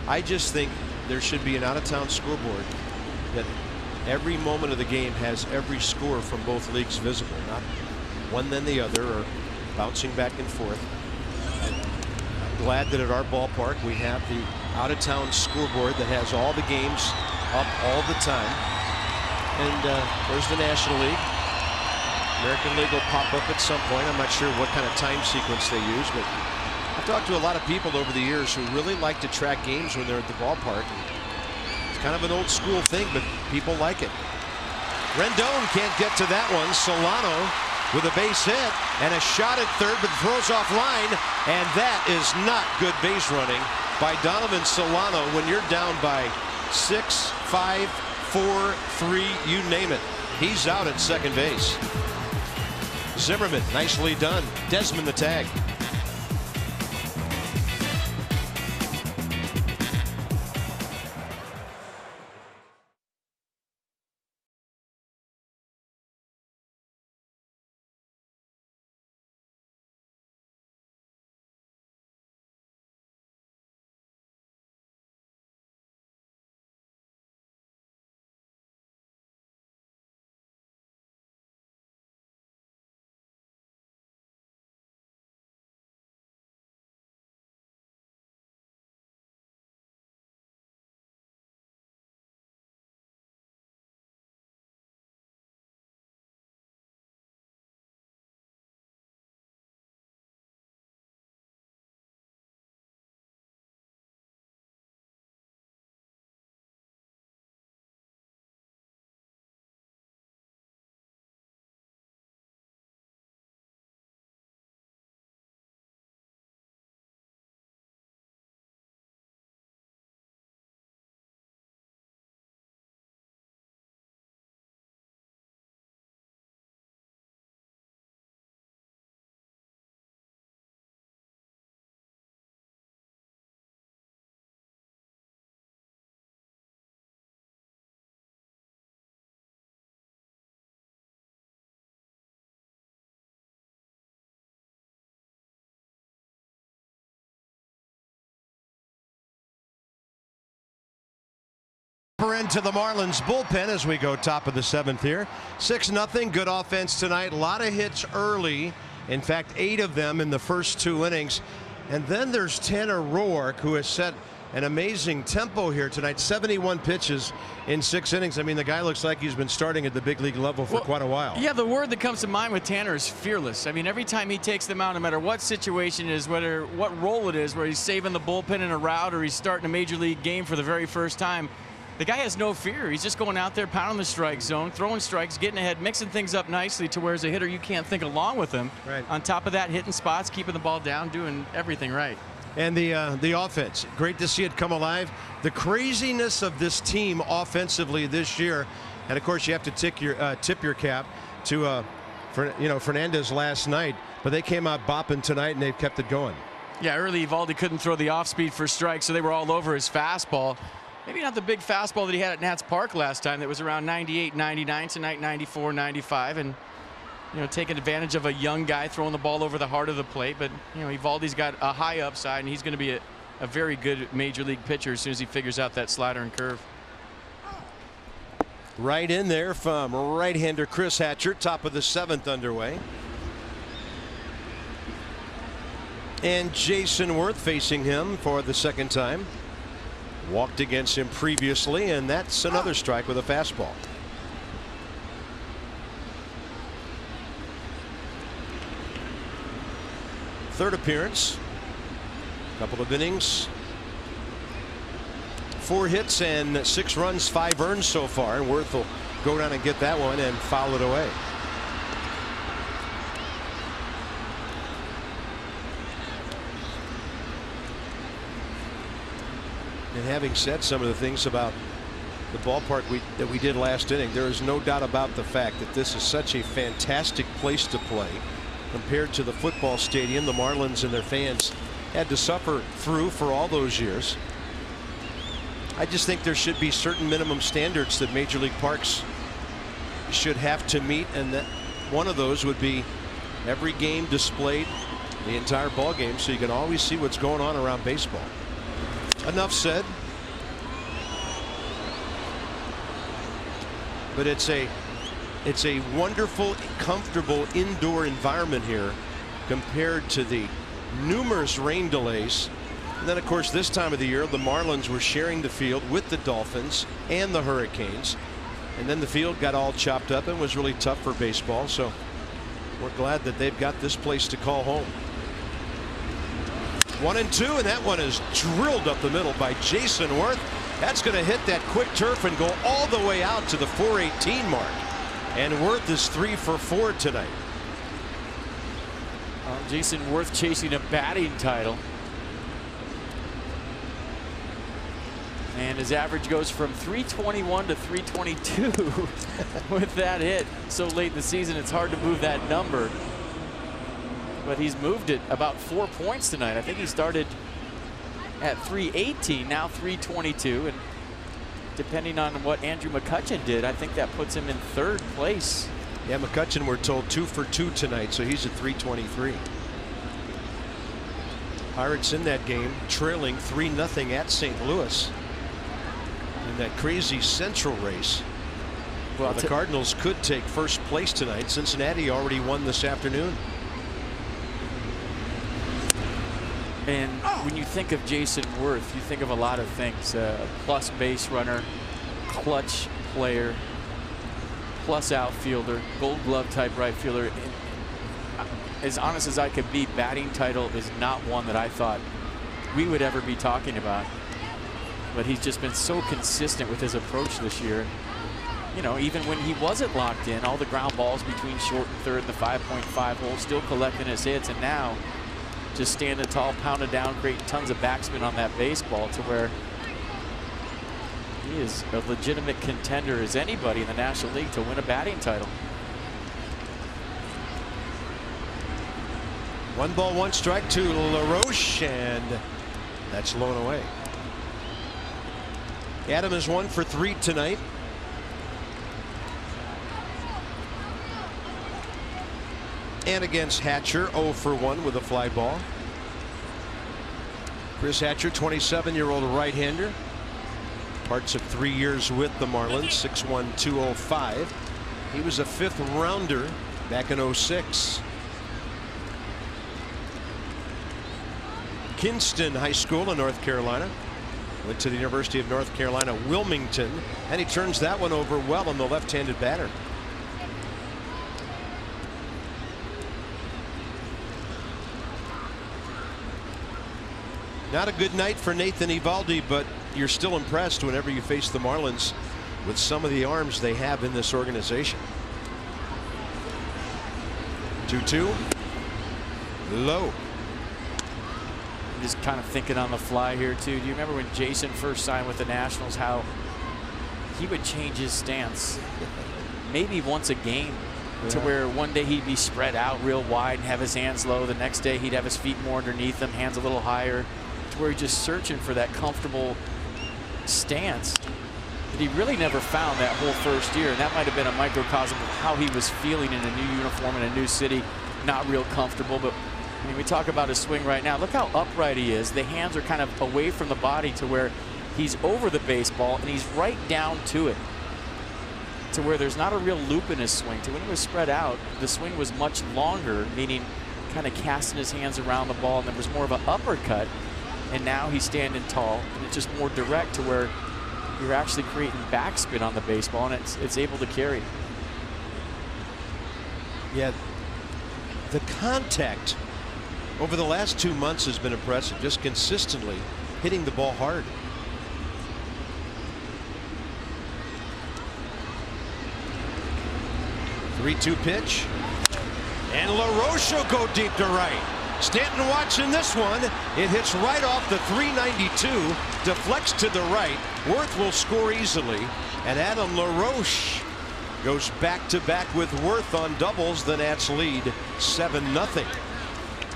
I just think there should be an out-of-town scoreboard that every moment of the game has every score from both leagues visible, not one then the other or bouncing back and forth. I'm glad that at our ballpark we have the out-of-town scoreboard that has all the games up all the time. And there's the National League. American League will pop up at some point. I'm not sure what kind of time sequence they use, but I've talked to a lot of people over the years who really like to track games when they're at the ballpark. It's kind of an old school thing, but people like it. Rendon can't get to that one. Solano with a base hit and a shot at third, but throws off line, and that is not good base running by Donovan Solano when you're down by 6, 5, 4, 3, you name it. He's out at second base. Zimmerman, nicely done. Desmond the tag. deeper into the Marlins bullpen as we go top of the 7th here. 6-0. Good offense tonight. A lot of hits early. In fact, 8 of them in the first 2 innings. And then there's Tanner Roark, who has set an amazing tempo here tonight. 71 pitches in 6 innings. I mean, the guy looks like he's been starting at the big league level for quite a while. Yeah, the word that comes to mind with Tanner is fearless. I mean, every time he takes them out, no matter what situation it is, whether what role it is, where he's saving the bullpen in a rout or he's starting a major league game for the very first time, the guy has no fear. He's just going out there, pounding the strike zone, throwing strikes, getting ahead, mixing things up nicely to where as a hitter you can't think along with him. Right. On top of that, hitting spots, keeping the ball down, doing everything right. And the offense, great to see it come alive. The craziness of this team offensively this year, and of course you have to tip your cap to Fernandez last night, but they came out bopping tonight and they've kept it going. Yeah, early Eovaldi couldn't throw the off speed for strikes, so they were all over his fastball. Maybe not the big fastball that he had at Nats Park last time that was around 98, 99, tonight 94, 95, and taking advantage of a young guy throwing the ball over the heart of the plate. But Eovaldi's got a high upside, and he's going to be a very good major league pitcher as soon as he figures out that slider and curve. Right in there from right-hander Chris Hatcher. Top of the 7th underway. And Jason Worth facing him for the 2nd time. Walked against him previously, and that's another strike with a fastball. Third appearance, couple of innings, 4 hits and 6 runs, 5 earned so far, and Worth will go down and get that one and foul it away. And having said some of the things about the ballpark that we did last inning, there is no doubt about the fact that this is such a fantastic place to play. Compared to the football stadium the Marlins and their fans had to suffer through for all those years. I just think there should be certain minimum standards that Major League Parks should have to meet, and that one of those would be every game displayed, the entire ball game, so you can always see what's going on around baseball. Enough said. But it's a wonderful, comfortable indoor environment here compared to the numerous rain delays. And then, of course, this time of the year, the Marlins were sharing the field with the Dolphins and the Hurricanes. And then the field got all chopped up and was really tough for baseball. So we're glad that they've got this place to call home. 1-2, and that one is drilled up the middle by Jason Worth. That's going to hit that quick turf and go all the way out to the 418 mark. And Worth is 3 for 4 tonight. Jason Worth chasing a batting title. And his average goes from 321 to 322 with that hit so late in the season. It's hard to move that number. But he's moved it about 4 points tonight. I think he started at 318, now 322. And depending on what Andrew McCutchen did, I think that puts him in 3rd place. Yeah, McCutchen, we're told 2 for 2 tonight, so he's at 323. Pirates in that game trailing 3-0 at St. Louis in that crazy Central race. Well, the Cardinals could take first place tonight. Cincinnati already won this afternoon. And when you think of Jason Worth, you think of a lot of things. Plus base runner, clutch player, plus outfielder, gold glove type right fielder. And as honest as I could be, batting title is not one that I thought we would ever be talking about. But he's just been so consistent with his approach this year. You know, even when he wasn't locked in, all the ground balls between short and third, the 5.5 hole, still collecting his hits, and now just standing tall, pounding down, creating tons of backspin on that baseball to where he is a legitimate contender as anybody in the National League to win a batting title. 1 ball, 1 strike to LaRoche, and that's blown away. Adam is 1 for 3 tonight. And against Hatcher, 0 for 1 with a fly ball. Chris Hatcher, 27-year-old right-hander. Parts of 3 years with the Marlins. 6'1", 205. He was a 5th rounder back in 06. Kinston High School in North Carolina. Went to the University of North Carolina, Wilmington, and he turns that one over well on the left-handed batter. Not a good night for Nathan Eovaldi, but you're still impressed whenever you face the Marlins with some of the arms they have in this organization. 2-2. Low. Just kind of thinking on the fly here too. Do you remember when Jason first signed with the Nationals, how he would change his stance maybe once a game, to where one day he'd be spread out real wide and have his hands low. The next day he'd have his feet more underneath him, hands a little higher, to where he's just searching for that comfortable stance that he really never found that whole first year. And that might have been a microcosm of how he was feeling in a new uniform in a new city, not real comfortable. But I mean, we talk about his swing right now. Look how upright he is. The hands are kind of away from the body to where he's over the baseball and he's right down to it, to where there's not a real loop in his swing. To when he was spread out, the swing was much longer, meaning kind of casting his hands around the ball, and there was more of an uppercut. And now he's standing tall, and it's just more direct, to where you're actually creating backspin on the baseball, and it's able to carry. Yeah, the contact over the last 2 months has been impressive, just consistently hitting the ball hard. The 3-2 pitch, and LaRoche will go deep to right. Stanton watching this one. It hits right off the 392, deflects to the right. Worth will score easily, and Adam LaRoche goes back-to-back with Worth on doubles. The Nats lead 7-0.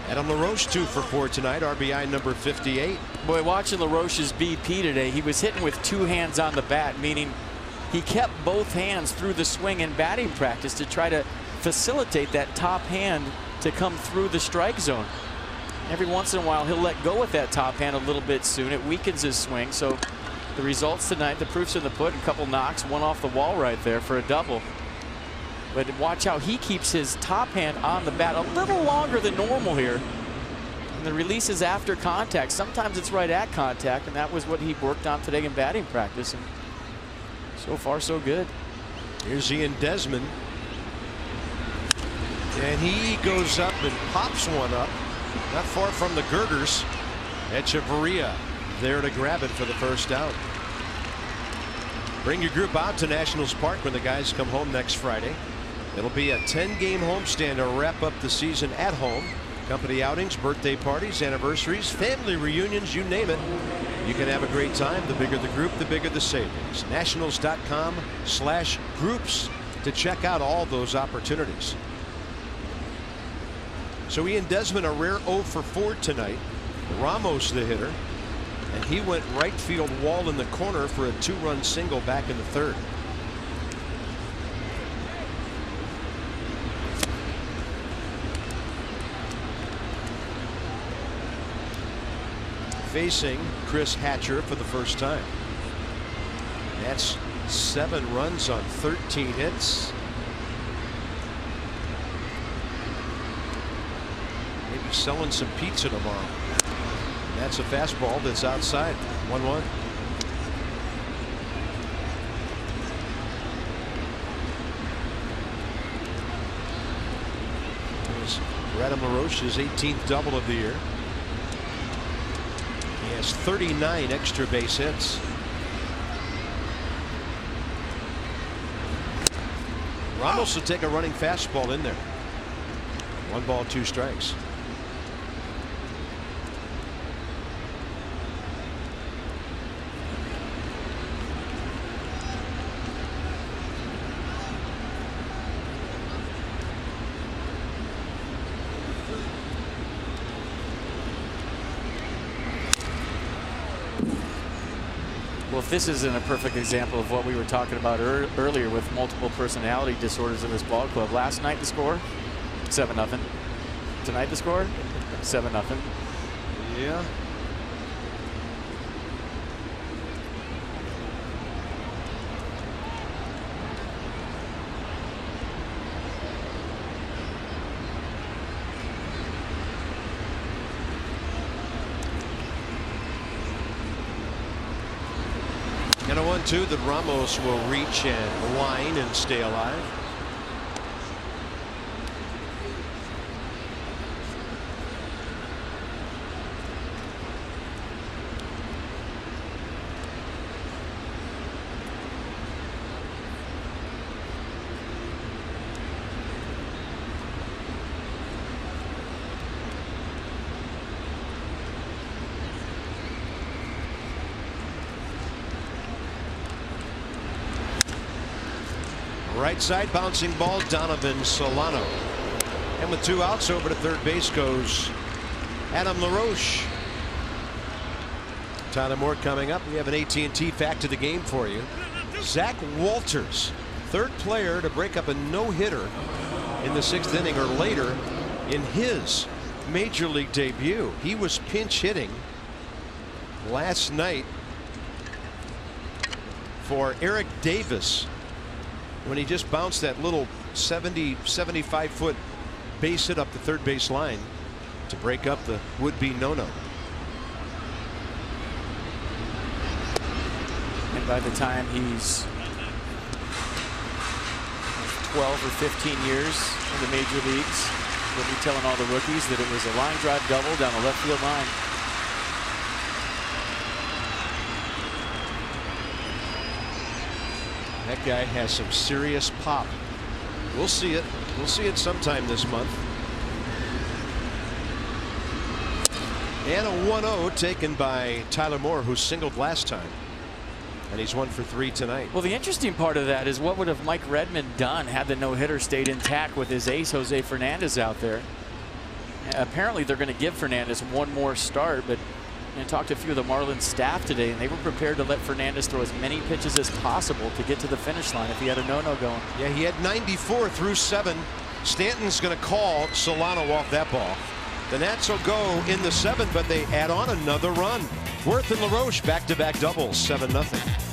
Adam LaRoche 2 for 4 tonight, RBI number 58. Boy, watching LaRoche's BP today, he was hitting with 2 hands on the bat, meaning he kept both hands through the swing in batting practice to try to facilitate that top hand to come through the strike zone. Every once in a while, he'll let go with that top hand a little bit soon. It weakens his swing. So the results tonight, the proof's in the pudding. A couple knocks, one off the wall right there for a double. But watch how he keeps his top hand on the bat a little longer than normal here. And the release is after contact. Sometimes it's right at contact, and that was what he worked on today in batting practice. And so far, so good. Here's Ian Desmond. And he goes up and pops one up, not far from the girders. Echeverria there to grab it for the first out. Bring your group out to Nationals Park when the guys come home next Friday. It'll be a 10-game homestand to wrap up the season at home. Company outings, birthday parties, anniversaries, family reunions, you name it. You can have a great time. The bigger the group, the bigger the savings. Nationals.com/groups to check out all those opportunities. So Ian Desmond a rare 0 for 4 tonight. Ramos the hitter, and he went right field wall in the corner for a 2-run single back in the 3rd. Facing Chris Hatcher for the first time. That's 7 runs on 13 hits. Maybe selling some pizza tomorrow. That's a fastball that's outside. 1-1. Adam LaRoche's 18th double of the year. He has 39 extra base hits. Ramos will take a running fastball in there. 1 ball, 2 strikes. Well, if this isn't a perfect example of what we were talking about earlier with multiple personality disorders in this ball club. Last night the score 7-0. Tonight the score 7-0. Yeah. 1-2 that Ramos will reach and line and stay alive. Right side bouncing ball, Donovan Solano. And with 2 outs, over to third base goes Adam LaRoche. Tyler Moore coming up. We have an AT&T fact of the game for you. Zach Walters, third player to break up a no-hitter in the 6th inning or later in his major league debut. He was pinch hitting last night for Eric Davis when he just bounced that little 75 foot base hit up the third base line to break up the would-be no-no. And by the time he's 12 or 15 years in the major leagues, we'll be telling all the rookies that it was a line drive double down the left field line. That guy has some serious pop. We'll see it. We'll see it sometime this month. And a 1-0 taken by Tyler Moore, who singled last time. And he's 1 for 3 tonight. Well, the interesting part of that is what would have Mike Redmond done had the no-hitter stayed intact with his ace Jose Fernandez out there. Apparently they're going to give Fernandez one more start, but I talked to a few of the Marlins staff today, and they were prepared to let Fernandez throw as many pitches as possible to get to the finish line if he had a no-no going. Yeah, he had 94 through 7. Stanton's going to call Solano off that ball. The Nats will go in the 7th, but they add on another run. Worth and LaRoche back-to-back doubles, 7-0.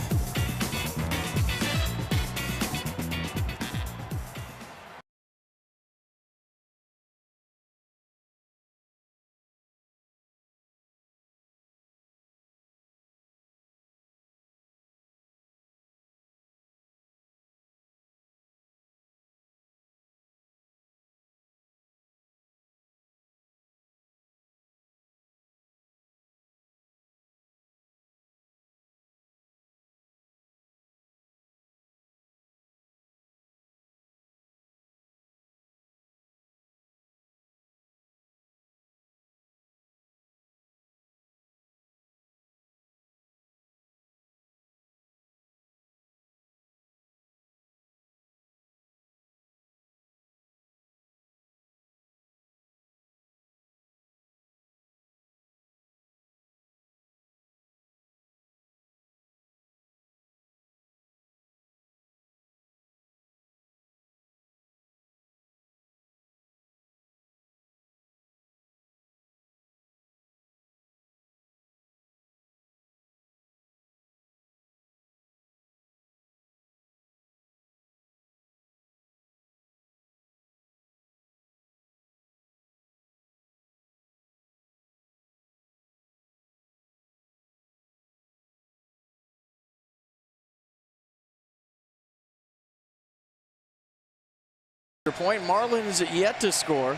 Point, Marlins yet to score.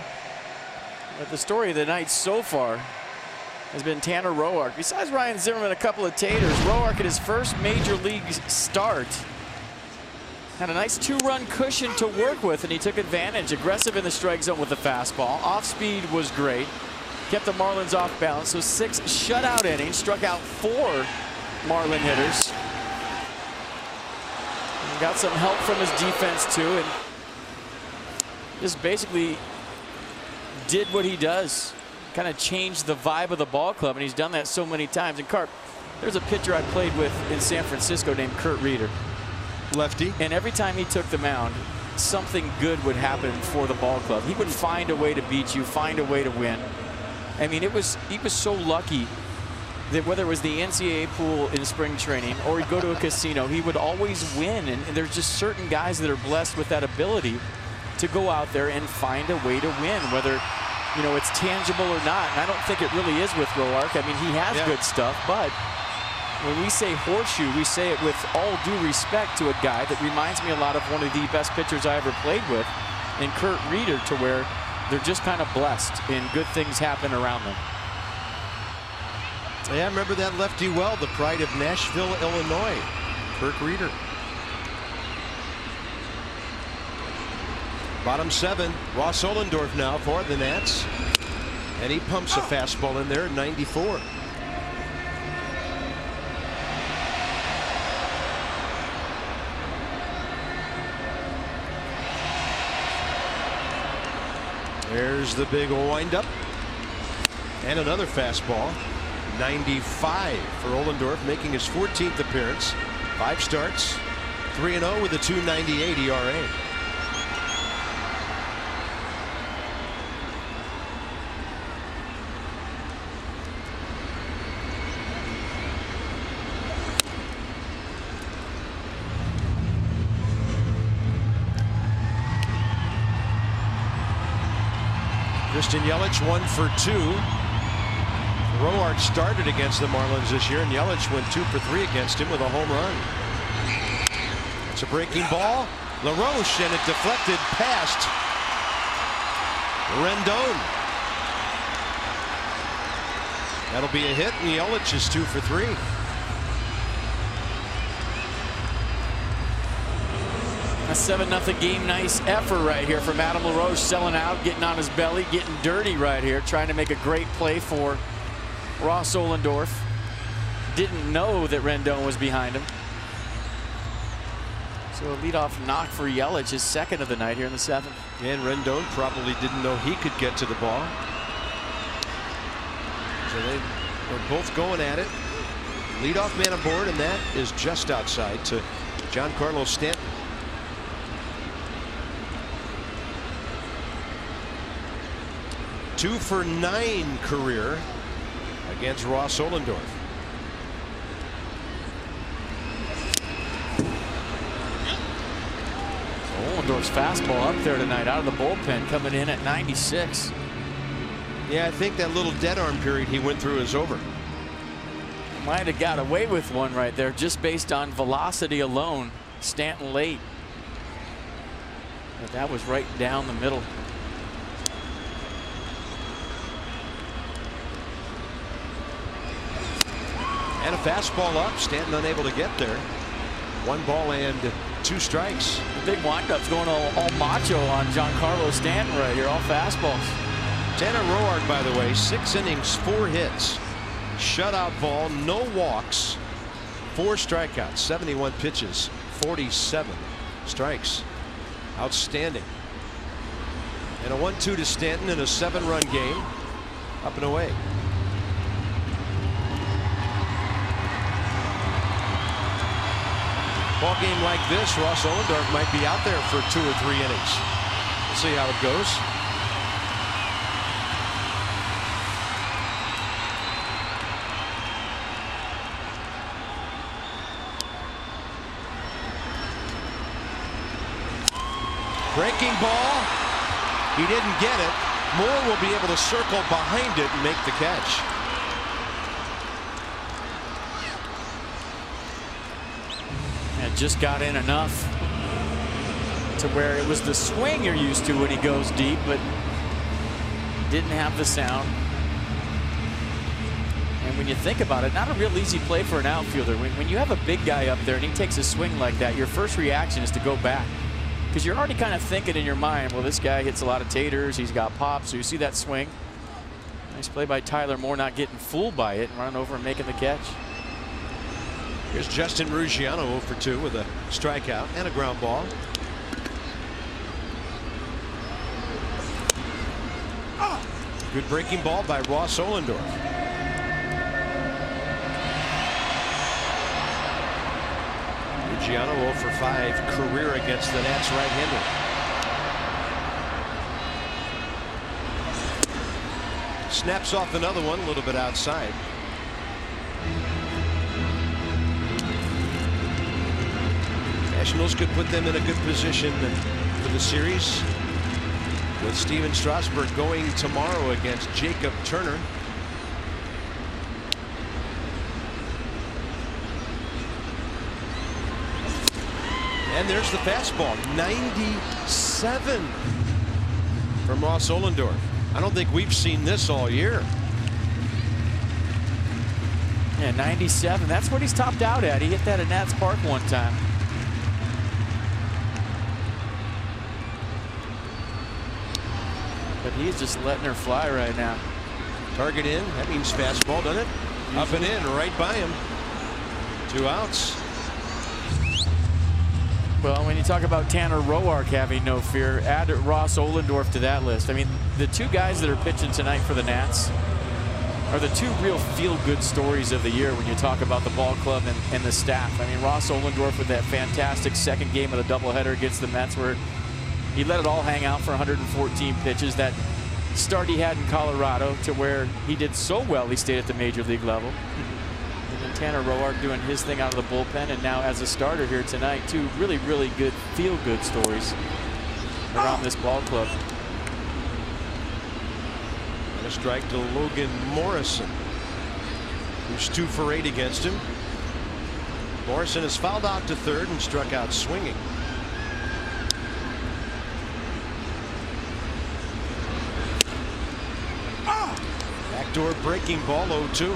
But the story of the night so far has been Tanner Roark. Besides Ryan Zimmerman, a couple of taters, Roark at his first major league start had a nice 2-run cushion to work with, and he took advantage. Aggressive in the strike zone with the fastball. Off speed was great. Kept the Marlins off balance. So 6 shutout innings, struck out 4 Marlin hitters. And got some help from his defense too, and just basically did what he does, kind of changed the vibe of the ball club, and he's done that so many times. And Carp, there's a pitcher I played with in San Francisco named Kurt Reeder. Lefty. And every time he took the mound, something good would happen for the ball club. He would find a way to beat you, find a way to win. I mean, he was so lucky that whether it was the NCAA pool in spring training or he'd go to a casino, he would always win. And there's just certain guys that are blessed with that ability to go out there and find a way to win, whether, you know, it's tangible or not. And I don't think it really is with Roark. I mean, he has good stuff, but when we say horseshoe, we say it with all due respect to a guy that reminds me a lot of one of the best pitchers I ever played with, and Kurt Reeder, to where they're just kind of blessed and good things happen around them. Yeah, I remember that lefty well, the pride of Nashville, Illinois, Kurt Reeder. Bottom 7, Ross Ohlendorf now for the Nats. And he pumps a fastball in there, 94. There's the big windup. And another fastball. 95 for Ohlendorf, making his 14th appearance. 5 starts, 3-0 with a 2.98 ERA. Christian Yelich 1 for 2. Roark started against the Marlins this year, and Yelich went 2 for 3 against him with a home run. It's a breaking ball. LaRoche, and it deflected past Rendon. That'll be a hit, and Yelich is 2 for 3. A 7-0 game. Nice effort right here from Adam LaRoche, selling out, getting on his belly, getting dirty right here, trying to make a great play for Ross Ohlendorf. Didn't know that Rendon was behind him. So a leadoff knock for Yelich, his 2nd of the night here in the 7th. And Rendon probably didn't know he could get to the ball. So they were both going at it. Leadoff man aboard, and that is just outside to Giancarlo Stanton. 2 for 9 career against Ross Ohlendorf. Ohlendorf's fastball up there tonight out of the bullpen, coming in at 96. Yeah, I think that little dead arm period he went through is over. Might have got away with one right there just based on velocity alone. Stanton late. But that was right down the middle. And a fastball up. Stanton unable to get there. 1 ball and 2 strikes. The big windup's going all macho on Giancarlo Stanton right here. All fastballs. Tanner Roark, by the way, 6 innings, 4 hits. Shutout ball, no walks, 4 strikeouts, 71 pitches, 47 strikes. Outstanding. And a 1-2 to Stanton in a 7-run game. Up and away. Ball game like this, Ross Ohlendorf might be out there for 2 or 3 innings. We'll see how it goes. Breaking ball. He didn't get it. Moore will be able to circle behind it and make the catch. And just got in enough to where it was the swing you're used to when he goes deep, but didn't have the sound. And when you think about it, not a real easy play for an outfielder. When you have a big guy up there and he takes a swing like that, your first reaction is to go back. Because you're already kind of thinking in your mind, well, this guy hits a lot of taters, he's got pops, so you see that swing. Nice play by Tyler Moore, not getting fooled by it and running over and making the catch. Here's Justin Ruggiano 0 for 2 with a strikeout and a ground ball. Good breaking ball by Ross Ohlendorf. Ruggiano 0 for 5 career against the Nats right-hander. Snaps off another one a little bit outside. Nationals could put them in a good position for the series, with Steven Strasburg going tomorrow against Jacob Turner. And there's the fastball. 97 from Ross Ohlendorf. I don't think we've seen this all year. Yeah, 97. That's what he's topped out at. He hit that at Nats Park one time. But he's just letting her fly right now. Target in. That means fastball, doesn't it? Usually. Up and in, right by him. 2 outs. Well, when you talk about Tanner Roark having no fear, add Ross Ohlendorf to that list. I mean, the 2 guys that are pitching tonight for the Nats are the 2 real feel-good stories of the year when you talk about the ball club and the staff. I mean, Ross Ohlendorf with that fantastic second game of the doubleheader against the Mets where he let it all hang out for 114 pitches. That start he had in Colorado to where he did so well he stayed at the major league level. And then Tanner Roark doing his thing out of the bullpen, and now as a starter here tonight, 2 really, really good feel-good stories around this ball club. And a strike to Logan Morrison, who's 2 for 8 against him. Morrison has fouled out to third and struck out swinging. Backdoor breaking ball, 0-2.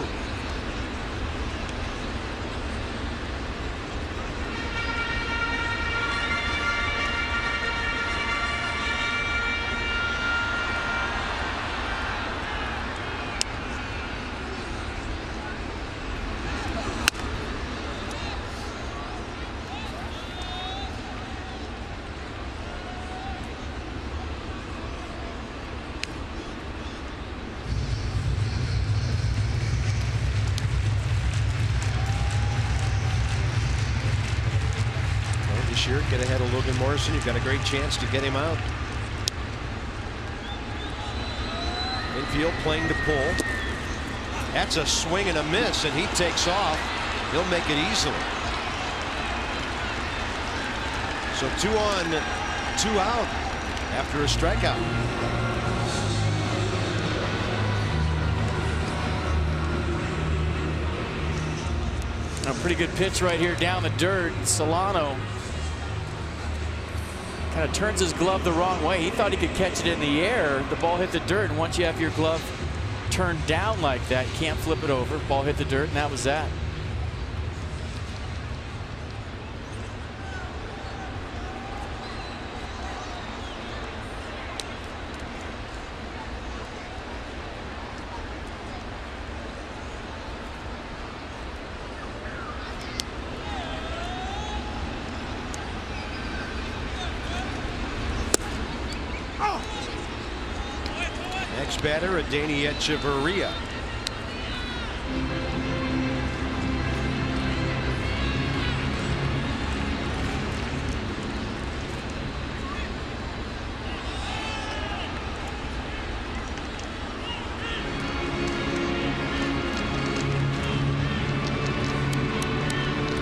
Year, get ahead of Logan Morrison. You've got a great chance to get him out. Infield playing to pull. That's a swing and a miss, and he takes off. He'll make it easily. So 2 on, 2 out after a strikeout. A pretty good pitch right here down the dirt. Solano kind of turns his glove the wrong way. He thought he could catch it in the air. The ball hit the dirt, and once you have your glove turned down like that, you can't flip it over. Ball hit the dirt, and that was that. Next batter, Adeiny Echeverria.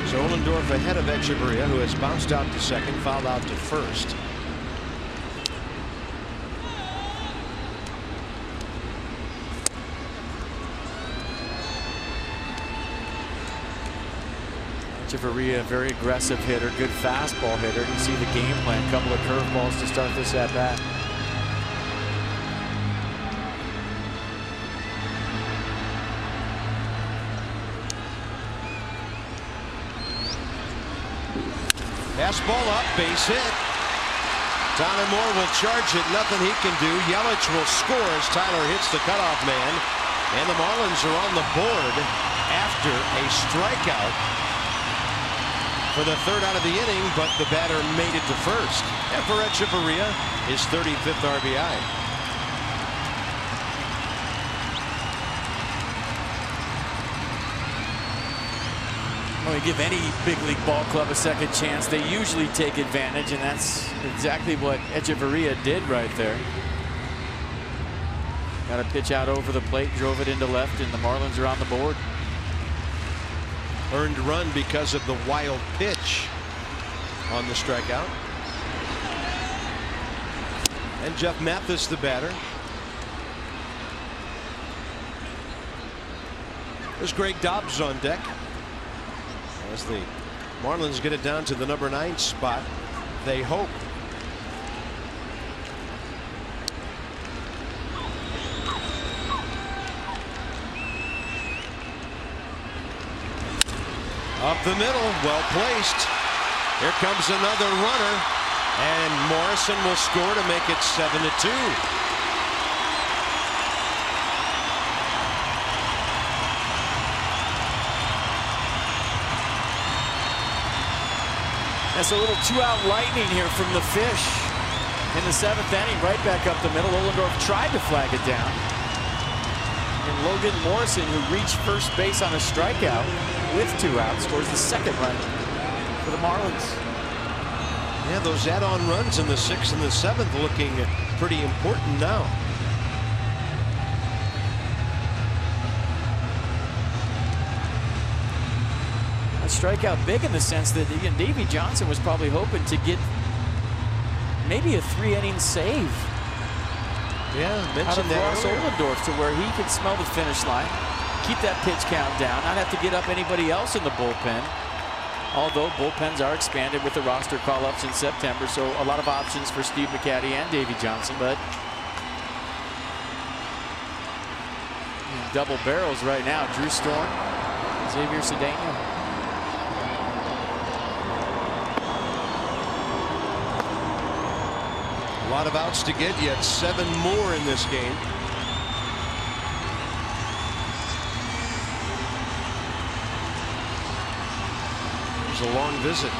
So Ohlendorf ahead of Echeverria, who has bounced out to second, fouled out to first. Echeverria, very aggressive hitter, good fastball hitter. You see the game plan, a couple of curveballs to start this at bat. Fastball up, base hit. Tyler Moore will charge it, nothing he can do. Yelich will score as Tyler hits the cutoff man. And the Marlins are on the board after a strikeout for the 3rd out of the inning, but the batter made it to first. And for Echeverria, his 35th RBI. When we give any big league ball club a second chance, they usually take advantage, and that's exactly what Echeverria did right there. Got a pitch out over the plate, drove it into left, and the Marlins are on the board. Earned run because of the wild pitch on the strikeout. And Jeff Mathis, the batter. There's Greg Dobbs on deck as the Marlins get it down to the number 9 spot. They hope. Up the middle, well placed. Here comes another runner, and Morrison will score to make it 7-2. That's a little 2-out lightning here from the Fish in the 7th inning, right back up the middle. Ohlendorf tried to flag it down. And Logan Morrison, who reached first base on a strikeout with 2 outs, scores the 2nd run for the Marlins. Yeah, those add-on runs in the 6th and the 7th looking pretty important now. A strikeout big in the sense that Davey Johnson was probably hoping to get maybe a 3-inning save. Yeah, out of mentioned that Ross Ohlendorf to where he can smell the finish line, keep that pitch count down, not have to get up anybody else in the bullpen. Although bullpens are expanded with the roster call-ups in September, so a lot of options for Steve McCaddy and Davey Johnson, but double barrels right now. Drew Storm, Xavier Cedeno. A lot of outs to get, yet 7 more in this game. There's a long visit.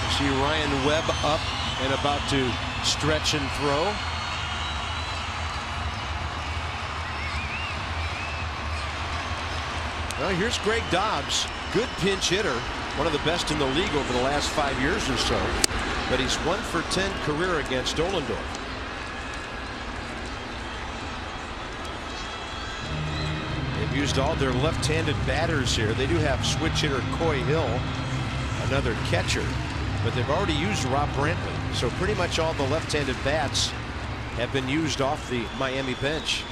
You see Ryan Webb up and about to stretch and throw. Well, here's Greg Dobbs, good pinch hitter, one of the best in the league over the last 5 years or so. But he's 1 for 10 career against Ohlendorf. They've used all their left-handed batters here. They do have switch hitter Coy Hill, another catcher, but they've already used Rob Brantley. So pretty much all the left-handed bats have been used off the Miami bench.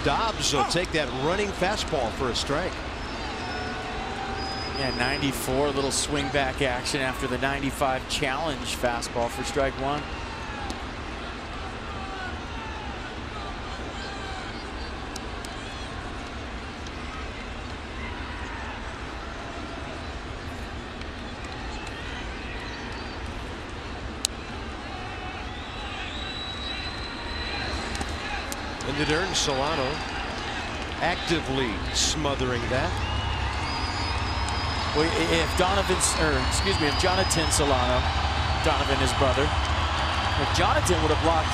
Dobbs will take that running fastball for a strike. Yeah, 94, a little swing back action after the 95 challenge fastball for strike 1. And it earned Solano actively smothering that. Well, if Jonathan Solano, Donovan, his brother, if Jonathan would have blocked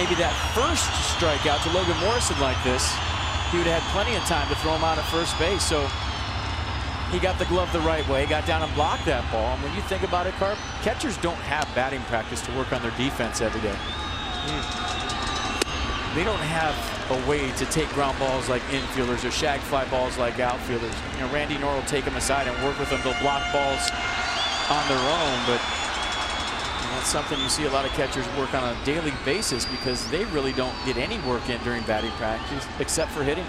maybe that first strikeout to Logan Morrison like this, he would have had plenty of time to throw him out at first base. So he got the glove the right way, got down and blocked that ball. And when you think about it, Carp, catchers don't have batting practice to work on their defense every day. They don't have a way to take ground balls like infielders or shag fly balls like outfielders. You know, Randy Knorr will take them aside and work with them. They'll block balls on their own, but that's something you see a lot of catchers work on a daily basis because they really don't get any work in during batting practice except for hitting.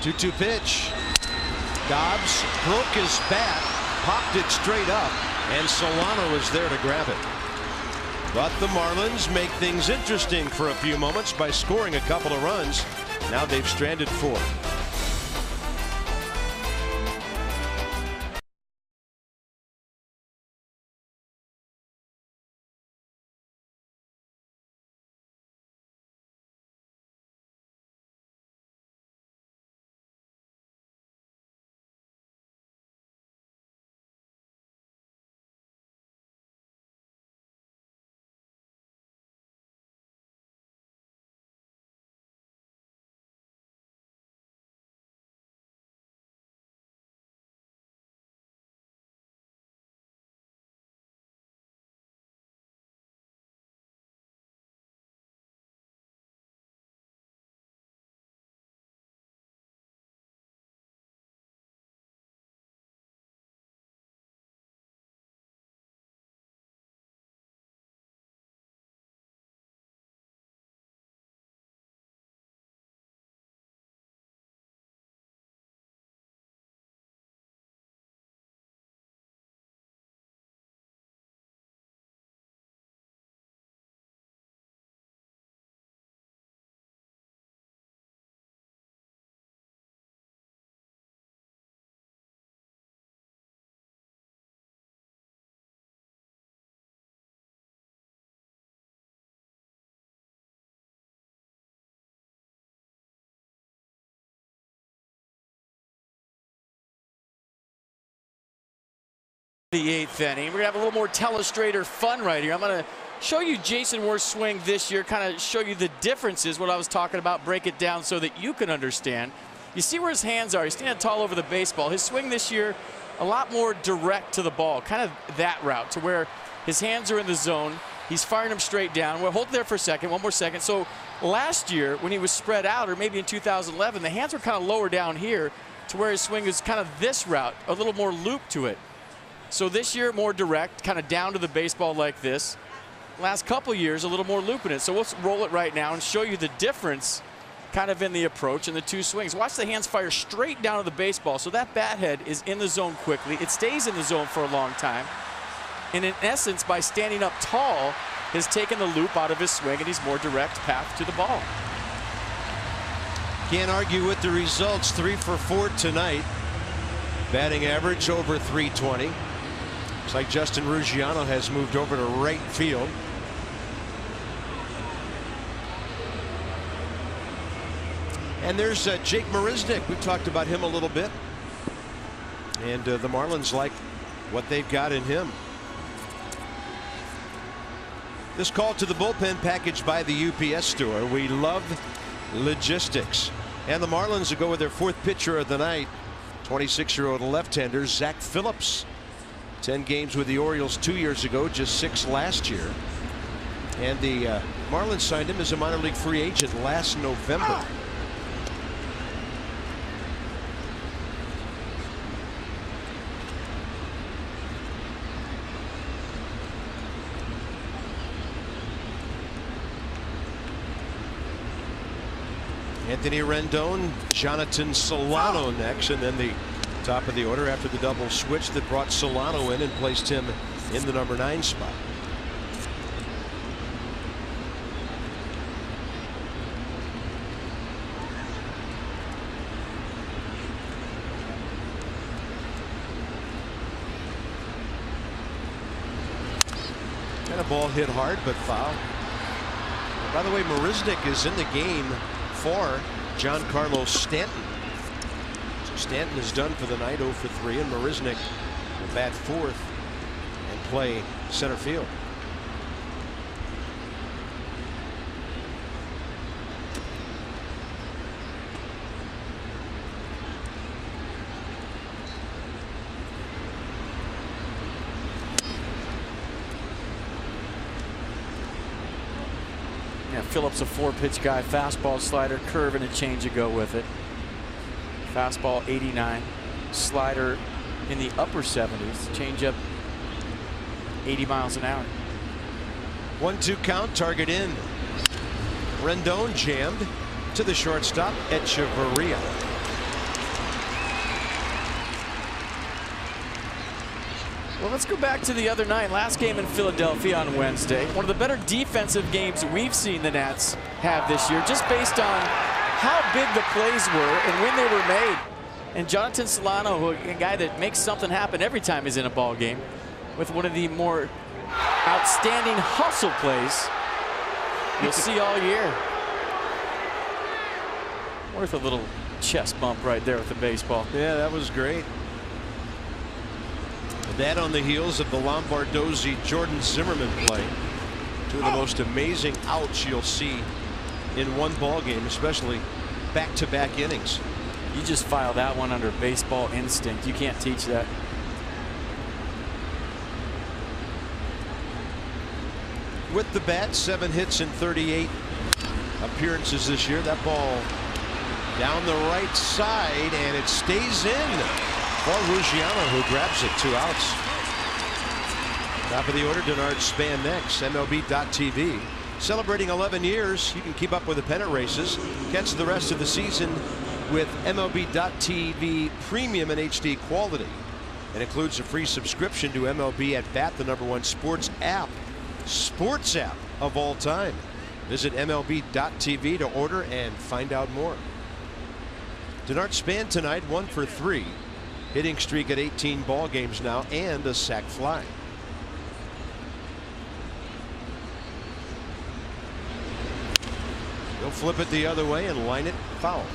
2-2 pitch. Dobbs broke his bat, popped it straight up, and Solano was there to grab it. But the Marlins make things interesting for a few moments by scoring a couple of runs. Now they've stranded 4. The 8th inning. We're going to have a little more telestrator fun right here. I'm going to show you Jason Worth's swing this year, kind of show you the differences, what I was talking about, break it down so that you can understand. You see where his hands are. He's standing tall over the baseball. His swing this year, a lot more direct to the ball, kind of that route to where his hands are in the zone. He's firing them straight down. We'll hold there for a second, one more second. So last year when he was spread out, or maybe in 2011, the hands were kind of lower down here to where his swing is kind of this route, a little more loop to it. So this year, more direct, kind of down to the baseball like this. Last couple years, a little more loop in it. So we'll roll it right now and show you the difference kind of in the approach and the two swings. Watch the hands fire straight down to the baseball. So that bat head is in the zone quickly. It stays in the zone for a long time. And in essence, by standing up tall, has taken the loop out of his swing, and he's more direct path to the ball. Can't argue with the results. 3 for 4 tonight. Batting average over 320. Looks like Justin Ruggiano has moved over to right field. And there's Jake Marisnick. We've talked about him a little bit. And the Marlins like what they've got in him. This call to the bullpen packaged by the UPS store. We love logistics. And the Marlins will go with their 4th pitcher of the night. 26-year-old left-hander Zach Phillips. 10 games with the Orioles 2 years ago, just 6 last year. And the Marlins signed him as a minor league free agent last November. Anthony Rendon, Jonathan Solano next, and then the top of the order after the double switch that brought Solano in and placed him in the number 9 spot. And a ball hit hard but foul. By the way, Marisnick is in the game for Giancarlo Stanton. So Stanton is done for the night, 0 for 3, and Marisnick will bat 4th and play center field. Yeah, Phillips a 4-pitch guy, fastball, slider, curve, and a change to go with it. Fastball 89, slider in the upper 70s, changeup 80 miles an hour. 1-2 count, target in. Rendon jammed to the shortstop, Echeverria. Well, let's go back to the other night. Last game in Philadelphia on Wednesday. One of the better defensive games we've seen the Nats have this year, just based on how big the plays were and when they were made. And Jonathan Solano, a guy that makes something happen every time he's in a ball game, with one of the more outstanding hustle plays you'll see all year. Worth a little chest bump right there with the baseball. Yeah, that was great. That on the heels of the Lombardozzi Jordan Zimmerman play. Two of the most amazing outs you'll see in one ball game, especially back-to-back innings. You just file that one under baseball instinct. You can't teach that. With the bat, 7 hits in 38 appearances this year. That ball down the right side, and it stays in for Ruggiano, who grabs it. 2 outs. Top of the order, Denard Span next. MLB.TV. Celebrating 11 years. You can keep up with the pennant races. Catch the rest of the season with MLB.TV Premium and HD quality. It includes a free subscription to MLB at Bat, the #1 sports app of all time. Visit MLB.TV to order and find out more. Denard Span tonight, 1 for 3. Hitting streak at 18 ball games now, and a sac fly. He'll flip it the other way and line it foul.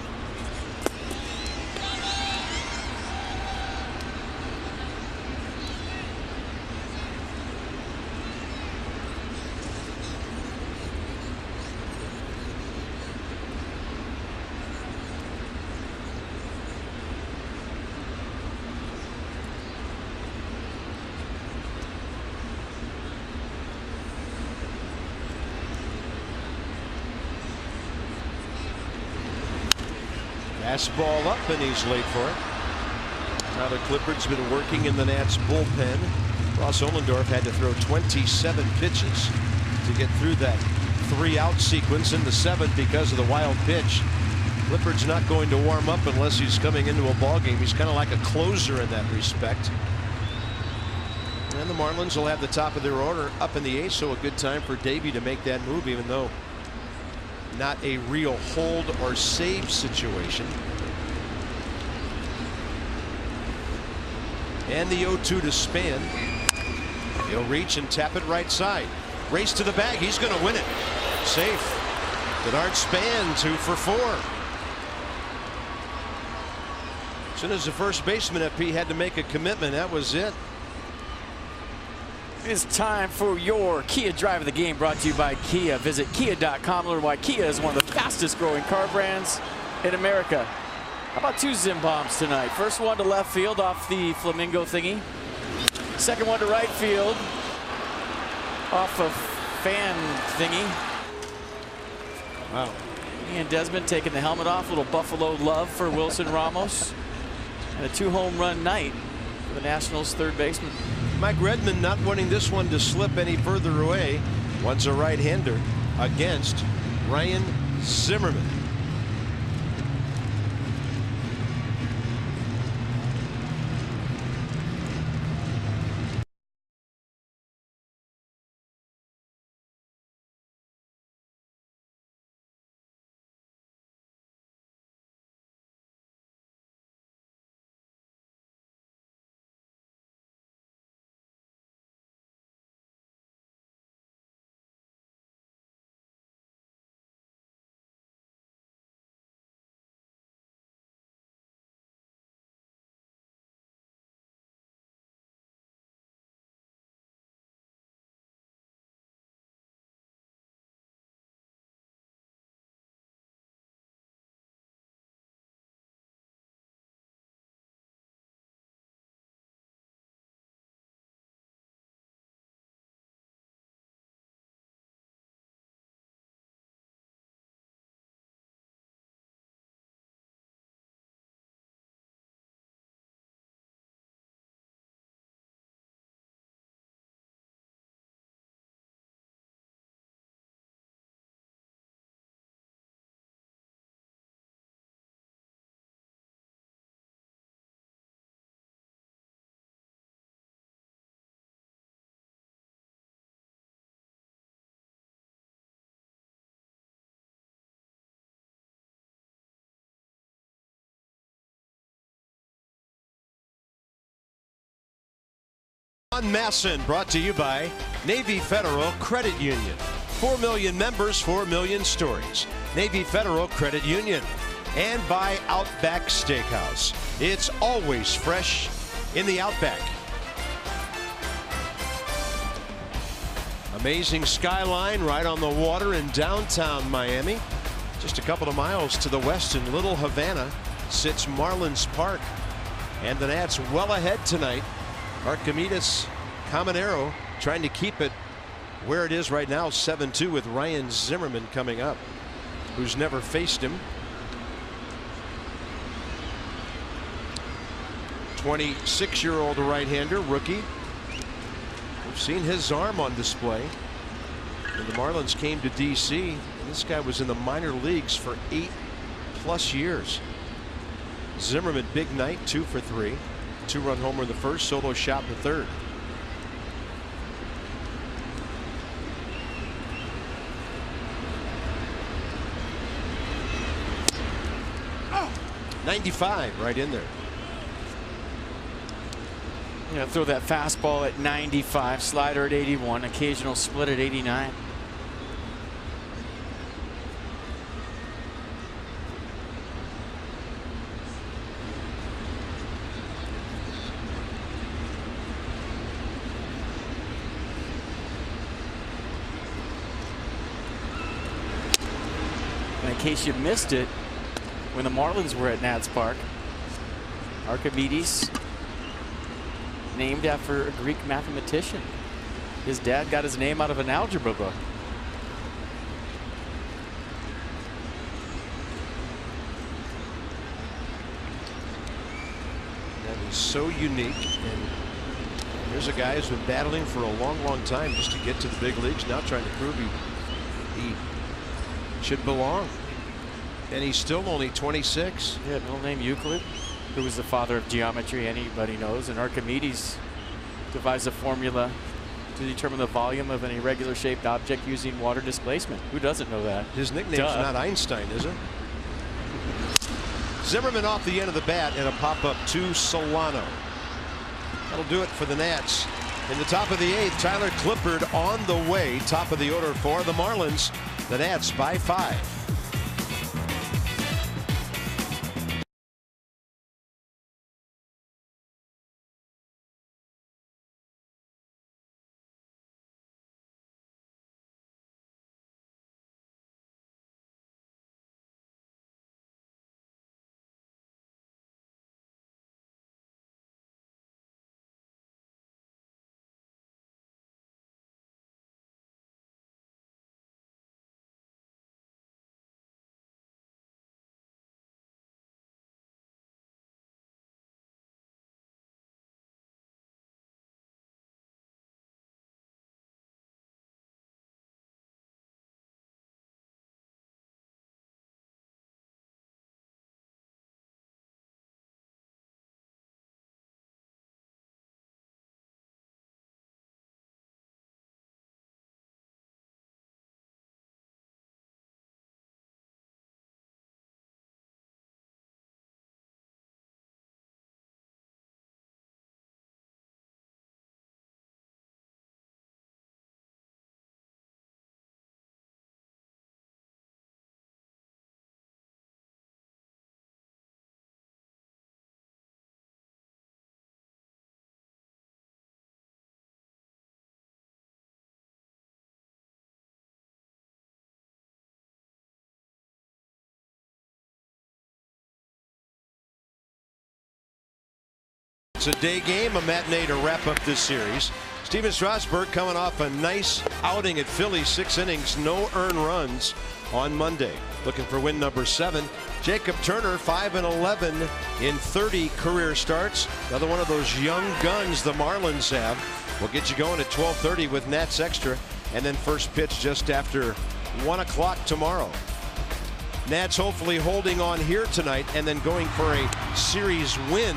Fastball up, and he's late for it. Tyler Clifford's been working in the Nats bullpen. Ross Ohlendorf had to throw 27 pitches to get through that 3-out sequence in the 7th because of the wild pitch. Clifford's not going to warm up unless he's coming into a ball game. He's kind of like a closer in that respect. And the Marlins will have the top of their order up in the 8th, so a good time for Davey to make that move, even though not a real hold or save situation. And the 0-2 to Span. He'll reach and tap it right side. Race to the bag. He's going to win it. Safe. Denard Span 2 for 4. As soon as the first baseman FP had to make a commitment, that was it. It's time for your Kia Drive of the Game, brought to you by Kia. Visit kia.com. Learn why Kia is one of the fastest growing car brands in America. How about 2 Zim bombs tonight? First one to left field off the flamingo thingy. Second one to right field off of fan thingy. Wow. Ian Desmond taking the helmet off. A little Buffalo love for Wilson Ramos. And a 2-home run night for the Nationals' third baseman. Mike Redmond not wanting this one to slip any further away. One's a right-hander against Ryan Zimmerman. On Masson, brought to you by Navy Federal Credit Union. 4 million members, 4 million stories. Navy Federal Credit Union. And by Outback Steakhouse. It's always fresh in the Outback. Amazing skyline right on the water in downtown Miami. Just a couple of miles to the west in Little Havana sits Marlins Park. And the Nats well ahead tonight. Archimedes Caminero trying to keep it where it is right now, 7-2, with Ryan Zimmerman coming up, who's never faced him. 26-year-old right-hander, rookie. We've seen his arm on display. When the Marlins came to DC, and this guy was in the minor leagues for 8+ years. Zimmerman, big night, 2 for 3. 2-run homer in the first, solo shot in the third. Oh, 95 right in there. Yeah, throw that fastball at 95, slider at 81, occasional split at 89. In case you missed it, when the Marlins were at Nats Park, Archimedes, named after a Greek mathematician. His dad got his name out of an algebra book. so unique. And here's a guy who's been battling for a long time just to get to the big leagues. Now trying to prove he should belong. And he's still only 26. Yeah, middle name Euclid, who was the father of geometry, anybody knows. And Archimedes devised a formula to determine the volume of an irregular shaped object using water displacement. Who doesn't know that? His nickname's not Einstein, is it? Zimmerman off the end of the bat and a pop-up to Solano. That'll do it for the Nats. In the top of the 8th, Tyler Clippard on the way. Top of the order for the Marlins. The Nats by 5. It's a day game, a matinee to wrap up this series. Steven Strasburg coming off a nice outing at Philly, 6 innings, no earned runs on Monday. Looking for win number 7. Jacob Turner, 5-11 in 30 career starts. Another one of those young guns the Marlins have. We'll get you going at 12:30 with Nats Extra, and then first pitch just after 1 o'clock tomorrow. Nats hopefully holding on here tonight and then going for a series win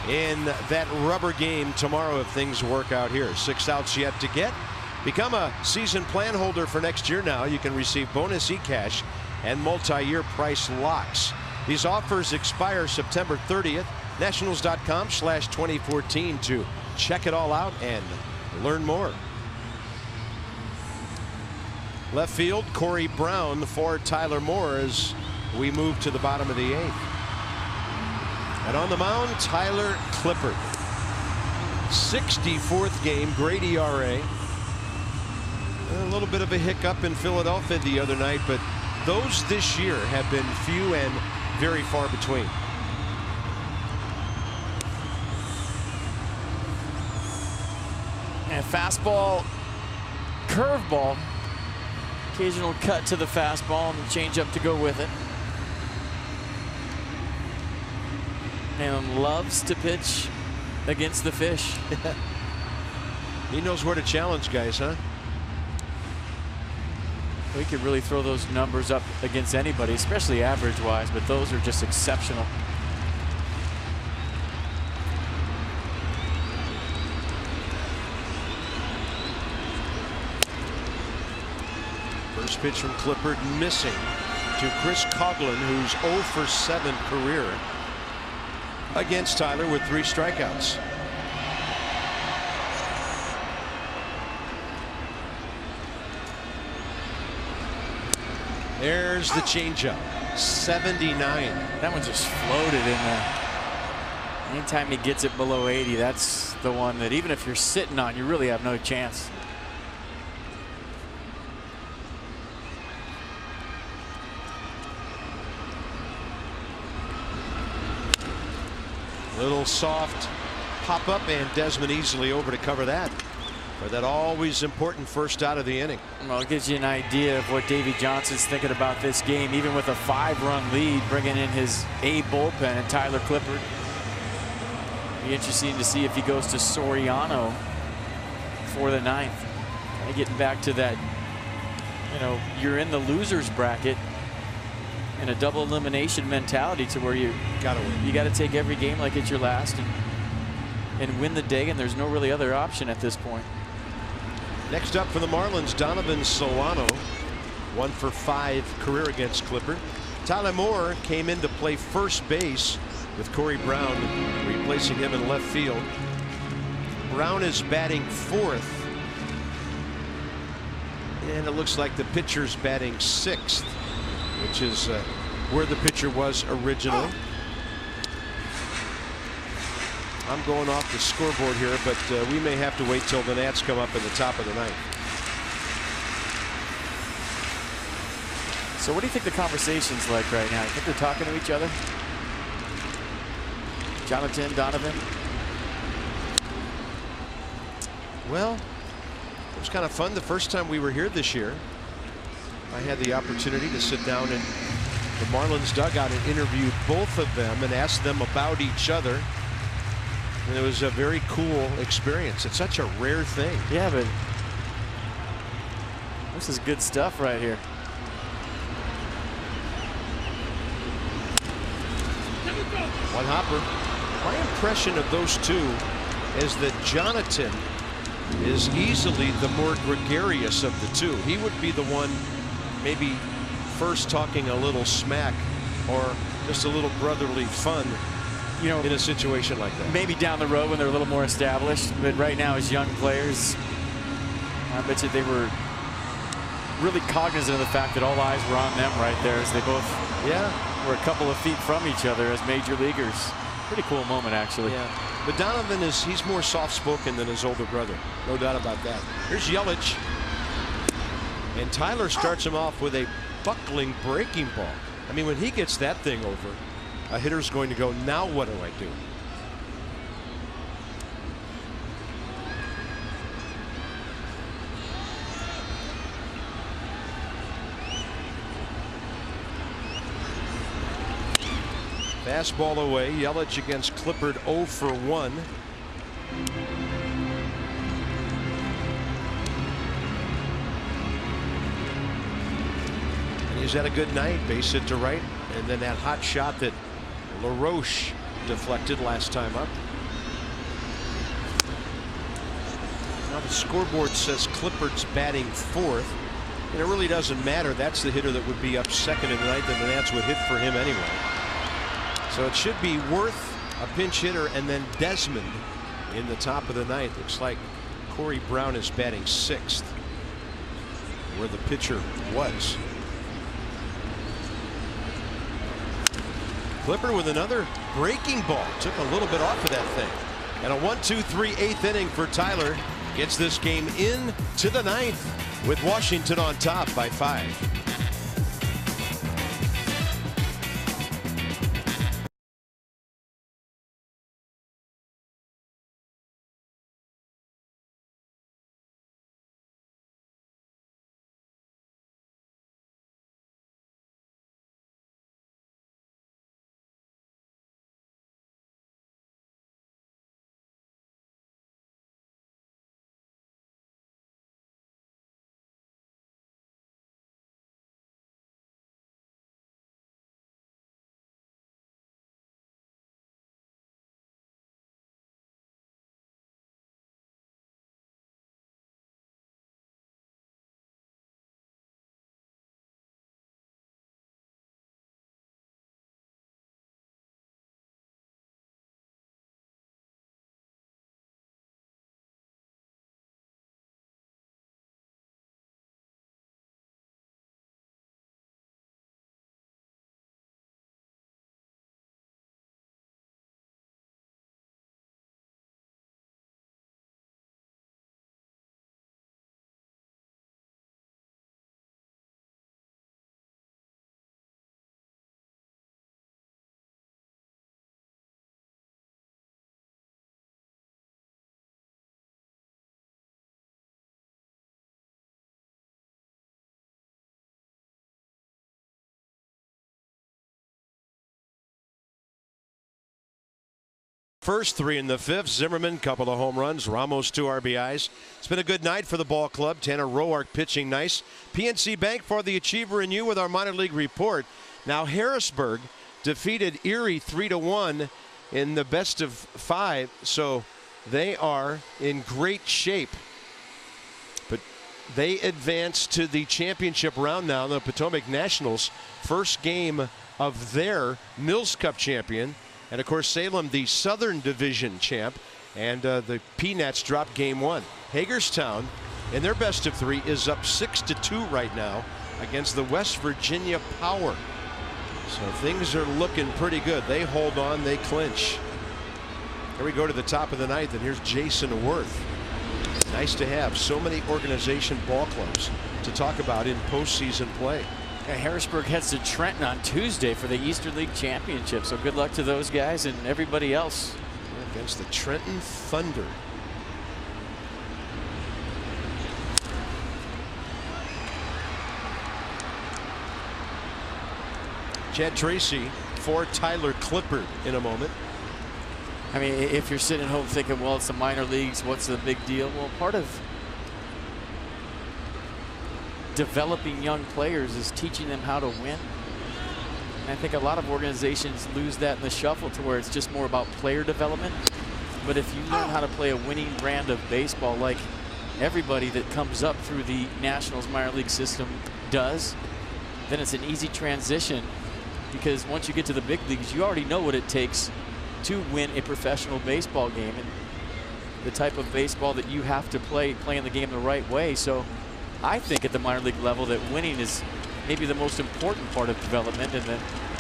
in that rubber game tomorrow if things work out here. 6 outs yet to get. Become a season plan holder for next year now. You can receive bonus e-cash and multi-year price locks. These offers expire September 30th. Nationals.com/2014 to check it all out and learn more. Left field, Corey Brown for Tyler Moore as we move to the bottom of the 8th. And on the mound, Tyler Clippard. 64th game, great ERA. A little bit of a hiccup in Philadelphia the other night, but those this year have been few and very far between. And fastball, curveball, occasional cut to the fastball and the changeup to go with it. And loves to pitch against the fish. He knows where to challenge guys, huh? We could really throw those numbers up against anybody, especially average-wise, but those are just exceptional. First pitch from Clippard missing to Chris Coughlin, who's 0 for 7 career against Tyler with 3 strikeouts. There's the changeup. 79. That one just floated in there. Anytime he gets it below 80, that's the one that even if you're sitting on, you really have no chance. Little soft pop up, and Desmond easily over to cover that. For that always important first out of the inning. Well, it gives you an idea of what Davey Johnson's thinking about this game, even with a 5-run lead, bringing in his A bullpen and Tyler Clippard. Be interesting to see if he goes to Soriano for the 9th. Kind of getting back to that, you know, you're in the losers bracket in a double elimination mentality to where you gotta win. You got to take every game like it's your last and win the day, and there's no really other option at this point. Next up for the Marlins, Donovan Solano, 1 for 5 career against Clippard. Tyler Moore came in to play first base with Corey Brown replacing him in left field. Brown is batting 4th. And it looks like the pitcher's batting 6th, which is where the pitcher was originally. I'm going off the scoreboard here, but we may have to wait till the Nats come up in the top of the 9th. So what do you think the conversation's like right now? You think they're talking to each other? Jonathan, Donovan? Well, it was kind of fun the first time we were here this year. I had the opportunity to sit down in the Marlins dugout and interview both of them and ask them about each other. And it was a very cool experience. It's such a rare thing. Yeah, but this is good stuff right here. One hopper. My impression of those two is that Jonathan is easily the more gregarious of the two. He would be the one maybe first talking a little smack or just a little brotherly fun, you know, in a situation like that. Maybe down the road when they're a little more established, but right now as young players, I bet you they were really cognizant of the fact that all eyes were on them right there as they both were a couple of feet from each other as major leaguers. Pretty cool moment, actually. Yeah. But Donovan he's more soft-spoken than his older brother. No doubt about that. Here's Yelich. And Tyler starts him off with a buckling breaking ball. I mean, when he gets that thing over, a hitter's going to go, now what do I do? Fastball away. Yelich against Clippard 0 for 1. And he's had a good night. Base hit to right. And then that hot shot that LaRoche deflected last time up. Now the scoreboard says Clippard's batting 4th. And it really doesn't matter. That's the hitter that would be up second in the ninth, and the Nats would hit for him anyway. So it should be Worth, a pinch hitter, and then Desmond in the top of the ninth. Looks like Corey Brown is batting 6th, where the pitcher was. Clippard with another breaking ball. Took a little bit off of that thing. And a 1-2-3 8th inning for Tyler. Gets this game into the 9th with Washington on top by 5. first, 3 in the 5th. Zimmerman, couple of home runs. Ramos, 2 RBIs. It's been a good night for the ball club. Tanner Roark pitching nice. PNC Bank for the Achiever and you with our minor league report. Now Harrisburg defeated Erie 3-1 in the best of 5, so they are in great shape. But they advance to the championship round now. The Potomac Nationals, first game of their Mills Cup champion, and of course Salem, the Southern Division champ, and the Peanuts dropped game 1. Hagerstown, in their best of 3, is up 6-2 right now against the West Virginia Power. So things are looking pretty good. They hold on, they clinch. Here we go to the top of the 9th, and here's Jason Worth. Nice to have so many organization ball clubs to talk about in postseason play. Yeah, Harrisburg heads to Trenton on Tuesday for the Eastern League Championship, so good luck to those guys and everybody else. Against the Trenton Thunder. Chad Tracy for Tyler Clippard in a moment. I mean, if you're sitting at home thinking, well, it's the minor leagues, what's the big deal? Well, part of developing young players is teaching them how to win. And I think a lot of organizations lose that in the shuffle to where it's just more about player development. But if you learn how to play a winning brand of baseball like everybody that comes up through the Nationals minor league system does, then it's an easy transition, because once you get to the big leagues, you already know what it takes to win a professional baseball game and the type of baseball that you have to play, playing the game the right way. So I think at the minor league level that winning is maybe the most important part of development, and the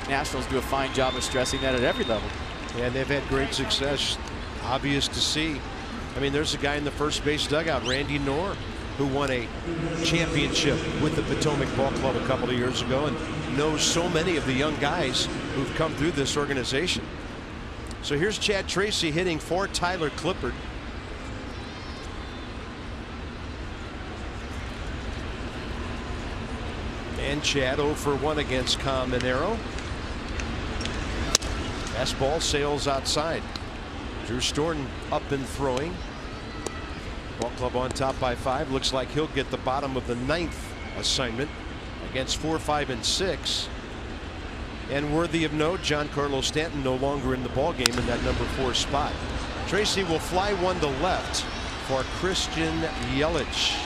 Nationals do a fine job of stressing that at every level. And they've had great success, obvious to see. I mean, there's a guy in the first base dugout, Randy Knorr, who won a championship with the Potomac Ball Club a couple of years ago and knows so many of the young guys who've come through this organization. So here's Chad Tracy hitting for Tyler Clippard. And Chad 0 for 1 against Caminero. Fastball sails outside. Drew Storton up and throwing. Ball club on top by 5. Looks like he'll get the bottom of the 9th assignment against 4, 5, and 6. And worthy of note, Giancarlo Stanton no longer in the ball game in that number 4 spot. Tracy will fly one to left for Christian Yelich.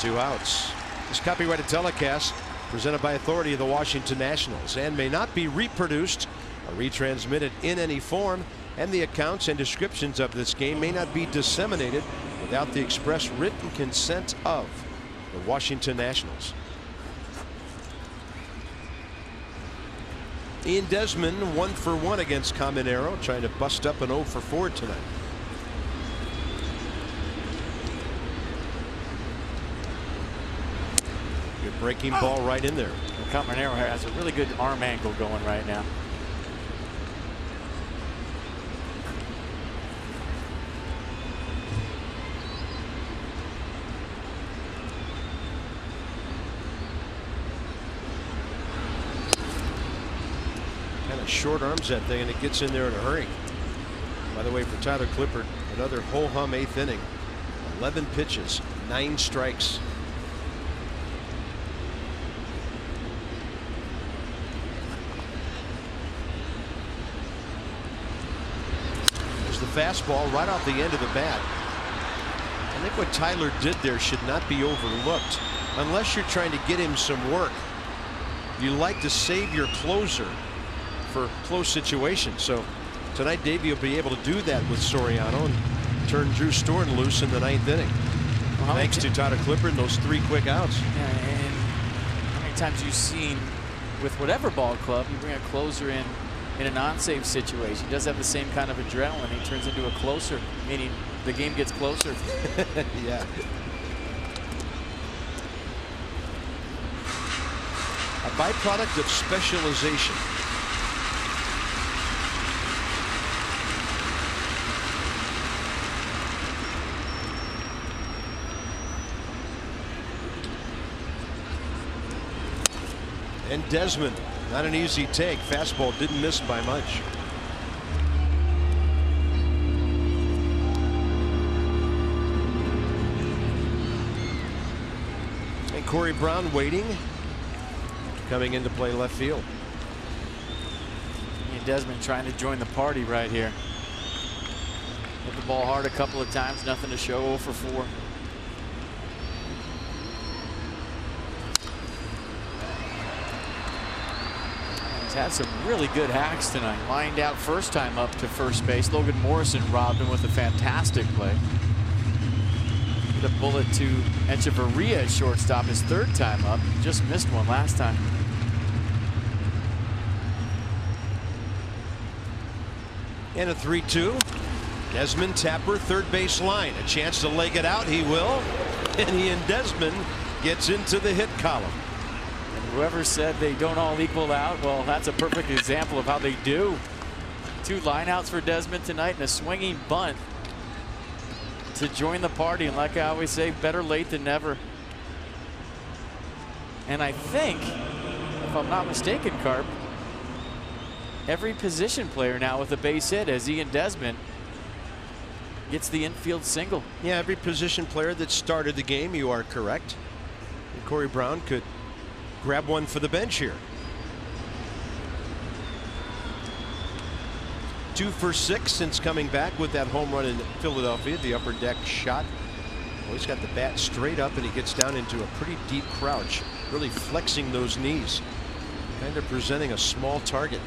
2 outs. This copyrighted telecast presented by authority of the Washington Nationals and may not be reproduced or retransmitted in any form, and the accounts and descriptions of this game may not be disseminated without the express written consent of the Washington Nationals. Ian Desmond 1 for 1 against Caminero, trying to bust up an 0 for 4 tonight. Good breaking ball right in there. Well, Caminero has a really good arm angle going right now. Short arms that thing, and it gets in there in a hurry. By the way, for Tyler Clippard, another ho-hum 8th inning. 11 pitches, 9 strikes. There's the fastball right off the end of the bat. I think what Tyler did there should not be overlooked. Unless you're trying to get him some work, you like to save your closer for close situations. So tonight Davey will be able to do that with Soriano and turn Drew Storton loose in the 9th inning. Well, thanks to Tyler Clippard and those 3 quick outs. Yeah, and how many times you've seen with whatever ball club, you bring a closer in a non-save situation. He does have the same kind of adrenaline. He turns into a closer, meaning the game gets closer. Yeah. A byproduct of specialization. And Desmond, not an easy take. Fastball didn't miss by much. And Corey Brown waiting, coming in to play left field. And Desmond trying to join the party right here. Hit the ball hard a couple of times, nothing to show. 0 for 4. He's had some really good hacks tonight. Lined out first time up to first base. Logan Morrison robbed him with a fantastic play. Hit a bullet to Echeverria at shortstop his 3rd time up. Just missed one last time. And a 3-2. Desmond Tapper, third base line. A chance to leg it out. He will. And Ian Desmond gets into the hit column. And whoever said they don't all equal out, well, that's a perfect example of how they do. 2 lineouts for Desmond tonight and a swinging bunt to join the party. And like I always say, better late than never. And I think, if I'm not mistaken, Carp, every position player now with a base hit as Ian Desmond gets the infield single. Yeah, every position player that started the game, you are correct. And Corey Brown could grab one for the bench here. 2 for 6 since coming back with that home run in Philadelphia. The upper deck shot. Well, he's got the bat straight up and he gets down into a pretty deep crouch, really flexing those knees, kind of presenting a small target.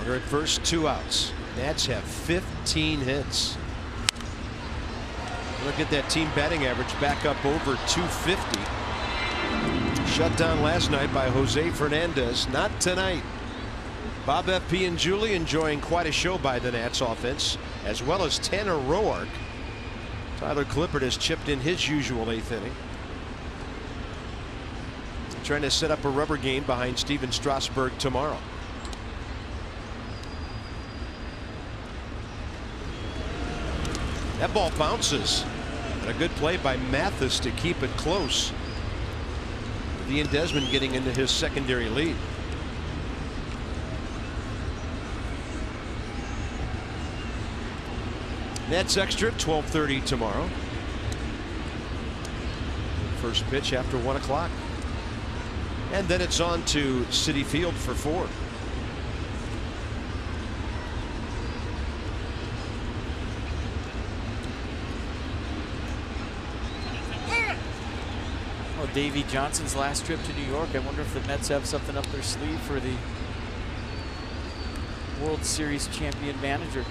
At first, 2 outs. Nats have 15 hits. Look at that team batting average back up over 250. Shut down last night by Jose Fernandez. Not tonight. Bob F.P. and Julie enjoying quite a show by the Nats offense, as well as Tanner Roark. Tyler Clippard has chipped in his usual 8th inning. Trying to set up a rubber game behind Steven Strasburg tomorrow. That ball bounces. And a good play by Mathis to keep it close. Ian Desmond getting into his secondary lead. Nets extra 12:30 tomorrow. First pitch after 1 o'clock. And then it's on to Citi Field for 4. Davey Johnson's last trip to New York. I wonder if the Mets have something up their sleeve for the World Series champion manager.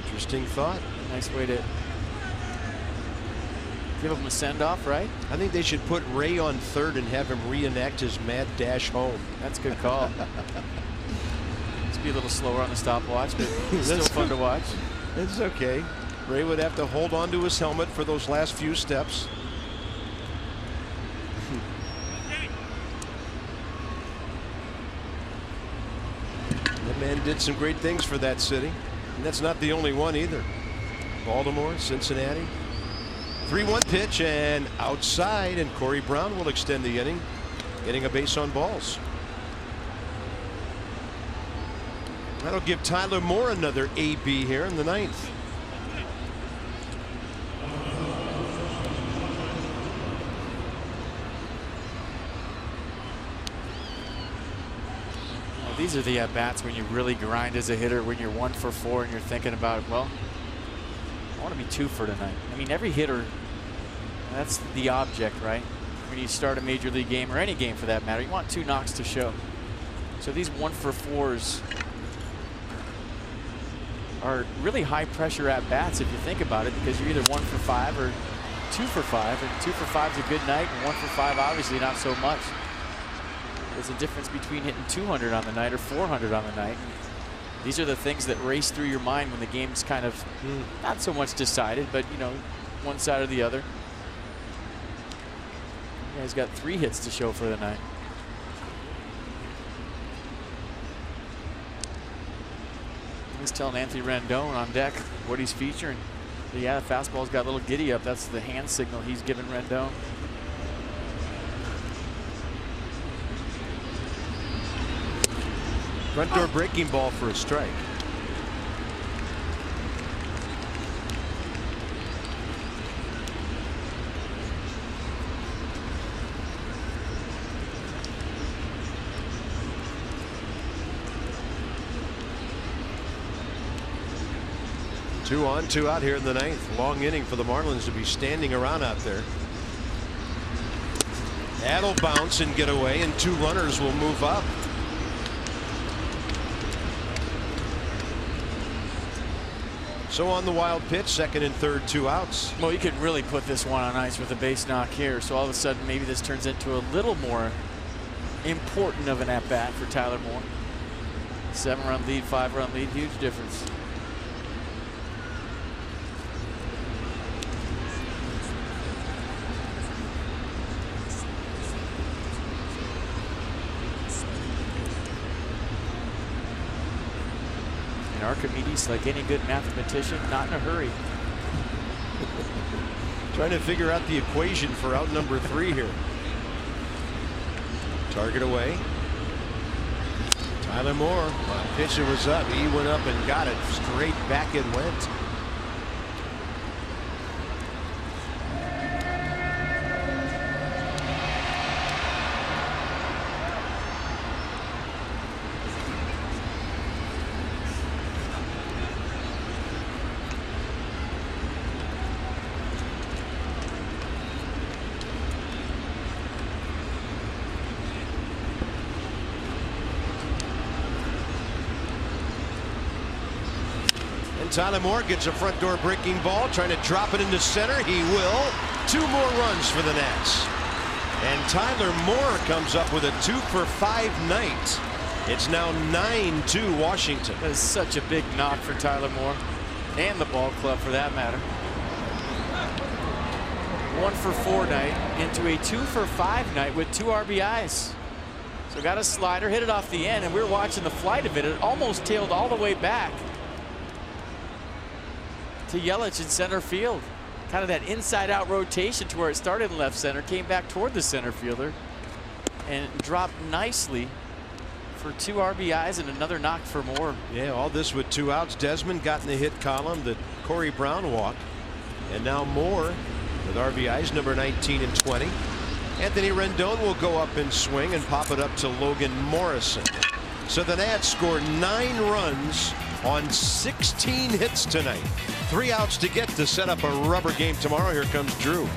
Interesting thought. Nice way to give him a send-off, right? I think they should put Ray on third and have him reenact his mad dash home. That's a good call. Let's be a little slower on the stopwatch, but still fun to watch. It's okay. Ray would have to hold on to his helmet for those last few steps. That man did some great things for that city. And that's not the only one either. Baltimore, Cincinnati. 3-1 pitch and outside, and Corey Brown will extend the inning, getting a base on balls. That'll give Tyler Moore another AB here in the 9th. These are the at-bats when you really grind as a hitter, when you're 1 for 4 and you're thinking about, well, I want to be 2 for tonight. I mean, every hitter, that's the object, right? When you start a major league game, or any game for that matter, you want 2 knocks to show. So these 1 for 4s are really high pressure at-bats if you think about it, because you're either 1 for 5 or 2 for 5, and 2 for 5 is a good night, and 1 for 5 obviously not so much. There's a difference between hitting 200 on the night or 400 on the night. These are the things that race through your mind when the game's kind of not so much decided, but, you know, one side or the other. Yeah, he's got 3 hits to show for the night. He's telling Anthony Rendon on deck what he's featuring. But yeah, the fastball's got a little giddy up. That's the hand signal he's giving Rendon. Front door breaking ball for a strike. Two on, two out here in the ninth. Long inning for the Marlins to be standing around out there. That'll bounce and get away, and two runners will move up. So on the wild pitch, second and third, two outs. Well, you can really put this one on ice with a base knock here. So all of a sudden, maybe this turns into a little more important of an at-bat for Tyler Moore. 7-run lead, 5-run lead, huge difference. Archimedes, like any good mathematician, not in a hurry. Trying to figure out the equation for out number 3 here. Target away. Tyler Moore, pitcher was up. He went up and got it. Straight back it went. Tyler Moore gets a front door breaking ball, trying to drop it into center. He will. 2 more runs for the Nats. And Tyler Moore comes up with a 2-for-5 night. It's now 9-2 Washington. That is such a big knock for Tyler Moore and the ball club for that matter. 1-for-4 night into a 2-for-5 night with 2 RBIs. So got a slider, hit it off the end, and we were watching the flight of it. It almost tailed all the way back to Yelich in center field. Kind of that inside-out rotation to where it started in left center, came back toward the center fielder, and dropped nicely for 2 RBIs and another knock for Moore. Yeah, all this with 2 outs. Desmond got in the hit column. The Corey Brown walk. And now Moore with RBIs, number 19 and 20. Anthony Rendon will go up and swing and pop it up to Logan Morrison. So the Nats scored 9 runs on 16 hits tonight. 3 outs to get to set up a rubber game tomorrow. Here comes Drew.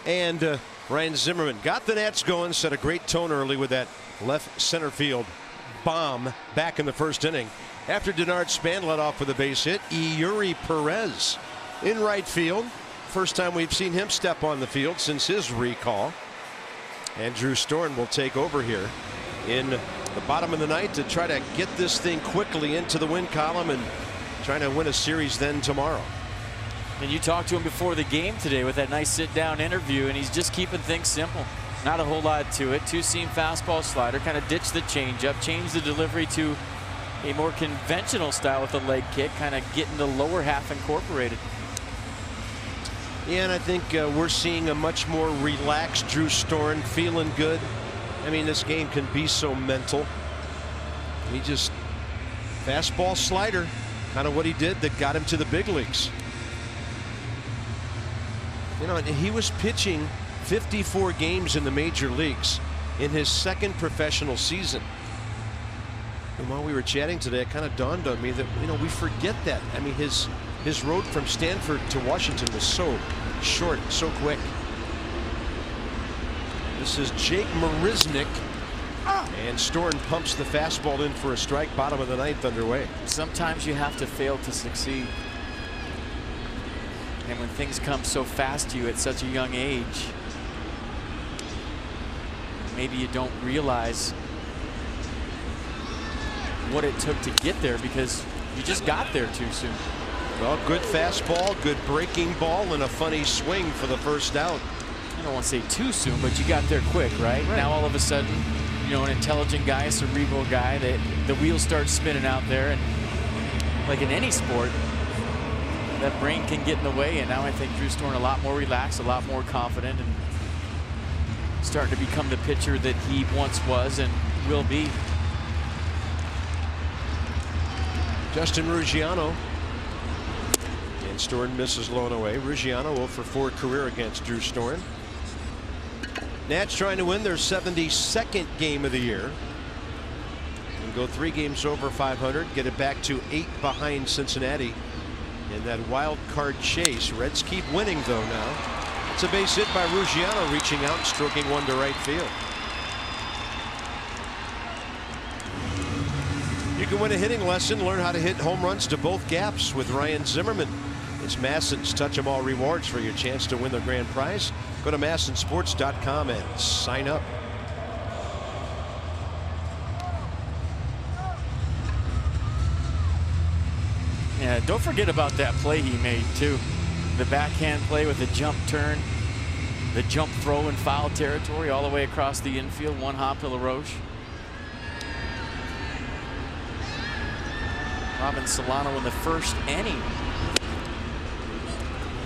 And Ryan Zimmerman got the Nats going, set a great tone early with that left center field bomb back in the first inning. After Denard Span led off with a base hit, Yuri Perez in right field. First time we've seen him step on the field since his recall. And Drew Storn will take over here in the bottom of the ninth to try to get this thing quickly into the win column and trying to win a series then tomorrow. And you talked to him before the game today with that nice sit-down interview, and he's just keeping things simple. Not a whole lot to it. Two-seam fastball slider, kind of ditch the changeup, change the delivery to a more conventional style with a leg kick, kind of getting the lower half incorporated. Yeah, and I think we're seeing a much more relaxed Drew Storen, feeling good. I mean, this game can be so mental. He just fastball slider, kind of what he did that got him to the big leagues. You know, and he was pitching 54 games in the major leagues in his second professional season. And while we were chatting today, it kind of dawned on me that, you know, we forget that. I mean, his road from Stanford to Washington was so short, so quick. This is Jake Marisnick, and Storen pumps the fastball in for a strike. Bottom of the ninth underway. Sometimes you have to fail to succeed. And when things come so fast to you at such a young age, maybe you don't realize what it took to get there because you just got there too soon. Well, good fastball, good breaking ball, and a funny swing for the first out. I don't want to say too soon, but you got there quick, right? Now all of a sudden, you know, an intelligent guy, a cerebral guy, the wheels start spinning out there, and like in any sport, that brain can get in the way. And now I think Drew Storen a lot more relaxed, a lot more confident, and starting to become the pitcher that he once was and will be. Justin Ruggiano. And Storen misses low and away. Ruggiano 0 for 4 career against Drew Storen. Nats trying to win their 72nd game of the year. And go 3 games over 500. Get it back to 8 behind Cincinnati in that wild card chase. Reds keep winning though now. It's a base hit by Ruggiano, reaching out and stroking one to right field. You can win a hitting lesson. Learn how to hit home runs to both gaps with Ryan Zimmerman. It's Masson's Touch 'em All rewards for your chance to win the grand prize. Go to massonsports.com and sign up. Yeah, don't forget about that play he made too. The backhand play with the jump turn, the jump throw in foul territory all the way across the infield. One hop to LaRoche. Robin Solano in the first inning.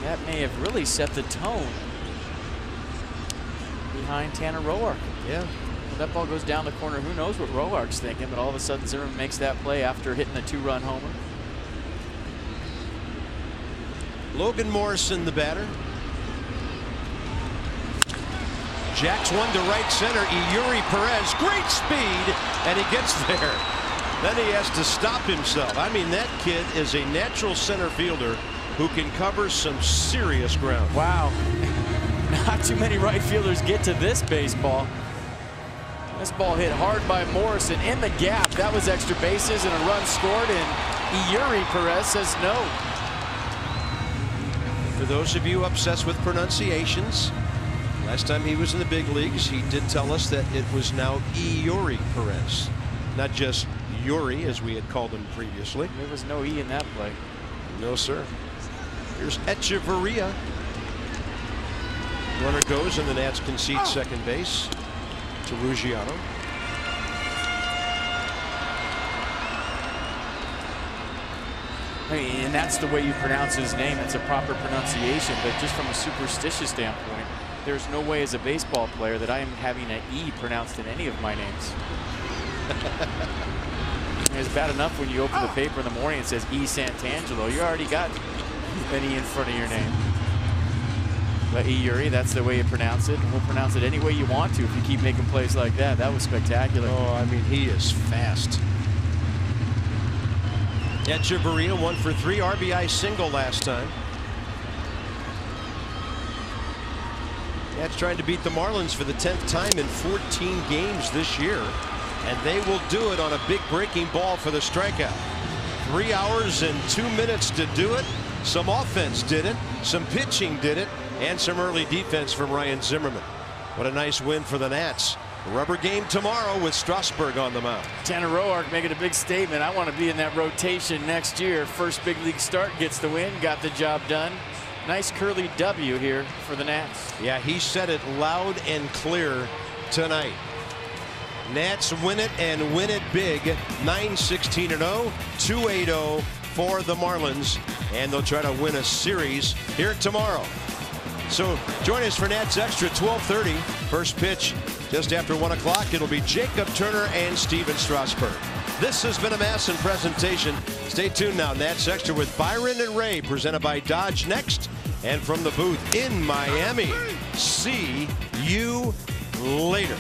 That may have really set the tone behind Tanner Roark. Yeah. When that ball goes down the corner, who knows what Roark's thinking, but all of a sudden Zimmerman makes that play after hitting a 2-run homer. Logan Morrison, the batter. Jacks one to right center. Yuri Perez, great speed, and he gets there. Then he has to stop himself. I mean, that kid is a natural center fielder who can cover some serious ground. Wow. Not too many right fielders get to this baseball. This ball hit hard by Morrison in the gap. That was extra bases and a run scored, and Yuri Perez says no. For those of you obsessed with pronunciations, last time he was in the big leagues, he did tell us that it was now Yuri Perez, not just Yuri as we had called him previously. There was no E in that play. No, sir. Here's Echeverria. Runner goes, and the Nats concede second base to Ruggiano. I mean, and that's the way you pronounce his name. It's a proper pronunciation, but just from a superstitious standpoint, there's no way as a baseball player that I am having an E pronounced in any of my names. It's bad enough when you open the paper in the morning and it says E. Santangelo. You already got an E in front of your name. But E. Yuri, that's the way you pronounce it. And we'll pronounce it any way you want to if you keep making plays like that. That was spectacular. Oh, I mean, he is fast. Echeverria 1 for 3, RBI single last time. Nats trying to beat the Marlins for the 10th time in 14 games this year. And they will do it on a big breaking ball for the strikeout. 3 hours and 2 minutes to do it. Some offense did it, some pitching did it, and some early defense from Ryan Zimmerman. What a nice win for the Nats. Rubber game tomorrow with Strasburg on the mound. Tanner Roark making a big statement. I want to be in that rotation next year. First big league start, gets the win, got the job done. Nice curly W here for the Nats. Yeah, he said it loud and clear tonight. Nats win it and win it big. 9-16-0, 2-8-0 for the Marlins, and they'll try to win a series here tomorrow. So join us for Nats Extra 12:30. First pitch just after 1 o'clock. It'll be Jacob Turner and Steven Strasburg. This has been a Masson presentation. Stay tuned now. Nats Extra with Byron and Ray, presented by Dodge next. And from the booth in Miami, see you later.